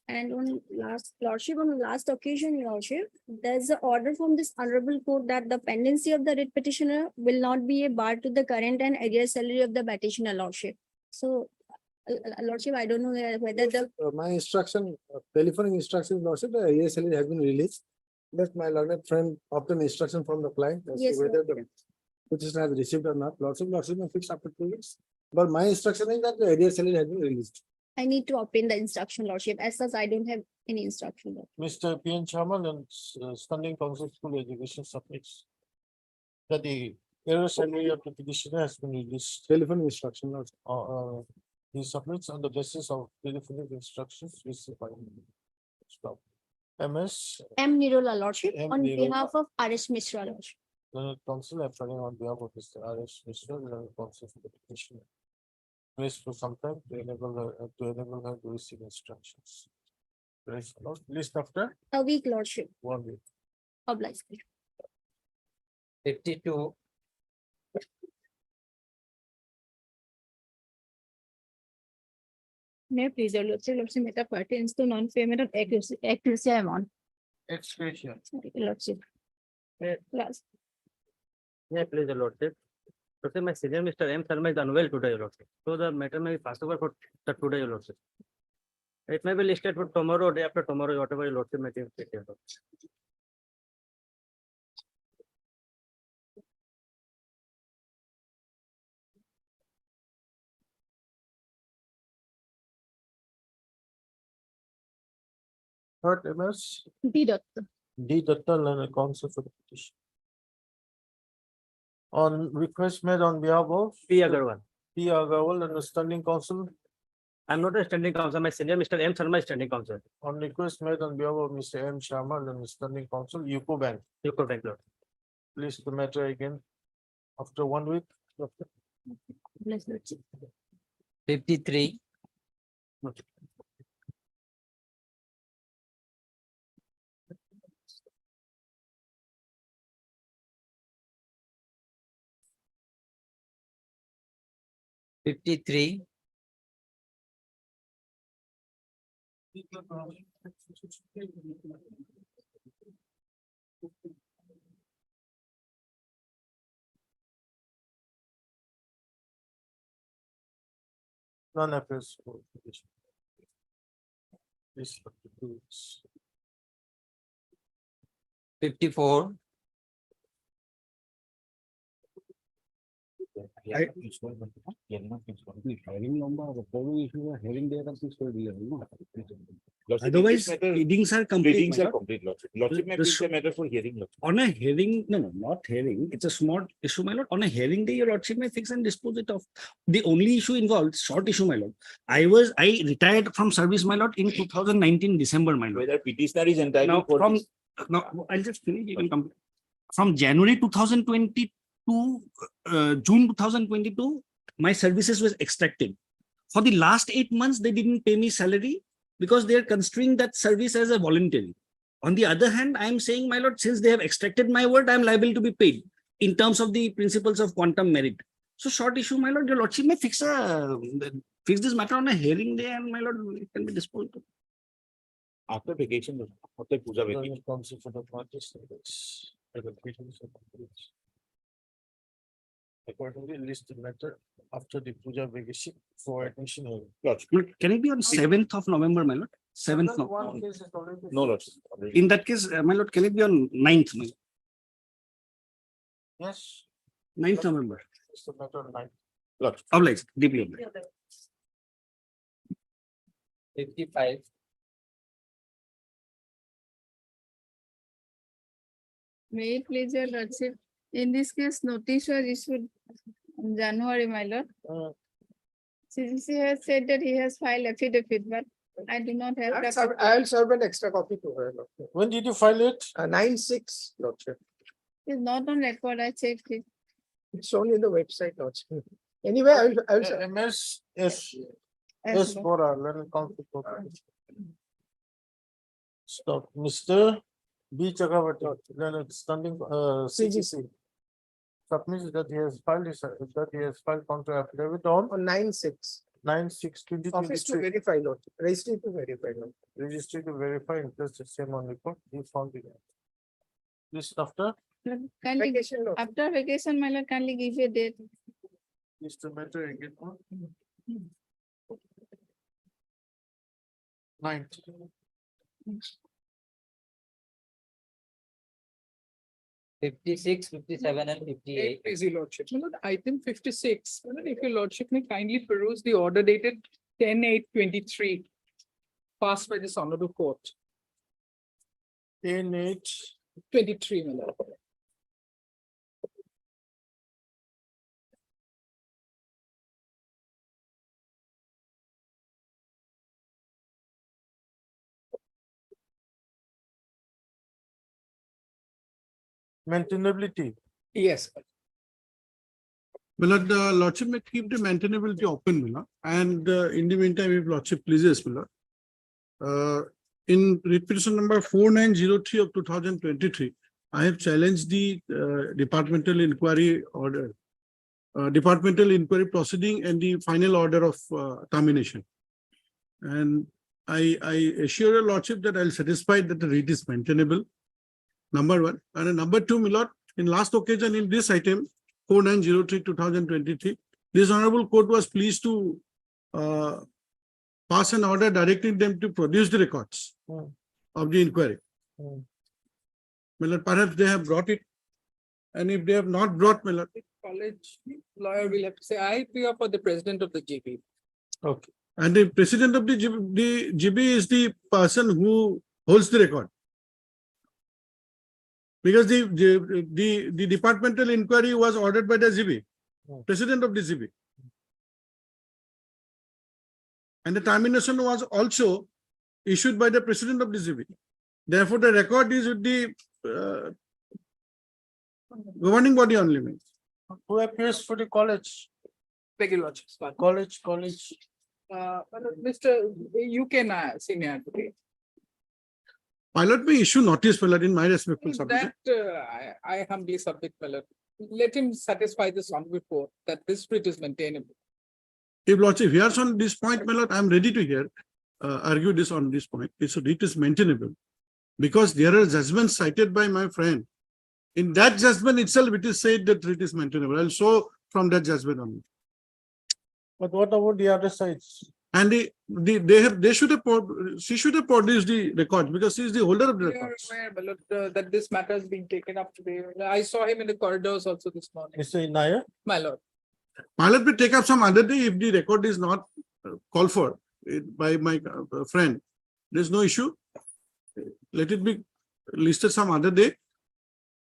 And on last occasion, lordship, there's an order from this honorable court that the pendency of the writ petitioner will not be a bar to the current and arrear salary of the petitioner, lordship. So, lordship, I don't know whether the
My instruction, telephonic instruction, lordship, the ASL has been released. Let my learned friend obtain instruction from the client as to
Yes,
whether the petition has received or not. Lordship may fix after 2 weeks. But my instruction is that the ASL has been released.
I need to obtain the instruction, lordship. As such, I don't have any instruction.
Mr. P. N. Chairman and standing counsel school education submits that the error summary of the petitioner has been released.
Telephone instruction, lordship.
He submits on the basis of telephonic instructions received by stop. MS
M. Nirola, lordship,
M.
on
Nirola.
behalf of R.S. Mishra, lordship.
counsel appearing on behalf of Mr. R.S. Mishra, counsel for the petitioner. Place for some time to enable her to receive instructions. Praise the Lord. List after
A week, lordship.
1 week.
Obliged.
52,
May I please, your lordship, matter pertains to non-payment of accuracy amount.
Excretion.
Lordship. Last.
Yeah, please, your lordship. So my senior Mr. M. Sharma is unwell today, your lordship. So the matter may be passed over for today, your lordship. It may be listed for tomorrow or day after tomorrow, whatever your lordship may take. Your lordship.
Third MS,
D. Dutta.
D. Dutta, learned counsel for the petition. On request made on behalf of
P. Agarwal.
P. Agarwal and the standing counsel,
I'm not a standing counsel. My senior Mr. M. Sharma is standing counsel.
on request made on behalf of Mr. M. Sharma and the standing counsel, UCO Bank.
You could bank, lord.
Please the matter again after 1 week.
Bless Lordship.
53, $53,
None appears for petition. Please.
54,
Otherwise, hearings are complete. my lord.
complete, lordship. Lordship may
The
please
sh-
the matter for hearing, lordship.
On a hearing, no, not hearing, it's a small issue, my lord. On a hearing day, your lordship may fix and dispose it of. The only issue involved, short issue, my lord. I retired from service, my lord, in 2019, December, my lord.
Whether petitioner is
Now,
entitled for
from,
this.
no, I'll just finish, you can come. From January 2022, June 2022, my services was extracted. For the last 8 months, they didn't pay me salary because they are considering that service as a voluntary. On the other hand, I am saying, my lord, since they have extracted my word, I am liable to be paid in terms of the principles of quantum merit. So short issue, my lord, your lordship may fix this matter on a hearing day, and my lord, it can be disposed of.
After vacation, after puja vacation.
Learned counsel for the parties. Accordingly, list the matter after the puja vacation for admission. hearing.
Lordship.
Can it be on 7th of November, my lord? 7th
Another
November.
one case is already-
No, lordship.
In that case, my lord, can it be on 9th, my lord?
Yes.
9th November?
It's the matter of 9.
Lordship.
Obliged, deeply obliged.
55,
May it please your lordship, in this case, notice was issued in January, my lord. Since he has said that he has filed affidavit, but I do not have. that.
I'll serve an extra copy to her. Lordship.
When did you file it?
9/6, Lordship.
It's not on record, I checked it.
It's shown in the website, Lordship. Anyway, I'll serve.
MS, yes,
As
yes,
well.
for our learned counsel. for petition. Stop, Mr. B. Chakravarti, learned standing, CGC. Submits that he has filed counter affidavit on
On 9/6.
9/6/2023.
Office to verify, Lordship. Registry to verify, Lordship.
Registry to verify interest is same on record, he found it. List after,
Kindly,
Vacation, Lordship.
after vacation, my lord, kindly give a date.
list the matter again. 9th.
56, 57, and 58.
Please, your lordship. My lord, item 56, my lord, if your lordship may kindly peruse the order dated 10/8/23, passed by this honorable court.
10/8.
My lord.
Maintainability.
Yes.
Well, the Lordship may keep the maintainability open, Miller, and in the meantime, if Lordship pleases, Miller. In writ petition number 4903 of 2023, I have challenged the departmental inquiry order, departmental inquiry proceeding and the final order of termination. And I assure your lordship that I'll satisfy that the writ is maintainable. Number one. And number two, my lord, in last occasion in this item, 4903/2023, this honorable court was pleased to pass an order directing them to produce the records of the inquiry. My lord, perhaps they have brought it. And if they have not brought, my lord.
College lawyer will have to say, I appear for the president of the GB.
Okay. And the president of the GB is the person who holds the record. Because the departmental inquiry was ordered by the GB, president of the GB. And the termination was also issued by the president of the GB. Therefore, the record is with the governing body only.
Who appears for the college?
Beg your lordship.
College.
Mr. You can senior advocate.
Pilot may issue notice, my lord, in my respectful submission.
That I humbly submit, my lord. Let him satisfy this on report that this writ is maintainable.
If lordship hears on this point, my lord, I am ready to hear, argue this on this point. It's a writ is maintainable. Because there are judgments cited by my friend. In that judgment itself, it is said that writ is maintainable. I'll show from that judgment only.
But what about the other sides?
And she should have produced the records because she is the holder of the
We are
records.
aware, my lord, that this matter is being taken up today. I saw him in the corridors also this morning.
Mr. Nair?
My lord.
Pilot will take up some other day if the record is not called for by my friend. There's no issue. Let it be listed some other day.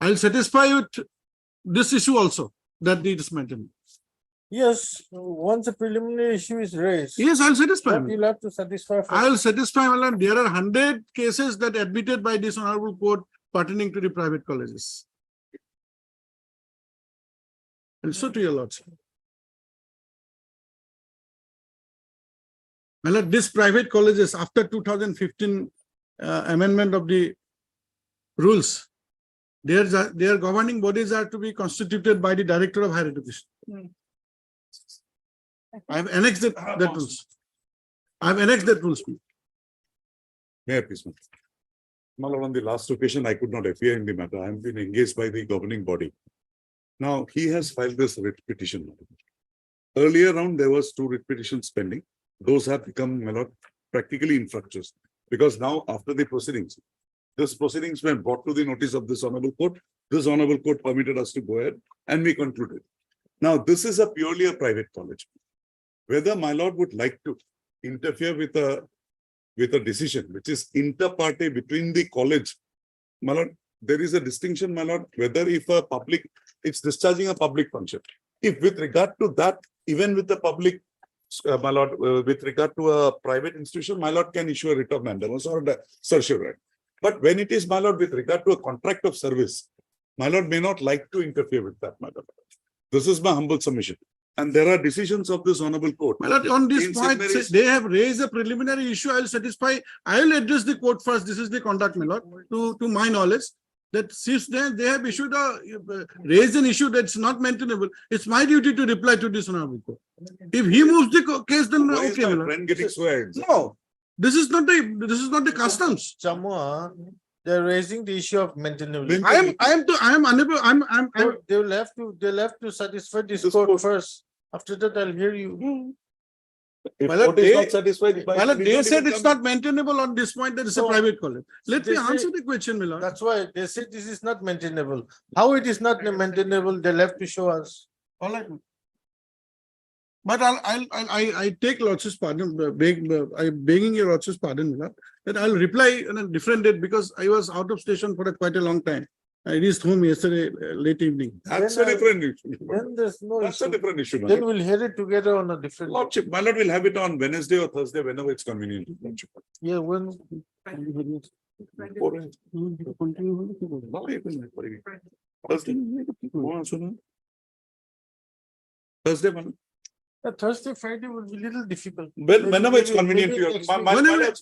I'll satisfy with this issue also that it is maintained.
Yes, once a preliminary issue is raised.
Yes, I'll satisfy.
What you'll have to satisfy. first.
I'll satisfy, my lord. There are 100 cases that admitted by this honorable court pertaining to the private colleges. And so to your lordship. My lord, these private colleges after 2015 amendment of the rules, their governing bodies are to be constituted by the Director of Higher Education. I have annexed that rules. I have annexed that rules.
May I please, ma'am? My lord, on the last occasion, I could not appear in the matter. I have been engaged by the governing body. Now, he has filed this writ petition. Earlier on, there was 2 writ petitions pending. Those have become, my lord, practically infructuous. Because now, after the proceedings, these proceedings were brought to the notice of this honorable court. This honorable court permitted us to go ahead and we concluded. Now, this is purely a private college. Whether my lord would like to interfere with a decision which is inter partes between the college, my lord, there is a distinction, my lord, whether if a public, it's discharging a public function. If with regard to that, even with the public, my lord, with regard to a private institution, my lord can issue a writ of mandamus or the certiorari. But when it is, my lord, with regard to a contract of service, my lord may not like to interfere with that, my lord. This is my humble submission. And there are decisions of this honorable court.
My lord, on this
In
point,
seminaries-
they have raised a preliminary issue. I'll satisfy. I will address the court first. This is the conduct, my lord, to my knowledge. That since they have issued raised an issue that's not maintainable, it's my duty to reply to this honorable court. If he moves the case, then
Why is
okay, my
my
lord.
friend getting sweared?
No, this is not the customs.
Chamua, they're raising the issue of maintainability.
I am unable.
So they'll have to satisfy this court first. After that, I'll hear you.
If
My lord,
court is
they-
not satisfied.
My lord,
we
they
don't
said
even
it's
come-
not maintainable on this point. That is a
No.
private college. Let me
They say-
answer the question, my lord.
That's why they said this is not maintainable. How it is not maintainable, they'll have to show us.
All right. But I take lordship's pardon, I'm begging your lordship's pardon, my lord, that I'll reply on a different date because I was out of station for quite a long time. I reached home yesterday, late evening.
That's a different issue.
Then there's no
That's a
issue.
different issue. my
Then
lord.
we'll hear it together on a different.
Lordship, my lord will have it on Wednesday or Thursday, whenever it's convenient. Lordship.
Yeah, when.
Thursday, my lord.
Thursday, Friday will be a little difficult.
Whenever it's convenient to you.
next
My
week.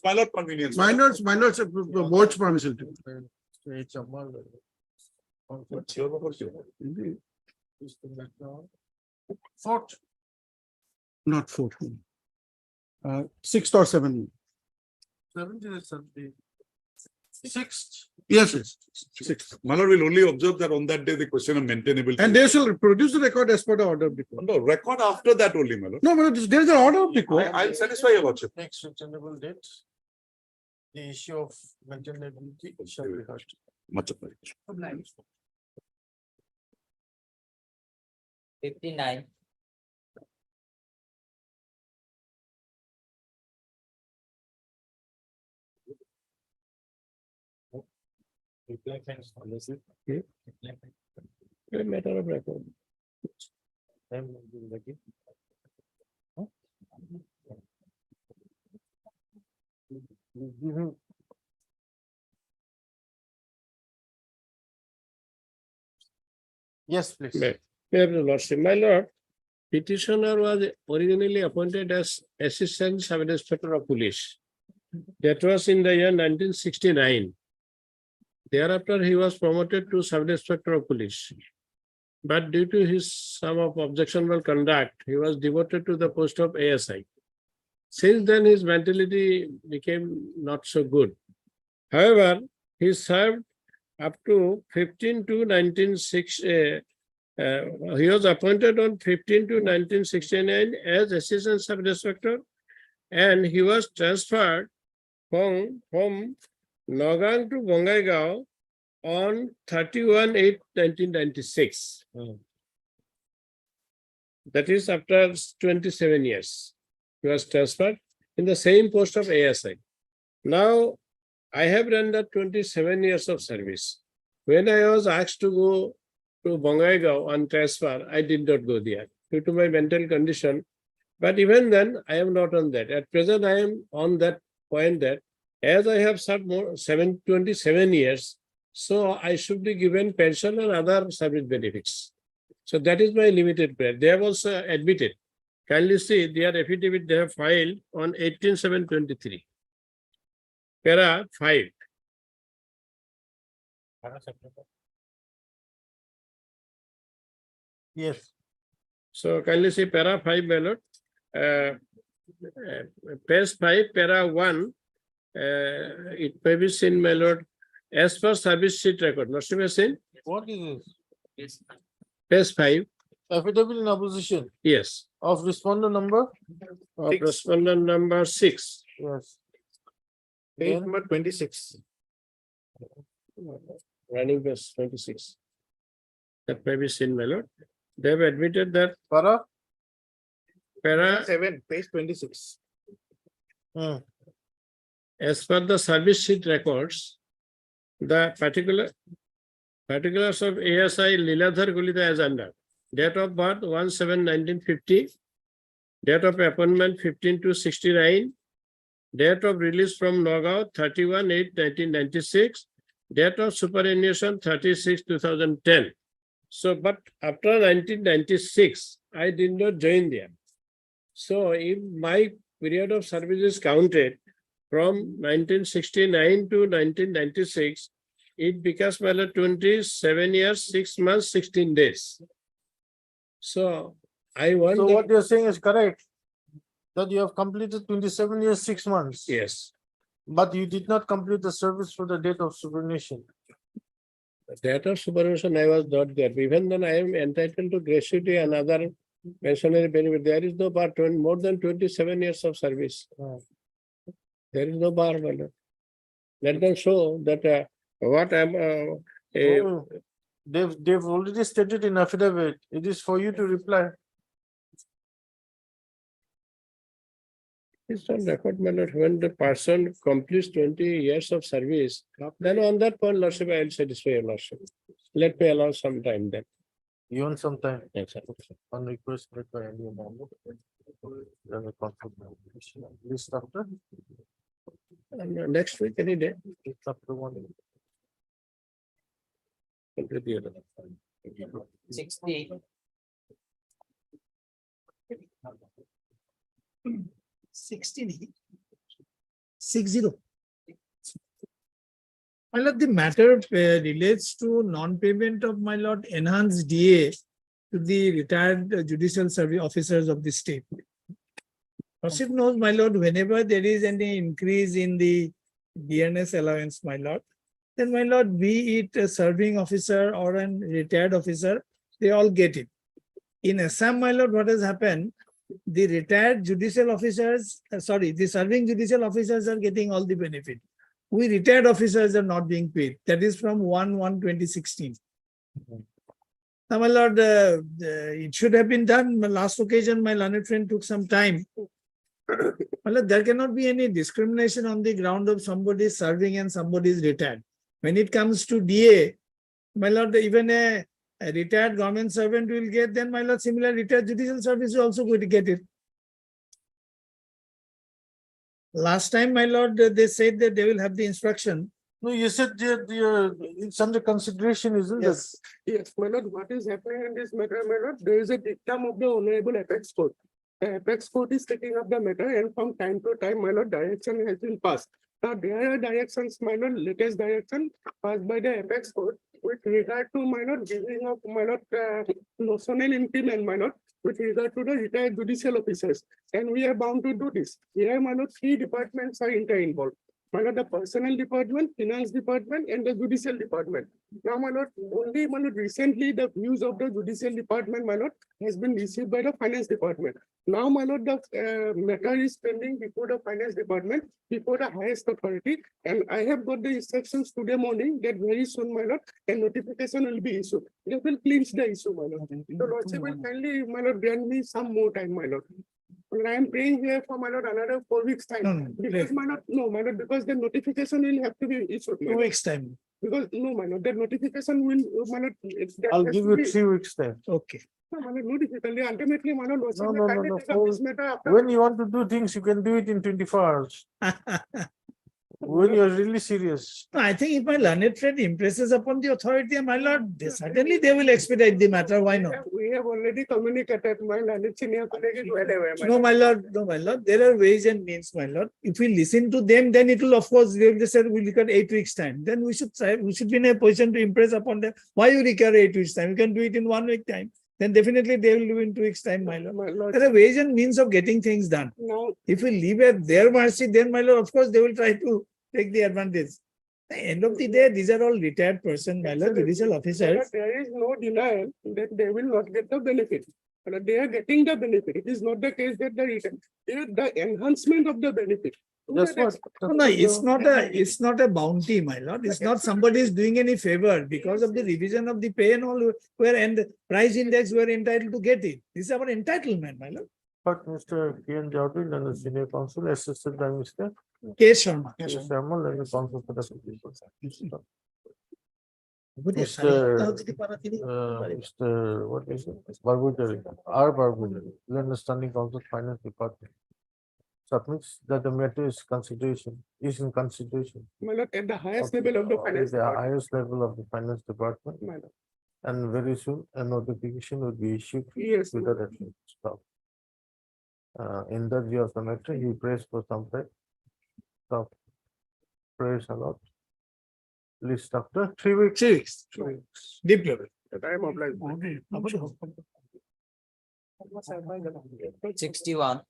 my lord convenience.
My lord's board's permission.
Hey, Chamal.
What's your proposal?
Fourth.
Not 4th. 6th or 7th.
Sixth.
Yes, yes.
Six. My lord will only observe that on that day the question of maintainability.
And they shall produce the record as per the order of the court.
No, record after that only, my lord.
No, but there is an order of the court.
I'll satisfy your lordship.
Next returnable date. The issue of maintainability shall be heard.
Much obliged.
59.
A matter of record.
Yes, please.
Your lordship, my lord, petitioner was originally appointed as Assistant Sub-Inspector of Police. That was in the year 1969. Thereafter, he was promoted to Sub-Inspector of Police. But due to his some of objectionable conduct, he was demoted to the post of ASI. Since then, his mentality became not so good. However, he served up to 15 to 1960. He was appointed on 15 to 1969 as Assistant Sub-Inspector, and he was transferred from Nagang to Bongaigaon on 31/8/1996. That is after 27 years. He was transferred in the same post of ASI. Now, I have rendered 27 years of service. When I was asked to go to Bongaigaon on transfer, I did not go there due to my mental condition. But even then, I am not on that. At present, I am on that point that as I have served 27 years, so I should be given pension and other service benefits. So that is my limited prayer. They have also admitted. Kindly see their affidavit they have filed on 18/7/23. Para 5.
Yes.
So kindly see para 5, my lord. Page 5, para 1. It may be seen, my lord, as per service sheet record. Not to be seen.
What is this?
Page 5.
Affidavit in opposition
Yes.
of respondent number?
Of respondent number 6.
Yes.
Page
Then-
number 26.
Running page 26. That may be seen, my lord. They have admitted that
Para?
para
7, page 26.
as per the service sheet records, the particulars of ASI Liladhar Gulida as under date of birth 1/7/1950, date of appointment 15/2/69, date of release from Nagaon 31/8/1996, date of superannuation 36/2010. So, but after 1996, I did not join there. So, if my period of service is counted from 1969 to 1996, it becomes 27 years, 6 months, 16 days. So, I want.
So what you're saying is correct? That you have completed 27 years, 6 months.
Yes.
But you did not complete the service for the date of superannuation.
Date of superannuation, I was not there. Even then, I am entitled to gratuity and other pensionary benefit. There is no bar, more than 27 years of service. There is no bar, my lord. Let them show that what I'm.
Oh, They've already stated in affidavit. It is for you to reply.
It's on record, my lord. When the person completes 20 years of service, then on that point, lordship, I will satisfy your lordship. Let me allow some time then.
You want some time?
Yes, sir.
On request made by any member. Then a conflict of interest. List after.
And next week, any day.
It's up to 1.
Complete the other.
60.
60. 60. My lord, the matter relates to non-payment of my lord enhanced DA to the retired judicial service officers of the state.
Lordship knows, my lord, whenever there is any increase in the DNS allowance, my lord, then my lord, be it a serving officer or a retired officer, they all get it. In Assam, my lord, what has happened? The retired judicial officers, the serving judicial officers are getting all the benefit. We retired officers are not being paid. That is from 1/1/2016. Now, my lord, it should have been done. My last occasion, my learned friend took some time. My lord, there cannot be any discrimination on the ground of somebody is serving and somebody is retired. When it comes to DA, my lord, even a retired government servant will get, then my lord, similar retired judicial service is also going to get it. Last time, my lord, they said that they will have the instruction.
No, you said it's under consideration, isn't it?
Yes, my lord, what is happening in this matter, my lord, there is a dictum of the Honorable Apex Court. The Apex Court is taking up the matter, and from time to time, my lord, direction has been passed. Now, there are directions, my lord, latest direction passed by the Apex Court with regard to, my lord, giving of, my lord, notional increment, my lord, with regard to the retired judicial officers. And we are bound to do this. Here, my lord, 3 departments are involved. My lord, the personnel department, finance department, and the judicial department. Now, my lord, only, my lord, recently the views of the judicial department, my lord, has been received by the finance department. Now, my lord, the matter is pending before the finance department, before the highest authority, and I have got the instructions today morning that very soon, my lord, a notification will be issued. That will clinch the issue, my lord. The lordship will kindly, my lord, grant me some more time, my lord. And I am praying here for, my lord, another 4 weeks time. Because, my lord, no, my lord, because the notification will have to be issued.
2 weeks time.
Because, no, my lord, the notification will, my lord,
I'll give you 3 weeks time.
Okay.
No, my lord, no difficulty. Ultimately, my lord, lordship will
No.
kindly take up this matter after.
When you want to do things, you can do it in 24 hours. When you're really serious.
I think if my learned friend impresses upon the authority, my lord, certainly they will expedite the matter. Why not?
We have already communicated, my lord, senior colleague is well aware.
No, my lord, no, my lord. There are ways and means, my lord. If we listen to them, then it will, of course, they will just say we look at 8 weeks time. Then we should try, we should be in a position to impress upon them. Why you require 8 weeks time? You can do it in 1 week time. Then definitely they will do in 2 weeks time, my lord.
My lord,
There are ways and means of getting things done.
now,
If we leave at their mercy, then, my lord, of course, they will try to take the advantage. At the end of the day, these are all retired persons, my lord, judicial officers.
there is no denial that they will not get the benefit. But they are getting the benefit. It is not the case that the return. The enhancement of the benefit.
That's what.
No, it's not a bounty, my lord. It's not somebody is doing any favor because of the revision of the pay and all where and price index were entitled to get it. This is our entitlement, my lord.
But Mr. K. N. Jadwin and the senior counsel assisted by Mr.
K. Sharma.
Sharma and the counsel for the people. Mr. What is it? Barbujari, R. Barbujari, understanding counsel finance department. Submits that the matter is in consideration.
My lord, at the highest level of the finance
The
department.
highest level of the finance department,
My lord.
and very soon a notification will be issued
Yes,
to the reference stop. In the view of the matter, he prays for some time. Stop. Prays a lot. List after 3 weeks.
3 weeks. Deep level.
That I am obliged.
61.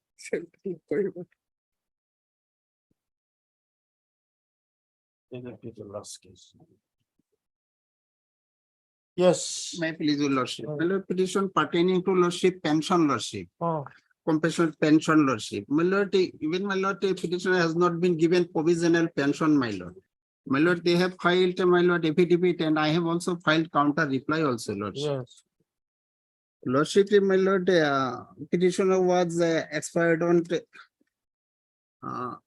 Yes.
May I please, your lordship. My lord, petition pertaining to lordship, pension lordship.
Oh.
Compassionate pension lordship. My lord, even my lord, a petitioner has not been given provisional pension, my lord. My lord, they have filed, my lord, affidavit, and I have also filed counter reply also, lordship.
Yes.
Lordship, my lord, petitioner was expired on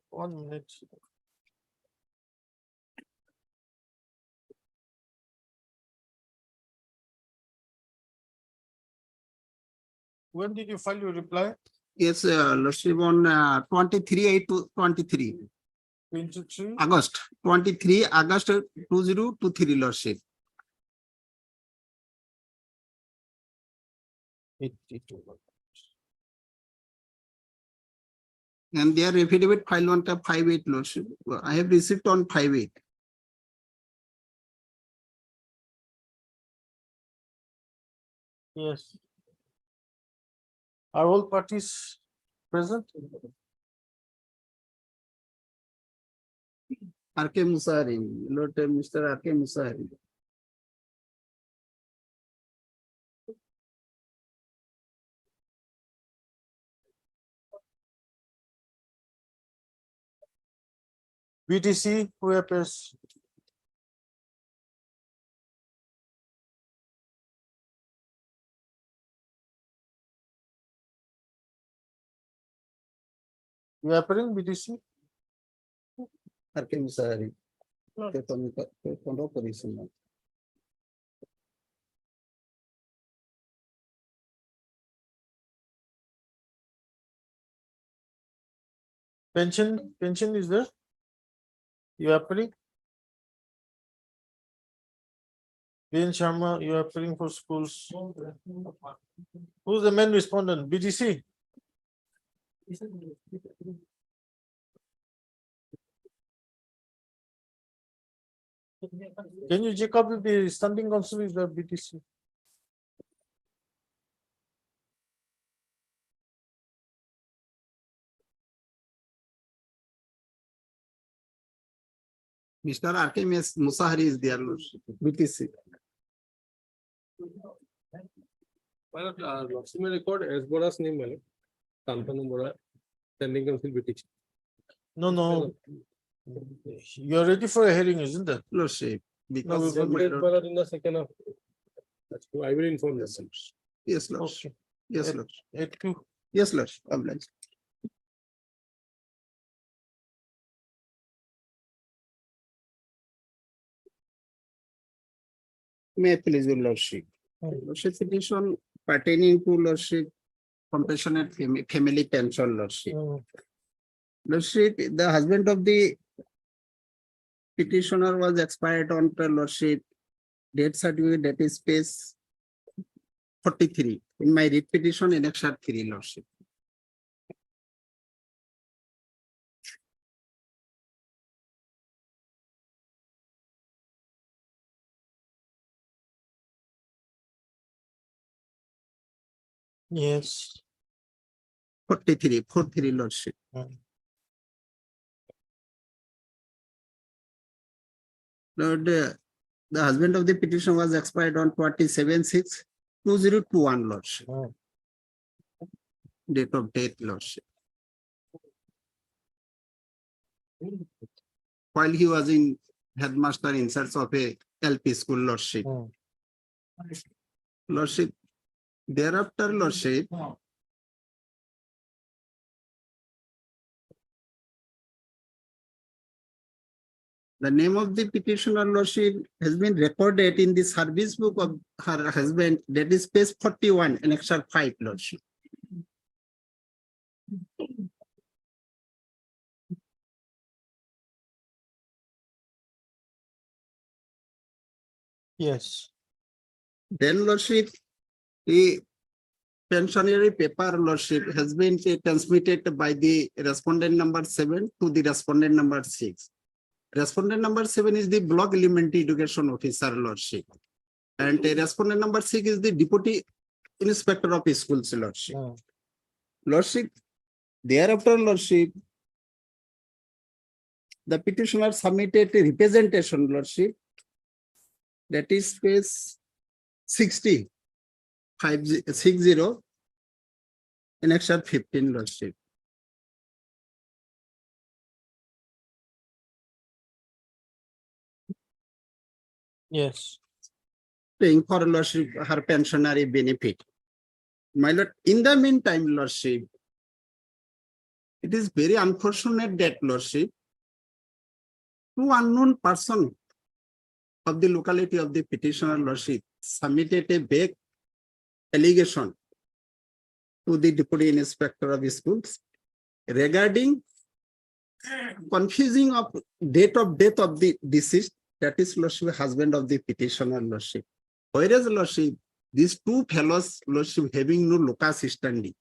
1 minute. When did you file your reply?
yes, lordship on 23/8/23.
23.
August 23 August 2023, lordship.
82.
And their affidavit filed on 5/8, lordship. I have received on 5/8.
Yes. Are all parties present?
R.K. Musari, Lord Mr. R.K. Musari.
BTC, who appears? You appearing BTC?
R.K. Musari. Position.
Pension is there? You appearing? Ben Sharma, you are appearing for schools. Who's the main respondent? BTC? Can you check up if the standing counsel is the BTC?
Mr. R.K. Musari is there, Lordship. BTC.
Lordship may record as Bora's name, Malak. Kantanu Bora, standing counsel BTC.
No. You're ready for a hearing, isn't it?
Lordship. Because
No, we will in the second half. That's true. I will inform the sons.
Yes, Lordship. Yes,
At-
Lordship.
At Q.
Yes, Lordship. Obliged. May I please your Lordship. Lordship petition pertaining to Lordship compassionate family pension Lordship. Lordship, the husband of the petitioner was expired on the Lordship death certificate, that is page 43 in my writ petition in Annexure 3, Lordship.
Yes.
43 Lordship. Lord, the husband of the petition was expired on 27/6/2021, Lordship. Date of death, Lordship. While he was in headmaster in search of a LP school, Lordship. Lordship, thereafter, Lordship, the name of the petitioner, Lordship, has been recorded in the service book of her husband, that is page 41, Annexure 5, Lordship.
Yes.
Then, Lordship, the pensionary paper, Lordship, has been transmitted by the respondent number 7 to the respondent number 6. Respondent number 7 is the block elementary education officer, Lordship. And respondent number 6 is the deputy inspector of schools, Lordship. Lordship, thereafter, Lordship, the petitioner submitted a representation, Lordship, that is page 60, 560, Annexure 15, Lordship.
Yes.
Paying for, Lordship, her pensionary benefit. My Lord, in the meantime, Lordship, it is very unfortunate that, Lordship, two unknown persons of the locality of the petitioner, Lordship, submitted a vague allegation to the deputy inspector of schools regarding confusing of date of death of the deceased, that is, Lordship, husband of the petitioner, Lordship. Whereas, Lordship, these two fellows, Lordship, having no locus standi.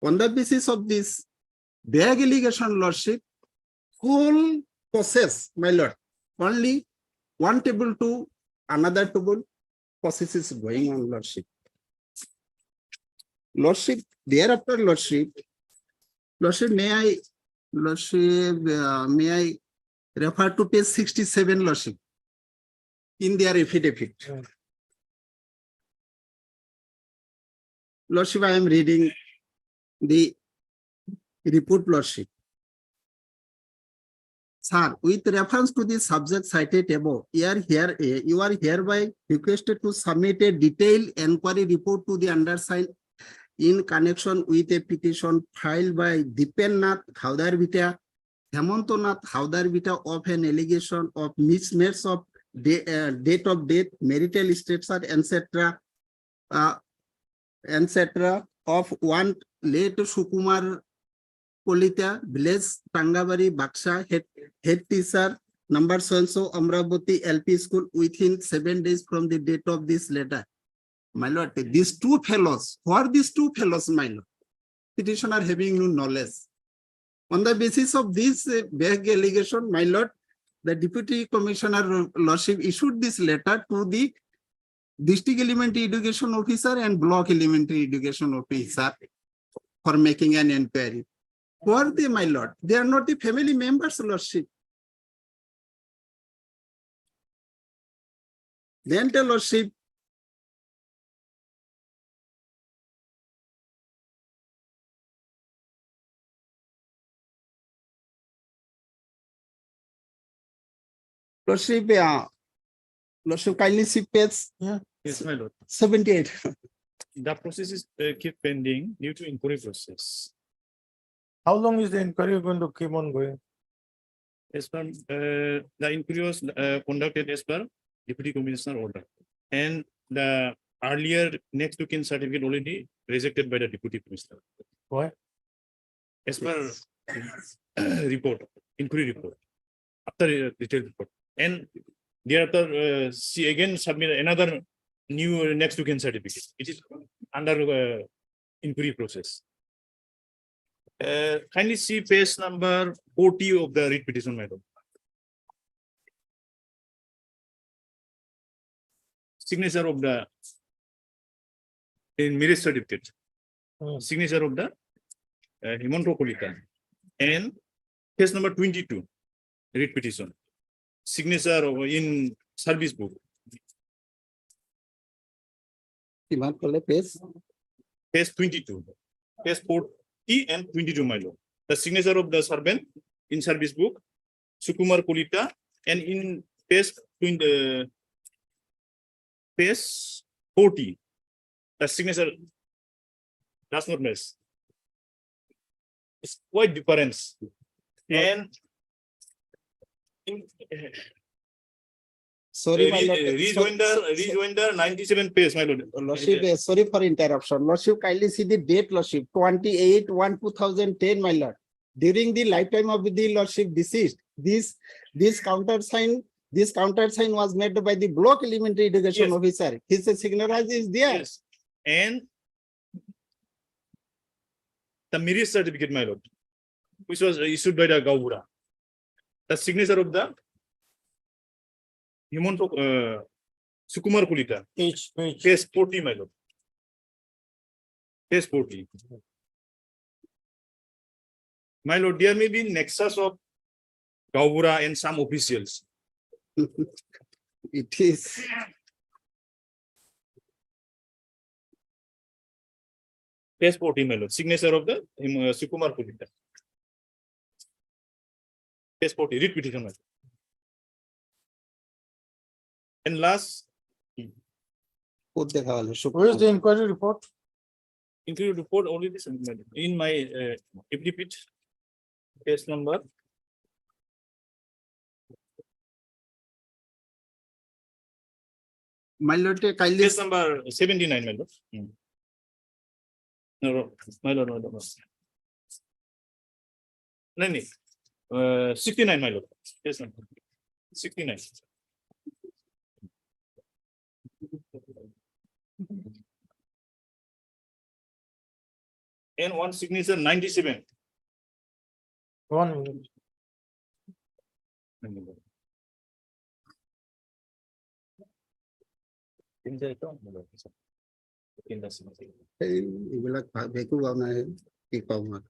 On the basis of this vague allegation, Lordship, whole process, my Lord, only one table to another table process is going on, Lordship. Lordship, thereafter, Lordship, Lordship, may I refer to page 67, Lordship, in their affidavit. Lordship, I am reading the report, Lordship. Sir, with reference to the subject cited above, you are hereby requested to submit a detailed inquiry report to the undersigned in connection with a petition filed by Dipennath Howdar-Vita, Hemantonath Howdar-Vita of an allegation of mismatch of date of death, marital status, etc. of one late Sukumar Kolita, village Tangabari, Baksha, head teacher, number so-and-so, Amravati LP school within 7 days from the date of this letter. My lord, these two fellows, who are these two fellows, my lord? Petitioner having no knowledge. On the basis of this vague allegation, my lord, the Deputy Commissioner Lordship issued this letter to the District Elementary Education Officer and Block Elementary Education Officer for making an inquiry. Who are they, my lord? They are not the family members, Lordship. Then the Lordship, Lordship, kindly see page
Yes, my lord.
78.
The process is keep pending due to inquiry process.
How long is the inquiry going to keep on going?
As per the inquiry was conducted as per Deputy Commissioner order. And the earlier next to kin certificate already rejected by the Deputy Commissioner.
Why?
As per report, inquiry report, after detailed report. And thereafter, she again submit another new next to kin certificate. It is under inquiry process. Kindly see page number 40 of the writ petition, madam. Signature of the in marriage certificate. Signature of the Himanto Kolita. And case number 22, writ petition. Signature of in service book. Page 22, page 40 and 22, my lord. The signature of the servant in service book, Sukumar Kolita, and in page 40, the signature does not match. It's quite difference. And in
Sorry, my lord.
rejoinder 97 page, my lord.
Lordship, sorry for interruption. Lordship, kindly see the date, Lordship, 28/1/2010, my lord. During the lifetime of the Lordship deceased, this countersign was made by the Block Elementary Education Officer. His signature is there.
Yes. And the marriage certificate, my lord, which was issued by the Gaura. The signature of the Himanto Sukumar Kolita. Page 40, my lord. Page 40. My lord, there may be nexus of Gaura and some officials.
It is.
Page 40, my lord. Signature of the Sukumar Kolita. Page 40, writ petition, my lord. And last,
Where is the inquiry report?
inquiry report only this in my affidavit, case number.
My lord, kindly.
Case number 79, my lord. No, my lord, no. No, 69, my lord. Case number 69. And one signature 97.
1 minute.
এইবিলাক ভেকু বনাই কি কম আৰু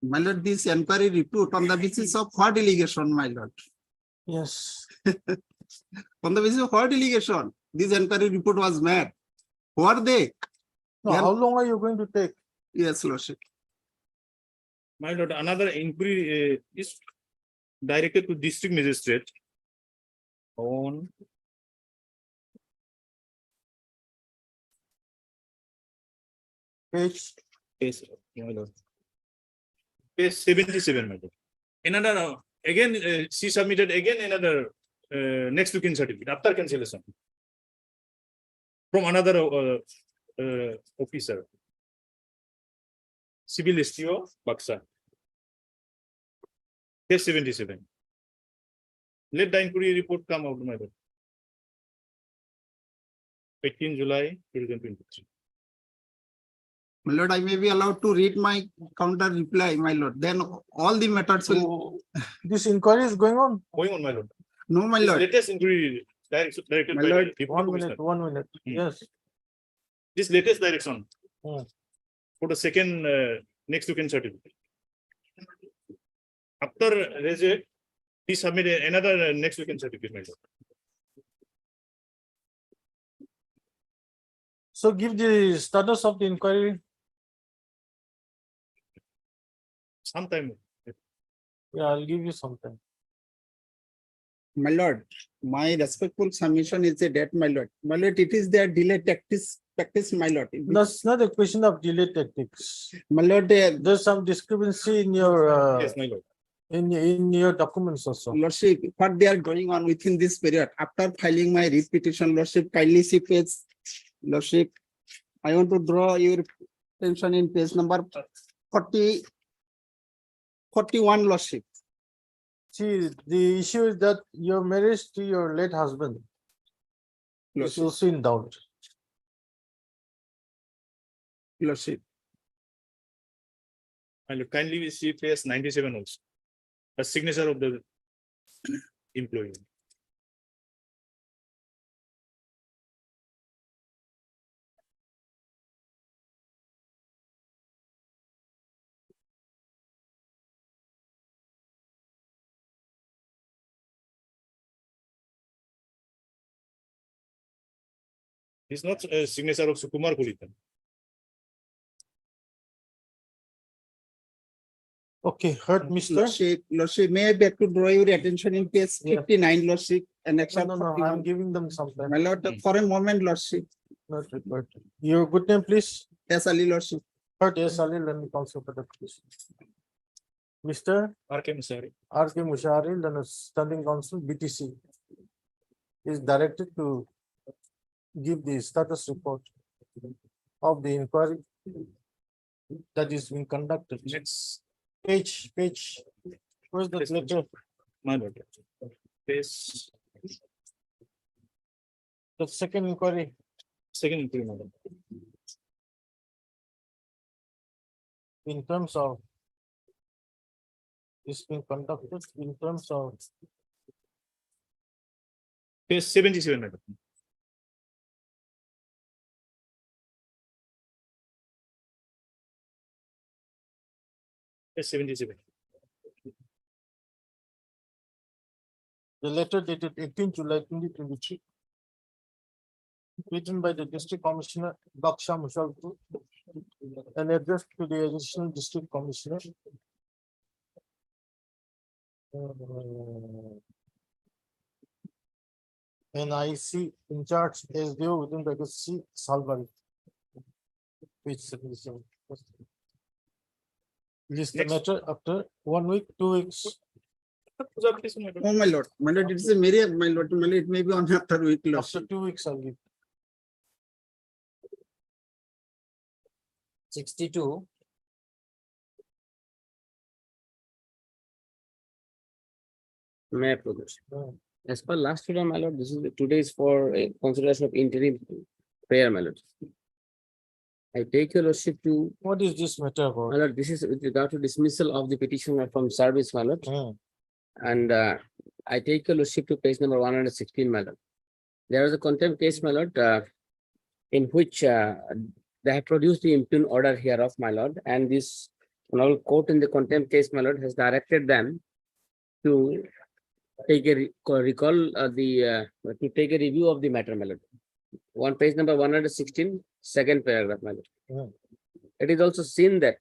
My lord, this inquiry report on the basis of what allegation, my lord?
Yes.
On the basis of what allegation? This inquiry report was made. Who are they?
Now, how long are you going to take?
Yes, lordship.
My lord, another inquiry is directed to district magistrate on
Page.
page, my lord. Page 77, my lord. Another, again, she submitted again another next to kin certificate after cancellation from another officer. Civil STO, Baksa. Page 77. Let the inquiry report come out, my lord. 18 July 2023.
My lord, I may be allowed to read my counter reply, my lord. Then all the matters will.
This inquiry is going on?
Going on, my lord.
No, my
This
lord.
latest inquiry directed
My
by
lord,
the Deputy
1
Commissioner.
minute, 1 minute. Yes.
This latest direction
Hmm.
for the second next to kin certificate. After reject, he submitted another next to kin certificate, my lord.
So give the status of the inquiry.
Sometime.
Yeah, I'll give you some time. My lord, my respectful submission is that, my lord. My lord, it is their delay practice, my lord.
That's not a question of delay tactics.
My lord,
There's some discrepancy in your
Yes, my lord.
in your documents also.
Lordship, what they are going on within this period, after filing my writ petition, lordship, kindly see page, lordship. I want to draw your attention in page number 41, lordship.
See, the issue is that your marriage to your late husband is also in doubt.
Lordship.
My lord, kindly see page 97 also. A signature of the employee. It's not a signature of Sukumar Kulitan.
Okay, heard, Mr.
Lordship, may I beg to draw your attention in page 59, lordship, and
No, I'm giving them some time.
My lord, for a moment, lordship.
Not required. Your good name, please.
Yes, Ali, lordship.
Heard, yes, Ali, let me also put the please. Mr.
R.K. Musari.
R.K. Mushari, then standing council, BTC, is directed to give the status report of the inquiry that is being conducted.
Next
Page. Where's the letter?
my lord. Page
The second inquiry.
second inquiry, madam.
In terms of is being conducted in terms of
Page 77, madam. Page 77.
the letter dated 18 July 2023, written by the District Commissioner Daksha Mushalpur and addressed to the Additional District Commissioner. NIC in charge SDO within the C Salvari. Page 77. List the
Next.
matter after 1 week, 2 weeks.
Oh, my lord, it is a mere, my lord, it may be on after week,
After
lordship.
2 weeks, I'll give.
62.
May I progress? As per last order, my lord, this is today is for a consideration of interim prayer, my lord. I take your lordship to,
What is this matter
my
about?
lord, this is with regard to dismissal of the petitioner from service, my lord. And I take your lordship to page number 116, my lord. There is a contempt case, my lord, in which they have produced the impugned order hereof, my lord, and this honorable court in the contempt case, my lord, has directed them to take a to take a review of the matter, my lord. One page number 116, second paragraph, my lord. It is also seen that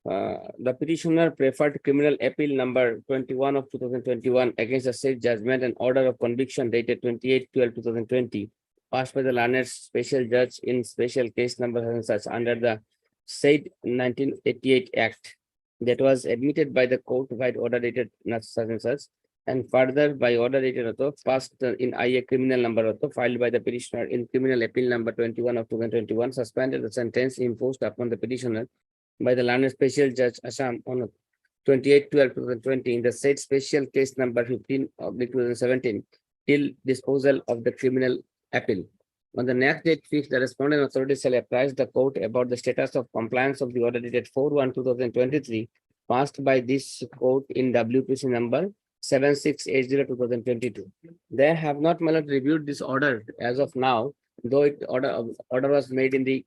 the petitioner preferred criminal appeal number 21 of 2021 against the said judgment and order of conviction dated 28/12/2020, passed by the learned special judge in special case number and such under the said 1988 Act, that was admitted by the court by order dated such and such, and further by order dated also passed in IA criminal number also filed by the petitioner in criminal appeal number 21 of 2021, suspended the sentence imposed upon the petitioner by the learned special judge Assam on 28/12/2020 in the said special case number 15 of 2017 till disposal of the criminal appeal. On the next date fixed, the respondent authority shall apprise the court about the status of compliance of the order dated 4/1/2023 passed by this court in WPC number 7680/2022. They have not, my lord, reviewed this order as of now, though order was made in the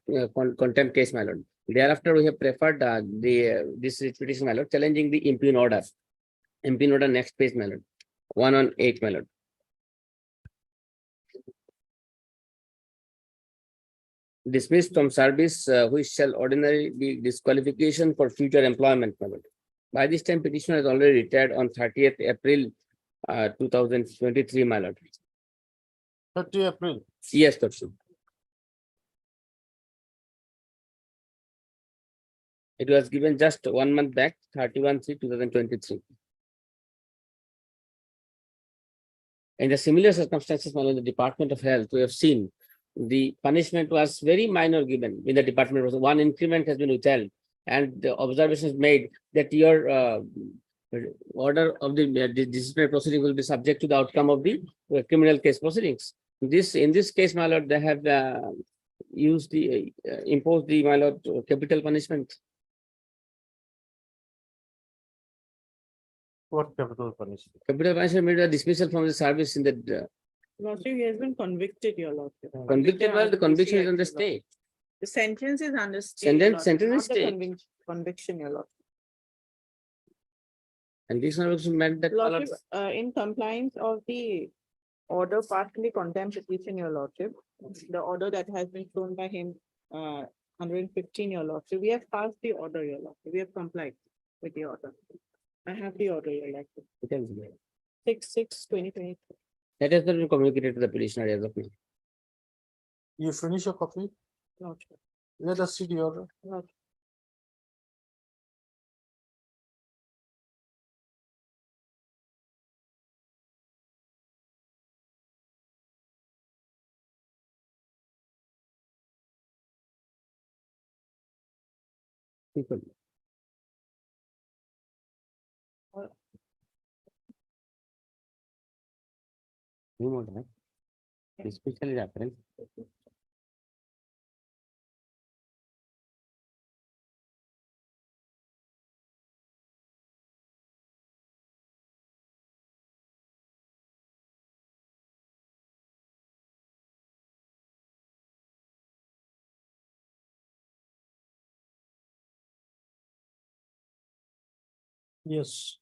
contempt case, my lord. Thereafter, we have preferred this petition, my lord, challenging the impugned order. Impugned order, next page, my lord. 118, my lord. Dismissed from service, which shall ordinarily be disqualification for future employment, my lord. By this time, petitioner is already retired on 30th April 2023, my lord.
30 April.
Yes, Lordship. It was given just 1 month back, 31/3/2023. In the similar circumstances, my lord, the Department of Health, we have seen the punishment was very minor given in the department. One increment has been withheld, and the observation is made that your order of the disciplinary proceeding will be subject to the outcome of the criminal case proceedings. In this case, my lord, they have used the imposed the, my lord, capital punishment.
What capital punishment?
Capital punishment made a dismissal from the service in the
Lordship, he has been convicted, your lordship.
convicted, while the conviction is on the state.
The sentence is under state.
Sentence is
not the
state.
Conviction, your lordship.
And this one meant that, my lord,
Lordship, in compliance of the order passed in the contempt petition, your lordship, the order that has been shown by him, 115, your lordship, we have passed the order, your lordship, we have complied with the order. I have the order, your lordship.
it is there.
6/6/2023.
That has not been communicated to the petitioner as of now.
You finish your copy?
Lordship.
Let us see the order.
Lordship.
People. New order, right? Especially the apparent.
Yes.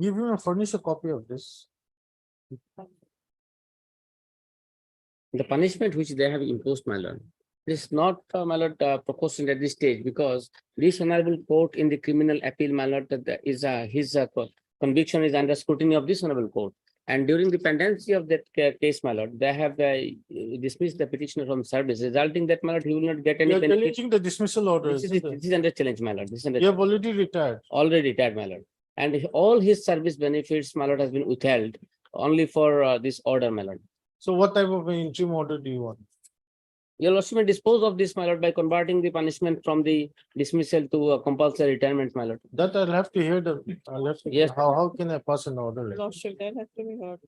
Give him a furnish a copy of this.
The punishment which they have imposed, my lord, is not, my lord, proportionate at this stage, because this honorable court in the criminal appeal, my lord, that is his conviction is under scrutiny of this honorable court. And during the pendency of that case, my lord, they have dismissed the petitioner from service, resulting that, my lord, he will not get any
You are
benefit.
challenging the dismissal order.
This is under challenge, my lord. This is under
You have already retired.
already retired, my lord. And all his service benefits, my lord, has been withheld only for this order, my lord.
So what type of an interim order do you want?
Your lordship may dispose of this, my lord, by converting the punishment from the dismissal to a compulsory retirement, my lord.
That I'll have to hear I'll have to,
Yes.
how can I pass an order? like that?
Lordship, that has to be heard.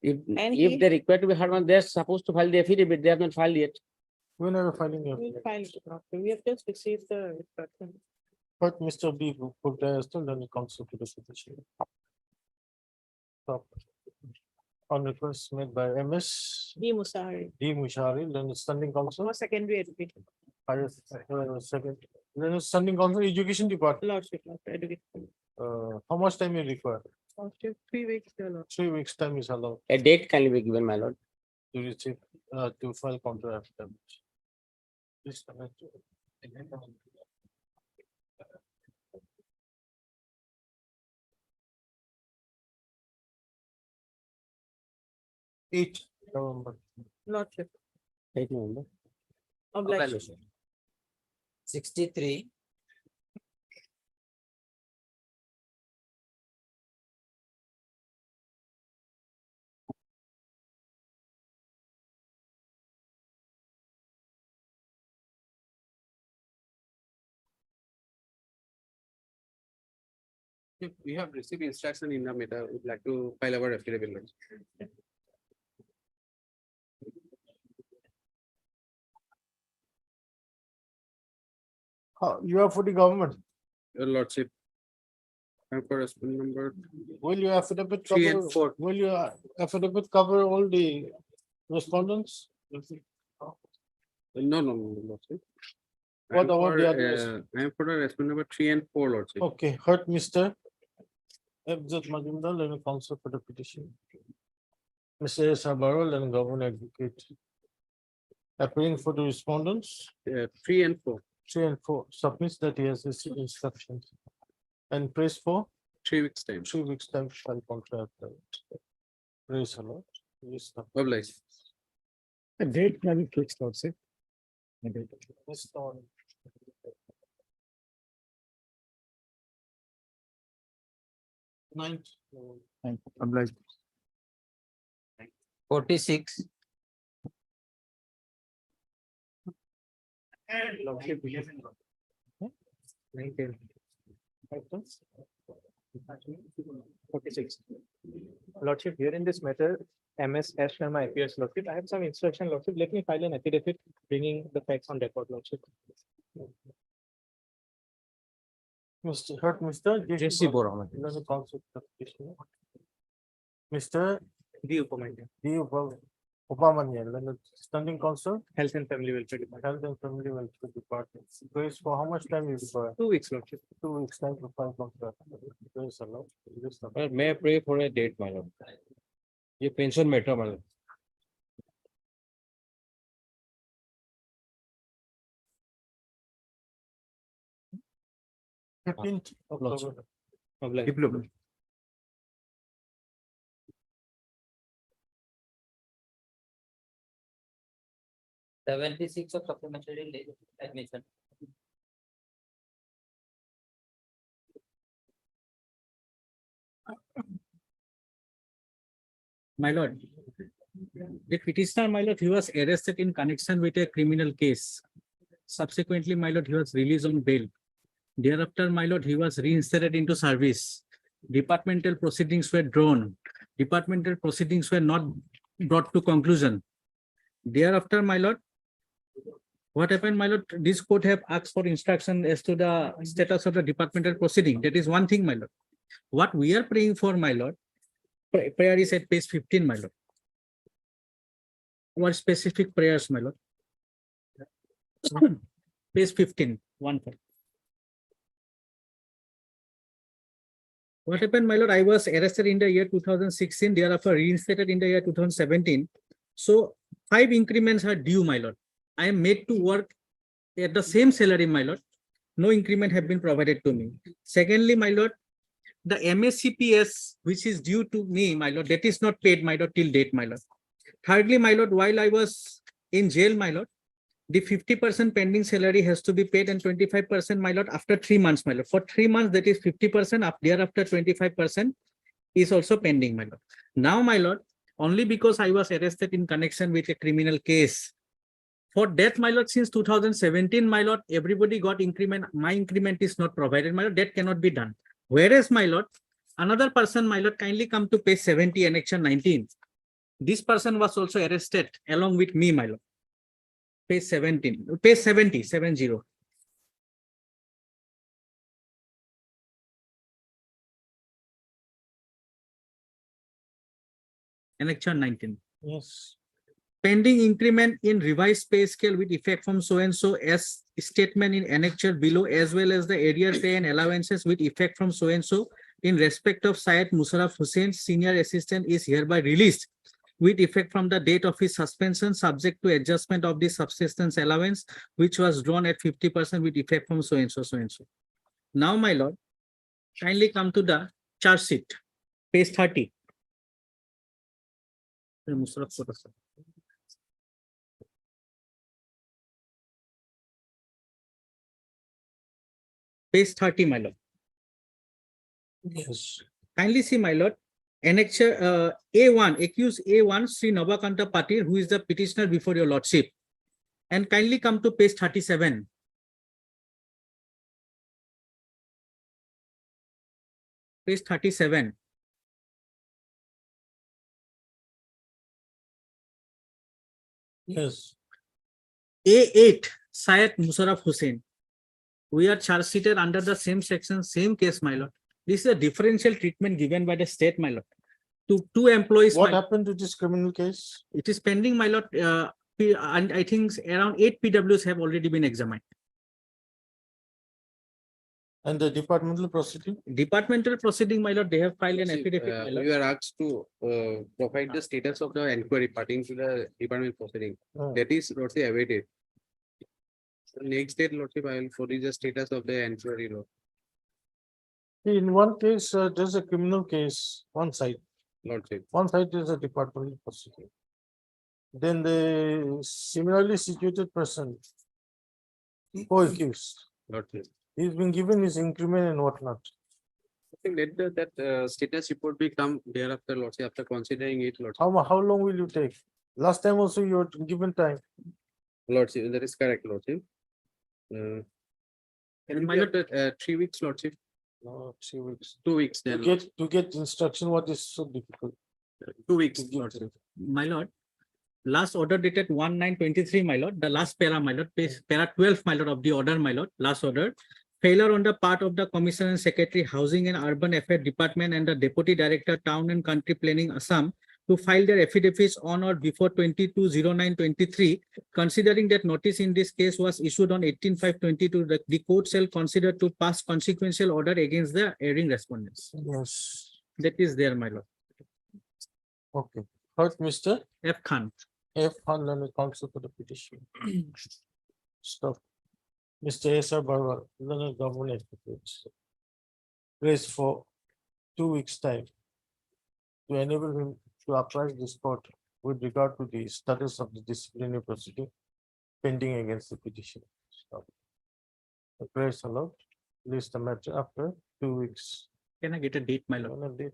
If,
And
if
he-
they require to be heard, they're supposed to file the affidavit. They have not filed yet.
When are you filing your?
We'll file it, Lordship. We have just received the instruction.
But Mr. B, put still then counsel to the petition. Stop. On request made by MS
D. Musari,
D. Mushari, then standing counsel.
for secondary education.
Second, then standing counsel, education department.
Lordship, education.
How much time you require?
Lordship, 3 weeks, your lordship.
3 weeks time is allowed
A date can be given, my lord.
to receive, to file counter affidavit. Please connect. 8 November.
Lordship,
8 November.
obliged.
63.
If we have received instruction in the matter, we'd like to file our affidavit. Lordship.
You are for the government.
Your lordship. My correspondent number
Will your affidavit
3 and
cover,
4.
will your affidavit cover all the respondents?
No, lordship.
What about the others?
I am for the respondent number 3 and 4, lordship.
Okay, heard Mr. FZ Majumdar, legal counsel for the petition. Mr. S. Barrow, and government advocate. Appearing for the respondents,
3 and 4.
3 and 4, submits that he has received instructions. And prays for
3 weeks time.
3 weeks time to file contract. Praise a lot. Yes, sir.
Obliged.
The date can be fixed, lordship.
This on. Ninth.
Obliged.
46.
Lordship, we have. 46. Lordship, here in this matter, MS S. Sharma appears, Lordship. I have some instruction, Lordship. Let me file an affidavit bringing the facts on record, Lordship.
Mr. Heard Mr.
J.C. Boraman.
Legal counsel for the petition. Mr.
D. Upamanya,
D. Upamanyan, legal standing counsel,
Health and Family Welfare Department.
Health and Family Welfare Department. Praise for how much time you require?
2 weeks, Lordship.
2 weeks time to file contract. Praise a lot. Yes, sir.
Well, may I pray for a date, my lord? ये pension matter, my lord.
Fifteenth October.
Obliged.
76 of supplementary admission.
My lord, the petitioner, my lord, he was arrested in connection with a criminal case. Subsequently, my lord, he was released on bail. Thereafter, my lord, he was reinstated into service. Departmental proceedings were drawn. Departmental proceedings were not brought to conclusion. Thereafter, my lord, what happened, my lord? This court have asked for instruction as to the status of the departmental proceeding. That is one thing, my lord. What we are praying for, my lord, prayer is at page 15, my lord. What specific prayers, my lord? Page 15, 1. What happened, my lord? I was arrested in the year 2016, thereafter reinstated in the year 2017. So 5 increments are due, my lord. I am made to work at the same salary, my lord. No increment have been provided to me. Secondly, my lord, the MSCPS, which is due to me, my lord, that is not paid, my lord, till date, my lord. Thirdly, my lord, while I was in jail, my lord, the 50% pending salary has to be paid and 25%, my lord, after 3 months, my lord. For 3 months, that is 50%, up thereafter 25% is also pending, my lord. Now, my lord, only because I was arrested in connection with a criminal case, For that, my lord, since 2017, my lord, everybody got increment. My increment is not provided, my lord. That cannot be done. Whereas, my lord, another person, my lord, kindly come to page 70, annexure 19. This person was also arrested along with me, my lord. Page 17, page 70, 70. Annexure 19.
Yes.
Pending increment in revised pay scale with effect from so and so as statement in annexure below, as well as the arrear pay and allowances with effect from so and so in respect of Syed Musharraf Hussain, senior assistant, is hereby released with effect from the date of his suspension, subject to adjustment of the subsistence allowance, which was drawn at 50% with effect from so and so, so and so. Now, my lord, kindly come to the charge sheet, page 30. Musharraf photo, sir. Page 30, my lord.
Yes.
Kindly see, my lord, annexure A1, accused A1, Sri Navakanta Patil, who is the petitioner before your lordship. And kindly come to page 37. Page 37.
Yes.
A8, Syed Musharraf Hussain. We are charge sheeted under the same section, same case, my lord. This is a differential treatment given by the state, my lord. To two employees.
What happened to this criminal case?
It is pending, my lord. And I think around 8 PWs have already been examined.
And the departmental proceeding?
Departmental proceeding, my lord, they have filed an affidavit, my lord.
We are asked to provide the status of the inquiry pertaining to the department proceeding. That is lordship awaited. So next date, lordship, I will forward the status of the inquiry. Lord.
In one case, there's a criminal case, one side.
Lordship.
One side is a departmental proceeding. Then the similarly situated person, co-accused,
Lordship.
he's been given his increment and whatnot.
I think let that status report become thereafter, lordship, after considering it, lordship.
How long will you take? Last time also you were given time.
Lordship, that is correct, lordship. And my lord, 3 weeks, lordship.
No, 3 weeks.
2 weeks then.
To get instruction, what is so difficult?
2 weeks,
lordship.
My lord, last order dated 1923, my lord, the last para, my lord, page para 12, my lord, of the order, my lord, last order. Failure on the part of the Commissioner and Secretary, Housing and Urban Affairs Department and the Deputy Director, Town and Country Planning, Assam, to file their affidavits on or before 22/09/23, considering that notice in this case was issued on 18/5/22, the court shall consider to pass consequential order against the erring respondents.
Yes.
That is there, my lord.
Okay. First, Mr.
F. Khan.
F. Khan, learned counsel for the petition. Stop. Mr. S.R. Barwal, learned government advocate. Grace for 2 weeks' time to enable him to apprise this court with regard to the status of the disciplinary proceeding pending against the petition. Stop. The grace allowed, list the matter after 2 weeks.
Can I get a date, my lord?
On a date.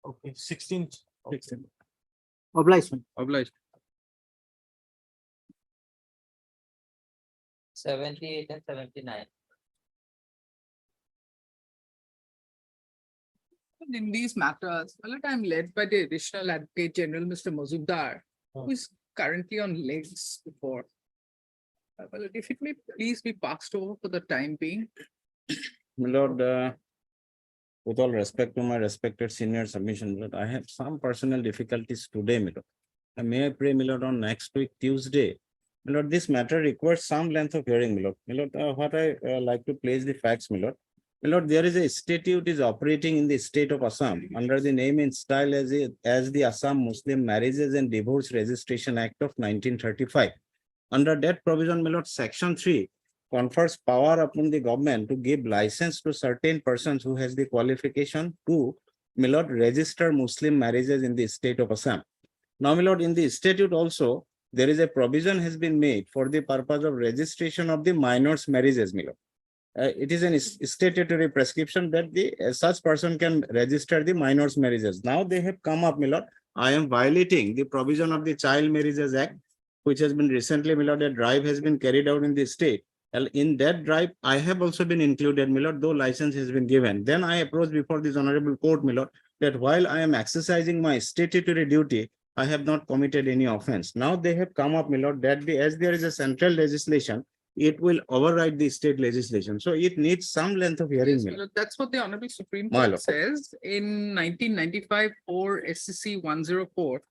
Okay, 16th.
Obliged.
Obliged.
78 and 79.
In these matters, well, I'm led by the Additional Advocate General, Mr. Mazumdar, who is currently on legs before. Well, if it may please be passed over for the time being.
My lord, with all respect to my respected senior submission, my lord, I have some personal difficulties today, my lord. And may I pray, my lord, on next week, Tuesday. My lord, this matter requires some length of hearing, my lord. My lord, what I like to place the facts, my lord. My lord, there is a statute is operating in the state of Assam under the name and style as the Assam Muslim Marriages and Divorce Registration Act of 1935. Under that provision, my lord, section 3 confers power upon the government to give license to certain persons who has the qualification to, my lord, register Muslim marriages in the state of Assam. Now, my lord, in the statute also, there is a provision has been made for the purpose of registration of the minors' marriages, my lord. it is an statutory prescription that the such person can register the minors marriages. Now they have come up, my lord, I am violating the provision of the Child Marriages Act, which has been recently, my lord, a drive has been carried out in the state. And in that drive, I have also been included, my lord, though license has been given. Then I approached before this honorable court, my lord, that while I am exercising my statutory duty, I have not committed any offense. Now they have come up, my lord, that as there is a central legislation, it will override the state legislation. So it needs some length of hearing.
Yes,
my
my
lord.
lord, that's what the Honorable Supreme
My
Court
lord.
says in 1995 or SCC 104,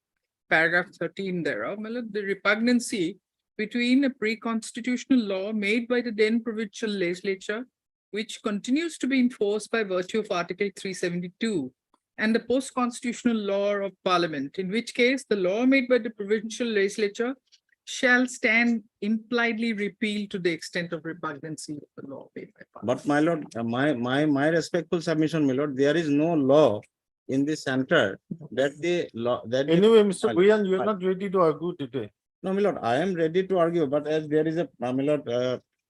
paragraph 13 thereof. My lord, the repugnancy between a pre-constitutional law made by the then provincial legislature, which continues to be enforced by virtue of Article 372, and the post-constitutional law of Parliament, in which case the law made by the provincial legislature shall stand impliedly repealed to the extent of repugnancy of the law made by Parliament.
But my lord, my respectful submission, my lord, there is no law in the center that the law that.
Anyway, Mr. Guyan, you are not ready to argue today.
No, my lord, I am ready to argue, but as there is a, my lord,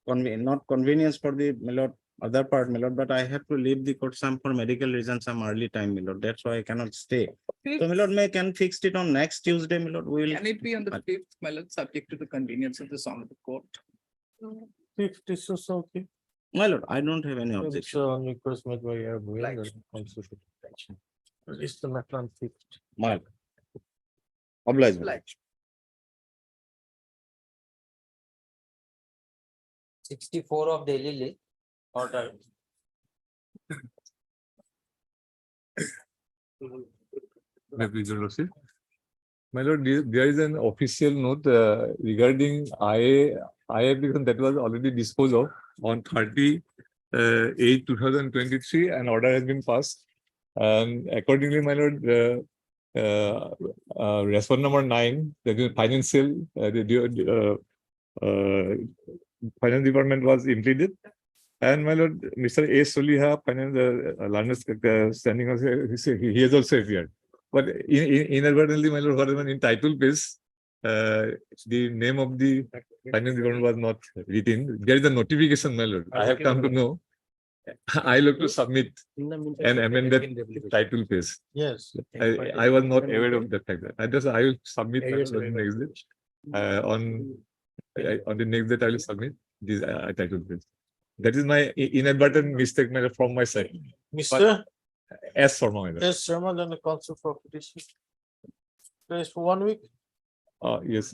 not convenience for the, my lord, other part, my lord, but I have to leave the court some for medical reasons, some early time, my lord. That's why I cannot stay. So, my lord, may can fix it on next Tuesday, my lord. We will.
Can it be on the 5th, my lord, subject to the convenience of this honorable court?
If this is okay.
My lord, I don't have any
It's
objection.
on request made by your Guyan, then also should attention. Release the matter on fifth.
My lord. Oblige. my lord.
Obliged.
64 of Delhi list order.
My lord, there is an official note regarding IA application that was already disposed of on 30/8/2023. An order has been passed. And accordingly, my lord, respond number 9, that is financial, finance department was implemented. And my lord, Mr. A. Soliha, finance, learners standing, he has also appeared. But inadvertently, my lord, whatever in title page, the name of the finance department was not written. There is a notification, my lord. I have come to know. I look to submit an amended title page.
Yes.
I was not aware of the fact. I will submit my lord, on next day. On the next day, I will submit this title page. That is my inadvertent mistake, my lord, from my side.
Mr.
As for my lord.
Yes, Sharma, then the council for petition. Place for 1 week,
Yes.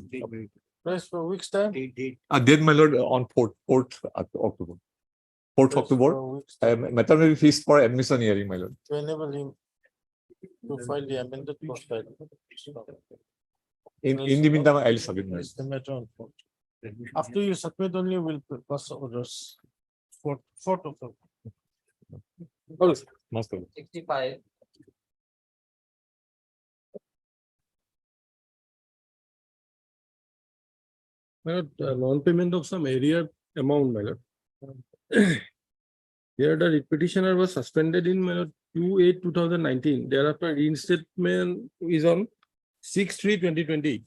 place for a week's time.
Then my lord on 4th October. 4th
Place
October,
for a week's time.
maternity fees for admission hearing, my lord.
To enable him to file the amended post.
In the meantime, I will submit my.
It's the matter on fourth. After you submit only, we'll pass orders. Fourth of them.
Most of it.
65.
Non-payment of some area amount, my lord. Here the petitioner was suspended in 2/8/2019. Thereafter reinstatement is on 6/3/2020.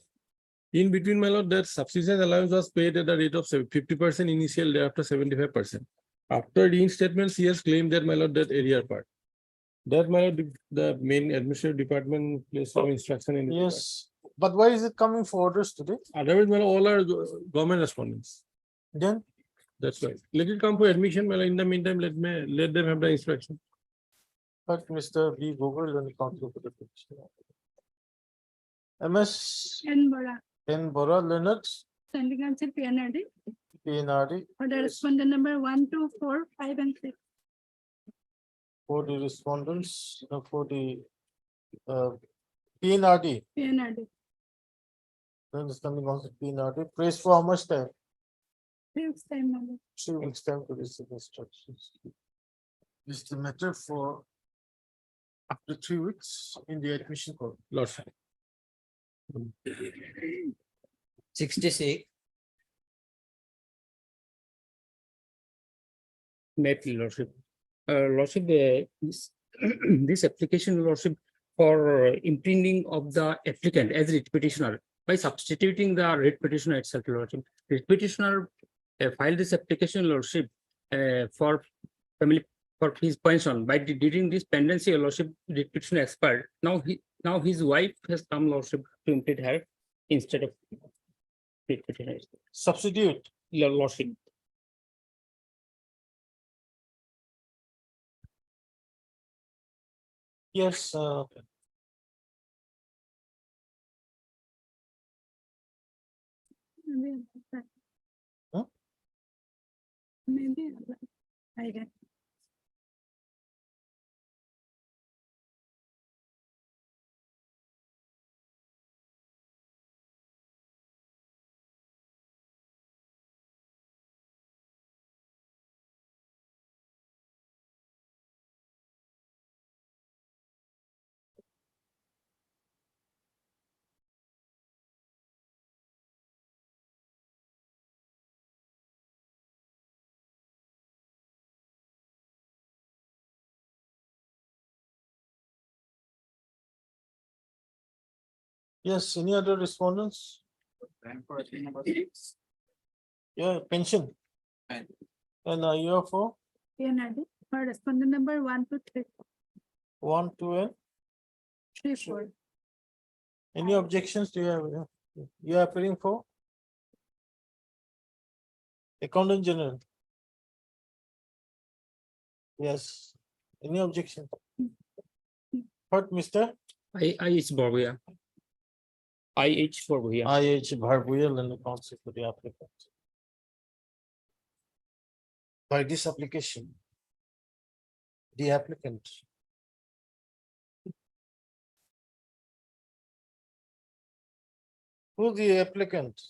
In between, my lord, that subsistence allowance was paid at the rate of 50% initial, thereafter 75%. After reinstatement, he has claimed that, my lord, that area part. That, my lord, the main administrative department placed some instruction in.
Yes, but why is it coming for orders today?
Otherwise, my lord, all are government respondents.
Then,
That's right. Let it come for admission, my lord. In the meantime, let them have the instruction.
but Mr. B. Gogol and the council for the petition. MS
And Bora,
N. Bora Leonard,
sending answer PNRD,
PNRD,
order respondent number 1, 2, 4, 5, and 6.
for the respondents, for the PNRD.
PNRD,
Then it's coming also PNRD. Praise for how much time?
3 weeks time number.
3 weeks time to receive instructions. This is the matter for after 3 weeks in the admission code.
Lots.
66.
May please, Lordship. Lordship, this application, Lordship, for imprinting of the applicant as writ petitioner by substituting the writ petitioner itself, Lordship. Writ petitioner filed this application, Lordship, for family for his pension by deducting this pendency, your lordship, the petition expired. Now his wife has come, lordship, to impede her instead of the petitioner.
Substitute.
Your lordship.
Yes, Huh?
Maybe I get.
yes, any other respondents? Yeah, pension. And you are for
For respondent number 1 to 3,
1, 2, and
3, 4.
any objections do you have? Yeah. You are appealing for? Accountant General. Yes. Any objection? What, Mr.
I.H. Borgia. I.H. Borgia.
I.H. Barbuyal and the counsel for the applicant. By this application, the applicant who the applicant?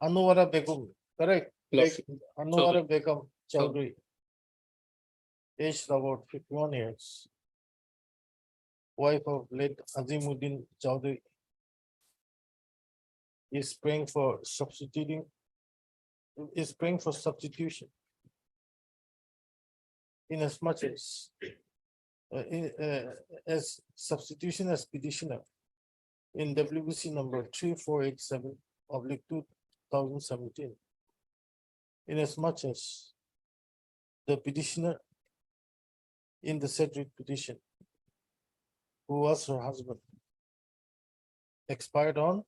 Anwara Begum, correct?
Yes.
Anwara Begum Chowdhury. Aged about 51 years. Wife of late Azimuddin Chowdhury. Is praying for substitution. In as much as as substitution as petitioner in WBC number 3487/2017. In as much as the petitioner in the said writ petition, who was her husband, expired on,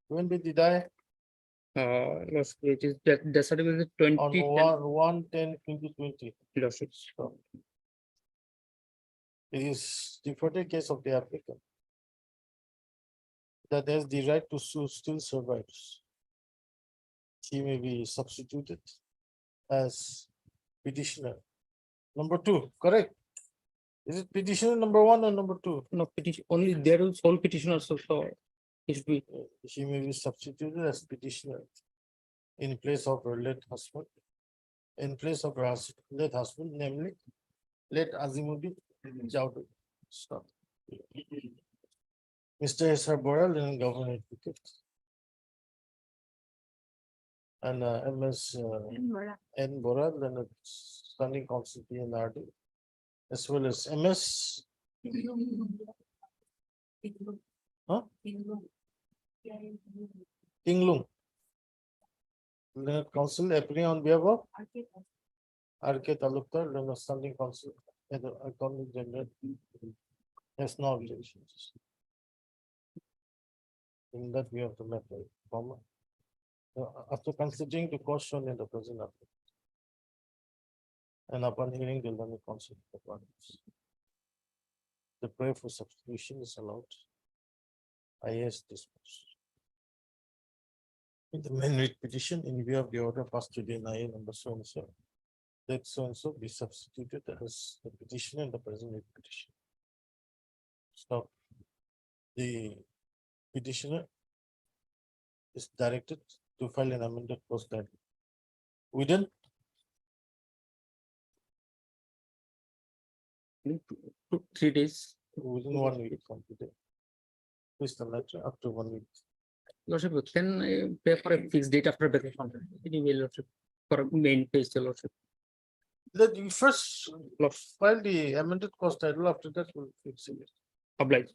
when did he die?
It is that certificate is 20.
On 1/10/2020. So, it is the further case of the applicant that has the right to sue still survives. She may be substituted as petitioner. Number 2, correct? Is it petitioner number 1 or number 2?
No petition, only there is sole petitioner, so it should be.
She may be substituted as petitioner in place of her late husband. In place of her late husband, namely late Azimuddin Chowdhury. Stop. Mr. S.R. Boral and government advocate. And MS N. Boral and standing counsel PNRD, as well as MS. Huh? Tinglung. Learned counsel appearing on behalf of R.K. Talukdar, learned standing counsel and the Attorney General has no objections. In that we have to make a comment. After considering the cost shown in the present application, and upon hearing the learned counsel of the parties, the prayer for substitution is allowed. I.S. disposed. In the main writ petition, in view of the order passed to the NIA number so and so, that so and so be substituted as the petitioner in the present writ petition. So the petitioner is directed to file an amended post that within
3 days.
within 1 week from today. Please the letter up to 1 week.
Lordship, can I pay for a fixed date after vacation? Anyway, Lordship, for main page, Lordship.
Let you first file the amended cost title, after that we'll fix it.
Oblige.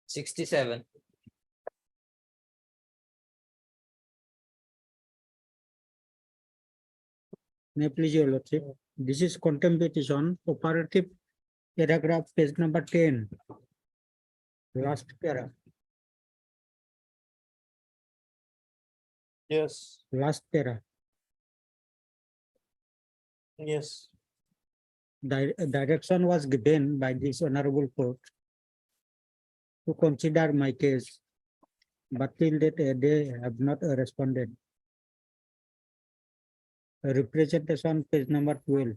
67.
May I please your lordship, this is contempt petition, operative paragraph, page number 10. Last para,
Yes,
last para.
yes.
Direction was given by this honorable court to consider my case, but till that they have not responded. Representation, page number 12.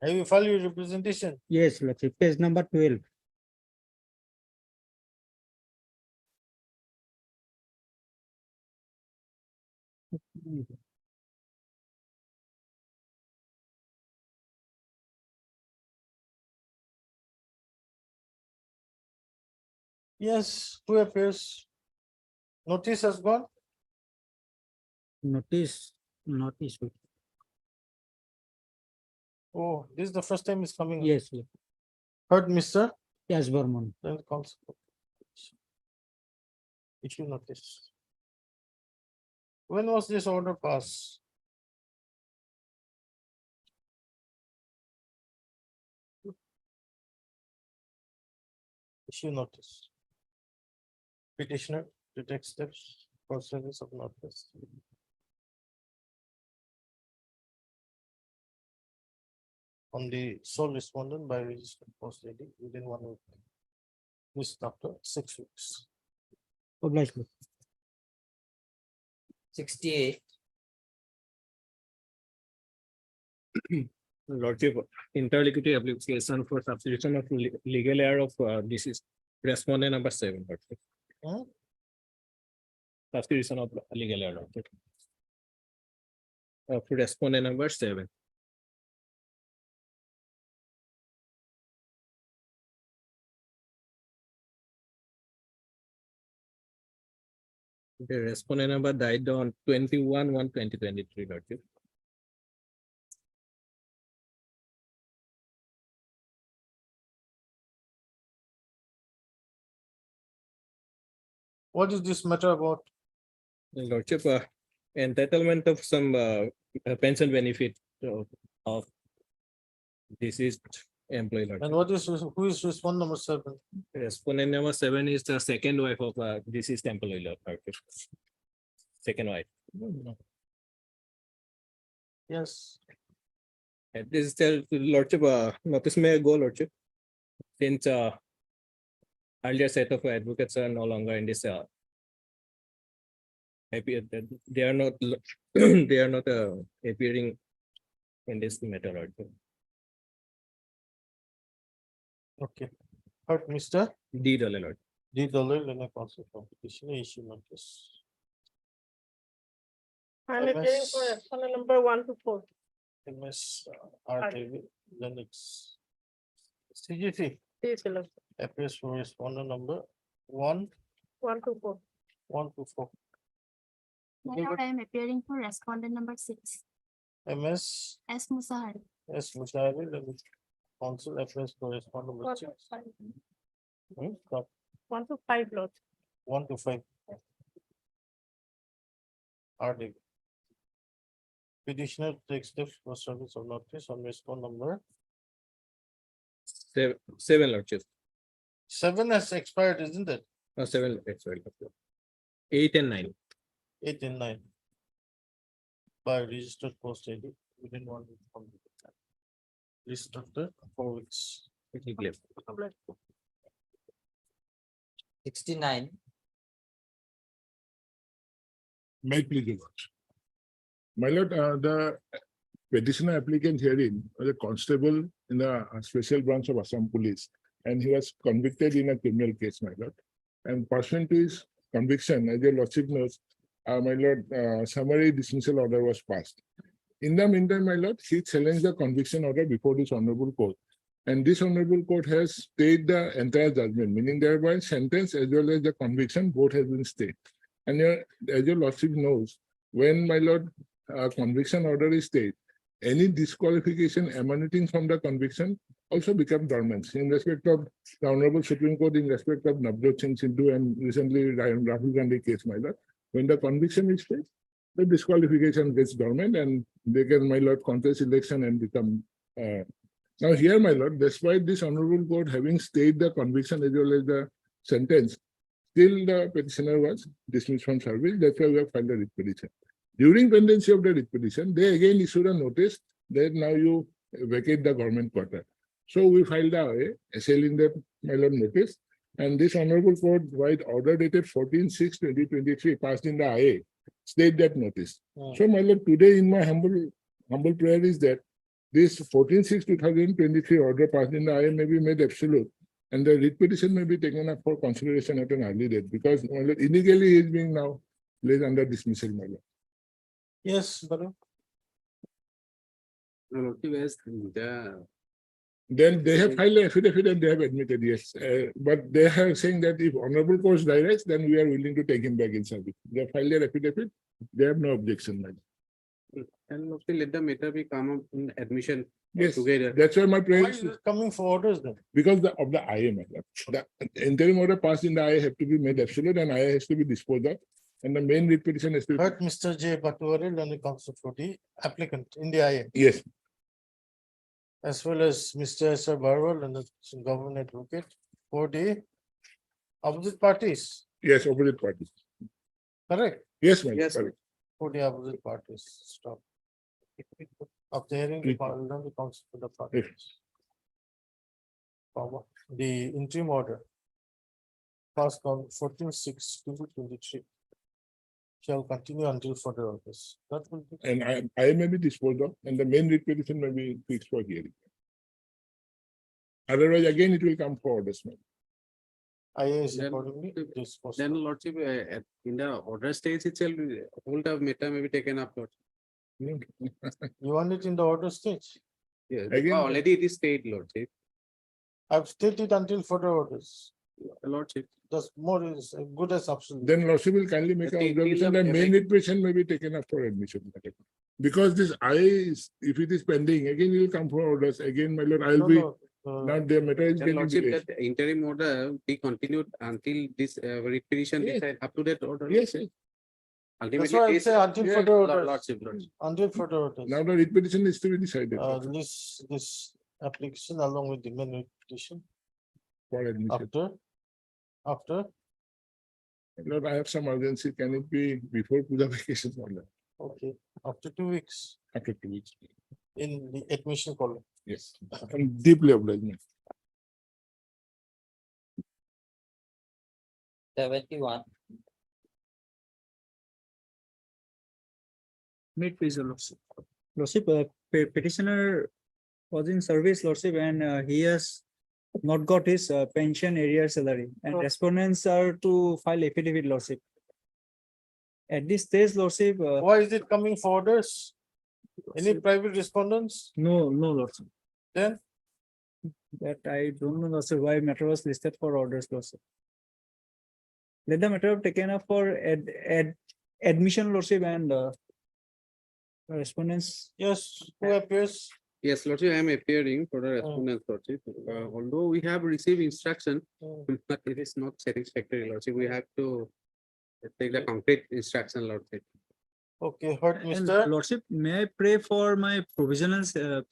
Have you filed your representation?
Yes, lordship, page number 12.
Yes, who appears? Notice has gone?
Notice.
Oh, this is the first time it's coming.
Yes,
Heard, Mr.
yes, Burman.
Then council. Issue notice. When was this order passed? Issue notice. Petitioner to take steps for service of notice. On the sole respondent by registered post lady within 1 week. This after 6 weeks.
Obliged.
68.
Lordship, interlocutory application for substitution of legal error of this is respondent number 7. Lordship.
Hmm?
Substitution of legal error. Lordship. Of respondent number 7. The respondent number died on 21/1/2023. Lordship.
What is this matter about?
Lordship, entitlement of some pension benefit of deceased employee. Lordship.
And what is, who is respondent number 7?
Respondent number 7 is the second wife of deceased employee. Lordship. Second wife.
Yes.
And this is the Lordship, notice may go, Lordship. Since earlier set of advocates are no longer in this they are not they are not appearing in this matter. Lordship.
Okay. Heard, Mr.
D. Lord.
D. Dollar, then a council competition issue notice.
I'm appearing for respondent number 1 to 4.
MS RTV, then it's CGT
Please, your lordship.
appears for respondent number 1
1 to 4.
to 4.
My lord, I am appearing for respondent number 6.
MS
S. Musahar.
S. Mushari, then it's council appears for respondent number
1
6.
to 5.
Stop.
1 to 5, Lord.
1 to 5. RD. Petitioner takes steps for service of notice on respond number
7 Lordship.
7 has expired, isn't it?
7 expired. 8 and 9.
8 and 9. By registered post ID within 1 week from the time. List after 4 weeks.
It will be left.
69.
May it please the lord. My lord, the petitioner applicant herein was a constable in the special branch of Assam Police, and he was convicted in a criminal case, my lord. And pursuant to his conviction, as your lordship knows, my lord, summary dismissal order was passed. In the meantime, my lord, he challenged the conviction order before this honorable court. And this honorable court has stayed the entire judgment, meaning thereby sentence as well as the conviction both has been stayed. And as your lordship knows, when my lord conviction order is stayed, any disqualification emanating from the conviction also become dormant. In respect of the Honorable Supreme Court, in respect of Navjot Singh Sindhu and recently Rahul Gandhi case, my lord, when the conviction is stayed, the disqualification gets dormant and they can, my lord, contest election and become. Now here, my lord, despite this honorable court having stayed the conviction as well as the sentence, still the petitioner was dismissed from service. That's why we have filed a writ petition. During pendency of the writ petition, they again issued a notice that now you vacate the government quarter. So we filed a assailing that, my lord, notice. And this honorable court, by order dated 14/6/2023, passed in the IA, stayed that notice. So, my lord, today in my humble prayer is that this 14/6/2023 order passed in the IA may be made absolute, and the writ petition may be taken up for consideration at an early date, because, my lord, illegally he is being now placed under dismissal, my lord.
Yes, Baru.
Then they have filed an affidavit and they have admitted, yes. But they are saying that if honorable court directs, then we are willing to take him back in service. They have filed their affidavit. They have no objection, my lord.
And mostly let the matter be come up in admission
Yes,
together.
that's why my prayer
Why
is
is it coming for orders then?
because of the IA, my lord. The interim order passed in the IA have to be made absolute and IA has to be disposed of. And the main writ petition has to be.
Heard Mr. J. Patwari, learning counsel for the applicant in the IA,
Yes,
as well as Mr. S. R. Barwal and the government advocate for the opposite parties,
yes, opposite parties.
correct?
Yes, my lord,
Yes,
correct.
For the opposite parties, stop. Of the hearing, the council for the parties. The interim order. Passed on 14/6/2023. Shall continue until further notice. That will be.
And I may be disposed of, and the main writ petition may be fixed for hearing. Otherwise, again, it will come for orders, my lord.
IA is
Then-
accordingly disposed.
Then lordship, in the order stage itself, whole the matter may be taken up. Lord.
You want it in the order stage?
Yeah,
Again-
already it is stayed, lordship.
I've stated until further orders.
Lordship.
That's more is good as absolute.
Then lordship will kindly make an
Till the
observation that main
every-
writ petition may be taken up for admission. my lord. Because this I is, if it is pending, again it will come for orders. Again, my lord, I will
No,
be,
no,
now their matter is
Then
getting
lordship,
delayed.
that interim order be continued until this writ petition
Yes.
decide up to that order.
Yes, yes.
Ultimately,
why I
this-
say until
yeah,
further orders.
Lordship, lordship.
Until further orders.
Now the writ petition is to be decided
This application along with the main writ petition
for admission.
after,
Lord, I have some urgency. Can it be before Puja vacation or not?
okay, after 2 weeks
After 2 weeks?
in the admission column.
Yes, I'm deeply obliged.
71.
Meet please, your lordship. Lordship, petitioner was in service, lordship, and he has not got his pension area salary, and respondents are to file affidavit, lordship. At this stage, lordship,
Why is it coming for orders? Any private respondents?
no, lordship.
Then?
That I don't know, lordship, why matter was listed for orders, lordship. Let the matter have taken up for admission, lordship, and respondents.
Yes, who appears?
Yes, lordship, I am appearing for the respondent, lordship. Although we have received instruction, but it is not satisfactory, lordship. We have to take the concrete instruction, lordship.
Okay, heard,
And
Mr.
lordship, may I pray for my provisional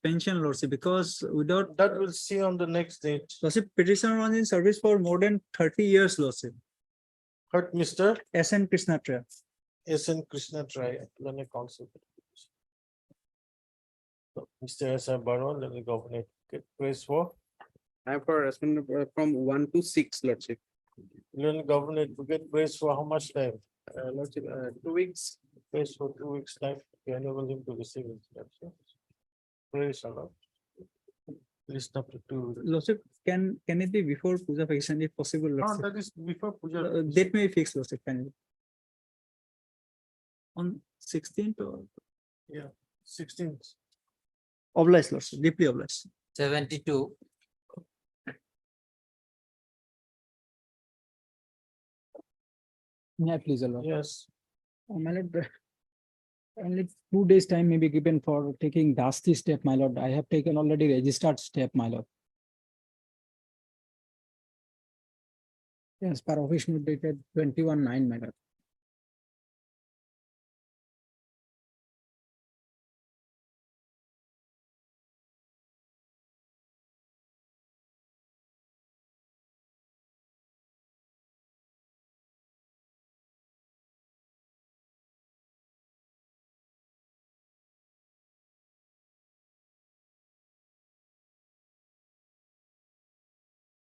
pension, lordship, because without
That we'll see on the next date.
lordship, petitioner was in service for more than 30 years, lordship.
Heard, Mr.
S. N. Krishnatra.
S. N. Krishna Try, learning council. So, Mr. S. R. Barwal, learning government, praise for,
I have for respondent from 1 to 6, lordship.
learning government, praise for how much time?
Lordship, 2 weeks.
Praise for 2 weeks time, we enable him to receive instructions. Praise Allah. List up to 2 weeks.
Lordship, can it be before puja vacation if possible,
No,
lordship?
that is before puja.
Date may fix, lordship, can it? On 16th or?
Yeah, 16th.
Obliged, lordship, deeply obliged.
72.
Yeah, please, Allah.
Yes.
My lord, only 2 days time may be given for taking drastic step, my lord. I have taken already registered step, my lord. Yes, per official dated 21/9, my lord.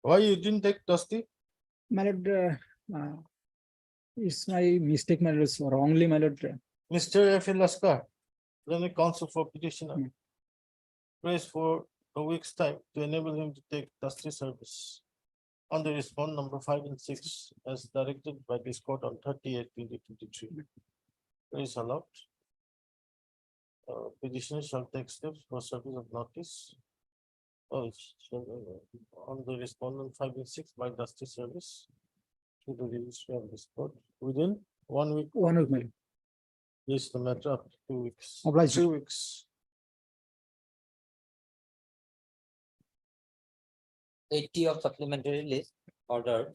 Why you didn't take Dusty?
My lord, it's my mistake, my lord, it's wrongly, my lord.
Mr. F. Laskar, then counsel for petitioner.
Hmm.
Prays for a week's time to enable him to take Dusty service on the respond number 5 and 6 as directed by this court on 30/8/2023. Praise allowed. Petitioner shall take steps for service of notice. On the respondent 5 and 6 by Dusty service to the registry of this court within 1 week.
1 week, my lord.
Is the matter up to 2 weeks.
Obliged.
3 weeks.
80 of supplementary list order.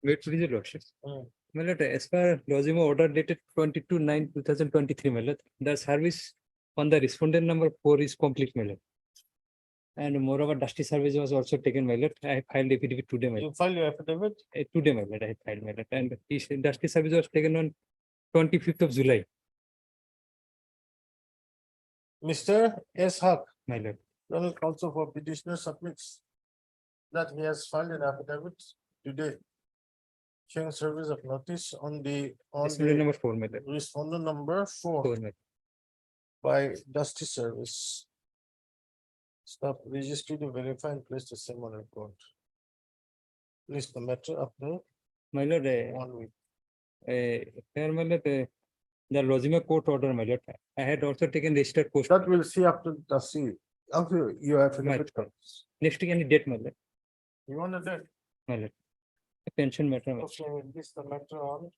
Wait for the lordship.
Hmm.
My lord, as per Lozimo order dated 22/9/2023, my lord, the service on the respondent number 4 is complete, my lord. And moreover, Dusty service was also taken, my lord. I have filed affidavit today, my lord.
You file your affidavit?
Today, my lord, I have filed, my lord. And this Dusty service was taken on 25th of July,
Mr. S. Huck,
my lord.
General Counsel for petitioner submits that he has filed an affidavit today showing service of notice on
Respondent number 4, my lord.
respondent number 4
4, my lord.
by Dusty service. Stop registry to verify and place the same on record. List the matter up to
My lord,
1 week.
here, my lord, the Lozimo court order, my lord. I had also taken registered post.
That will see after Dusty, after your affidavit comes.
Next week, any date, my lord.
You want a date?
My lord. A pension matter, my lord.
Okay, we'll list the matter on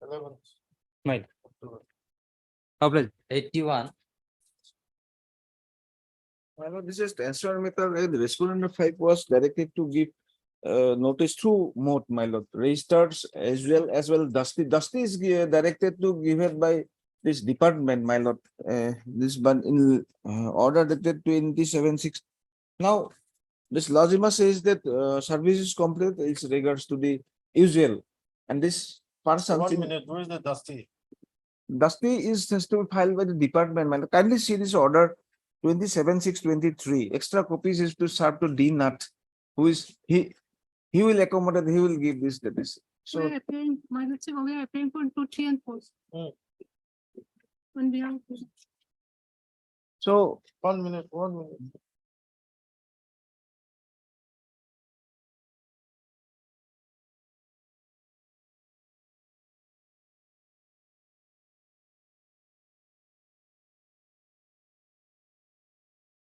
11th.
My lord.
October.
Obliged.
81.
My lord, this is transfer matter. The respondent number 5 was directed to give notice through mode, my lord, registers as well Dusty. Dusty is directed to give it by this department, my lord. This but in order dated 27/6. Now, this Lozima says that service is complete in regards to the usual, and this person.
1 minute, where is the Dusty?
Dusty is has to be filed by the department. My lord. Kindly see this order 27/6/23. Extra copies is to serve to D Nut, who is he will accommodate, he will give this notice. So
We're applying, my lordship, we are applying for 2, 3 and 4.
Hmm.
On behalf of.
So 1 minute, 1 minute.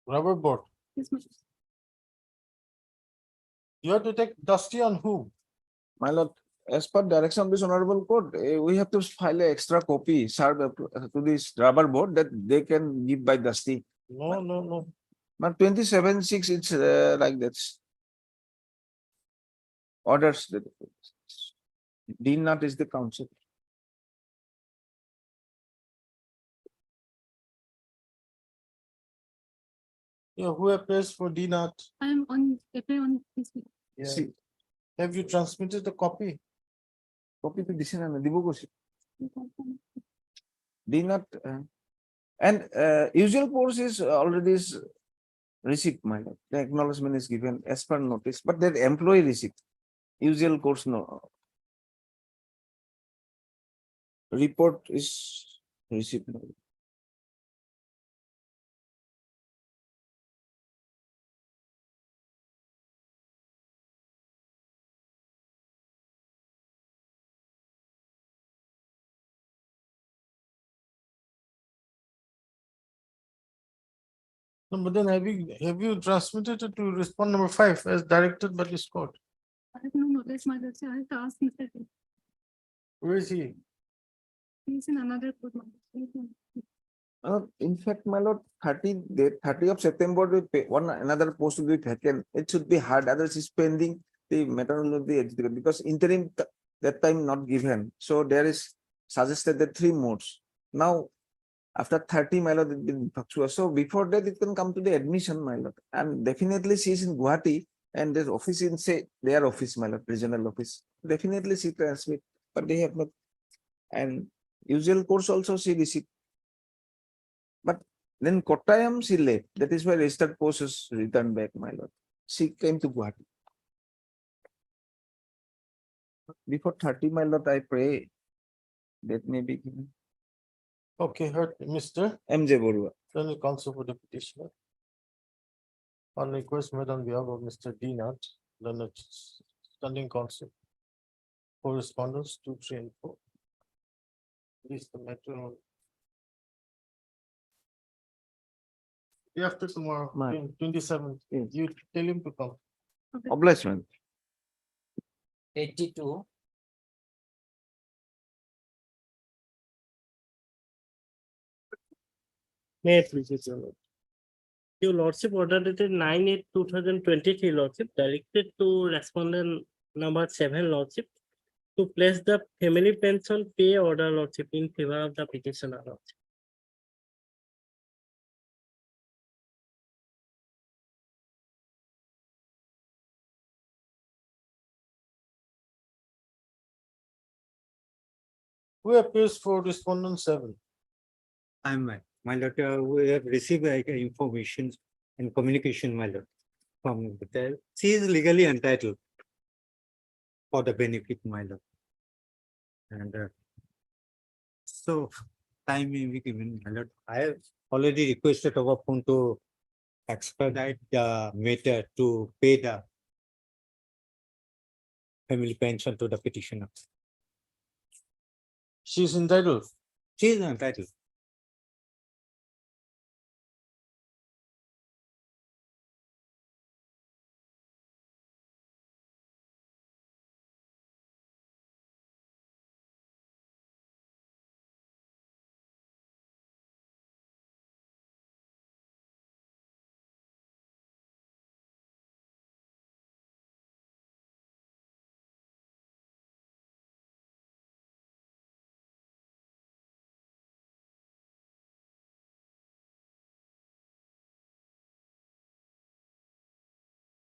Rubber board.
Yes, my lord.
You have to take Dusty on whom?
my lord, as per direction of this honorable court, we have to file an extra copy served to this rubber board that they can give by Dusty.
No.
But 27/6, it's like that. Orders that D Nut is the council.
Yeah, who appears for D Nut?
I am on, apply on this.
Yeah.
See,
Have you transmitted the copy?
copy to this D Nut. And usual course is already is received, my lord. The acknowledgement is given as per notice, but their employee received. Usual course no. Report is received.
No, but then have you transmitted it to respond number 5 as directed by this court?
I have no knowledge, my lordship. I have to ask Mr. K.
Where is he?
He's in another court. My lordship.
In fact, my lord, 30 of September, we pay another post will be vacant. It should be hard, others is pending the matter of the executive because interim that time not given. So there is suggested that 3 modes. Now, after 30, my lord, it been fluctuates. So before that, it can come to the admission, my lord. And definitely she is in Guwahati and their office in say their office, my lord, regional office. Definitely she transmit, but they have not. And usual course also she received. But Then Kottayam she left. That is why registered post is returned back, my lord. She came to Guwahati. Before 30, my lord, I pray that may be given.
Okay, heard, Mr.
M.J. Borua.
Attorney Counsel for the petitioner. On request made on behalf of Mr. D. Nat, the standing counsel. For respondents 2, 3, and 4. Please the matter on. Day after tomorrow,
My-
27th,
Yes.
you tell him to come.
Obligement.
82.
May I please, Your Lord? Your Lordship order dated 9/8/2023, Lordship, directed to respondent number 7, Lordship, to place the family pension pay order, Lordship, in favor of the petitioner, Lordship.
Who appears for respondent 7?
My lord, we have received information and communication, my lord, from the, she is legally entitled for the benefit, my lord. And so time may be given, my lord. I have already requested our phone to expedite the matter to pay the family pension to the petitioner.
She is entitled.
She is entitled.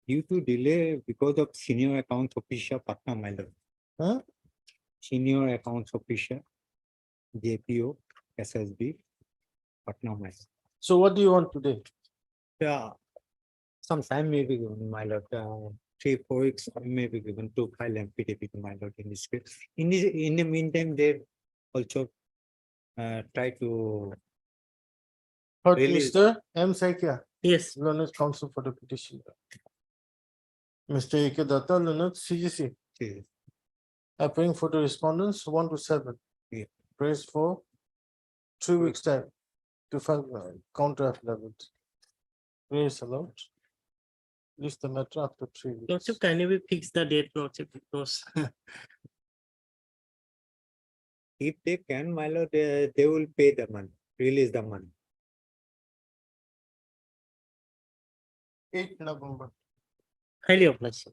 Due to delay because of senior accounts officer, Patna, my lord.
Huh?
Senior accounts officer, JPO, SSB, Patna, my lord.
So what do you want today?
Yeah, some time may be given, my lord. 3-4 weeks may be given to file MPTP to my lord in this case. In the meantime, they also try to
Heard,
Really?
Mr. M. Saikia,
Yes,
learned counsel for the petitioner. Mr. Ike Datta, learned CGC.
see,
Appearing for the respondents 1 to 7.
Yeah.
Praise for 3 weeks time to file counter affidavit. Praise allowed. List the matter after 3 weeks.
Lordship, kindly we fix the date, Lordship, because
if they can, my lord, they will pay the money, release the money.
8 November.
highly obliged, sir.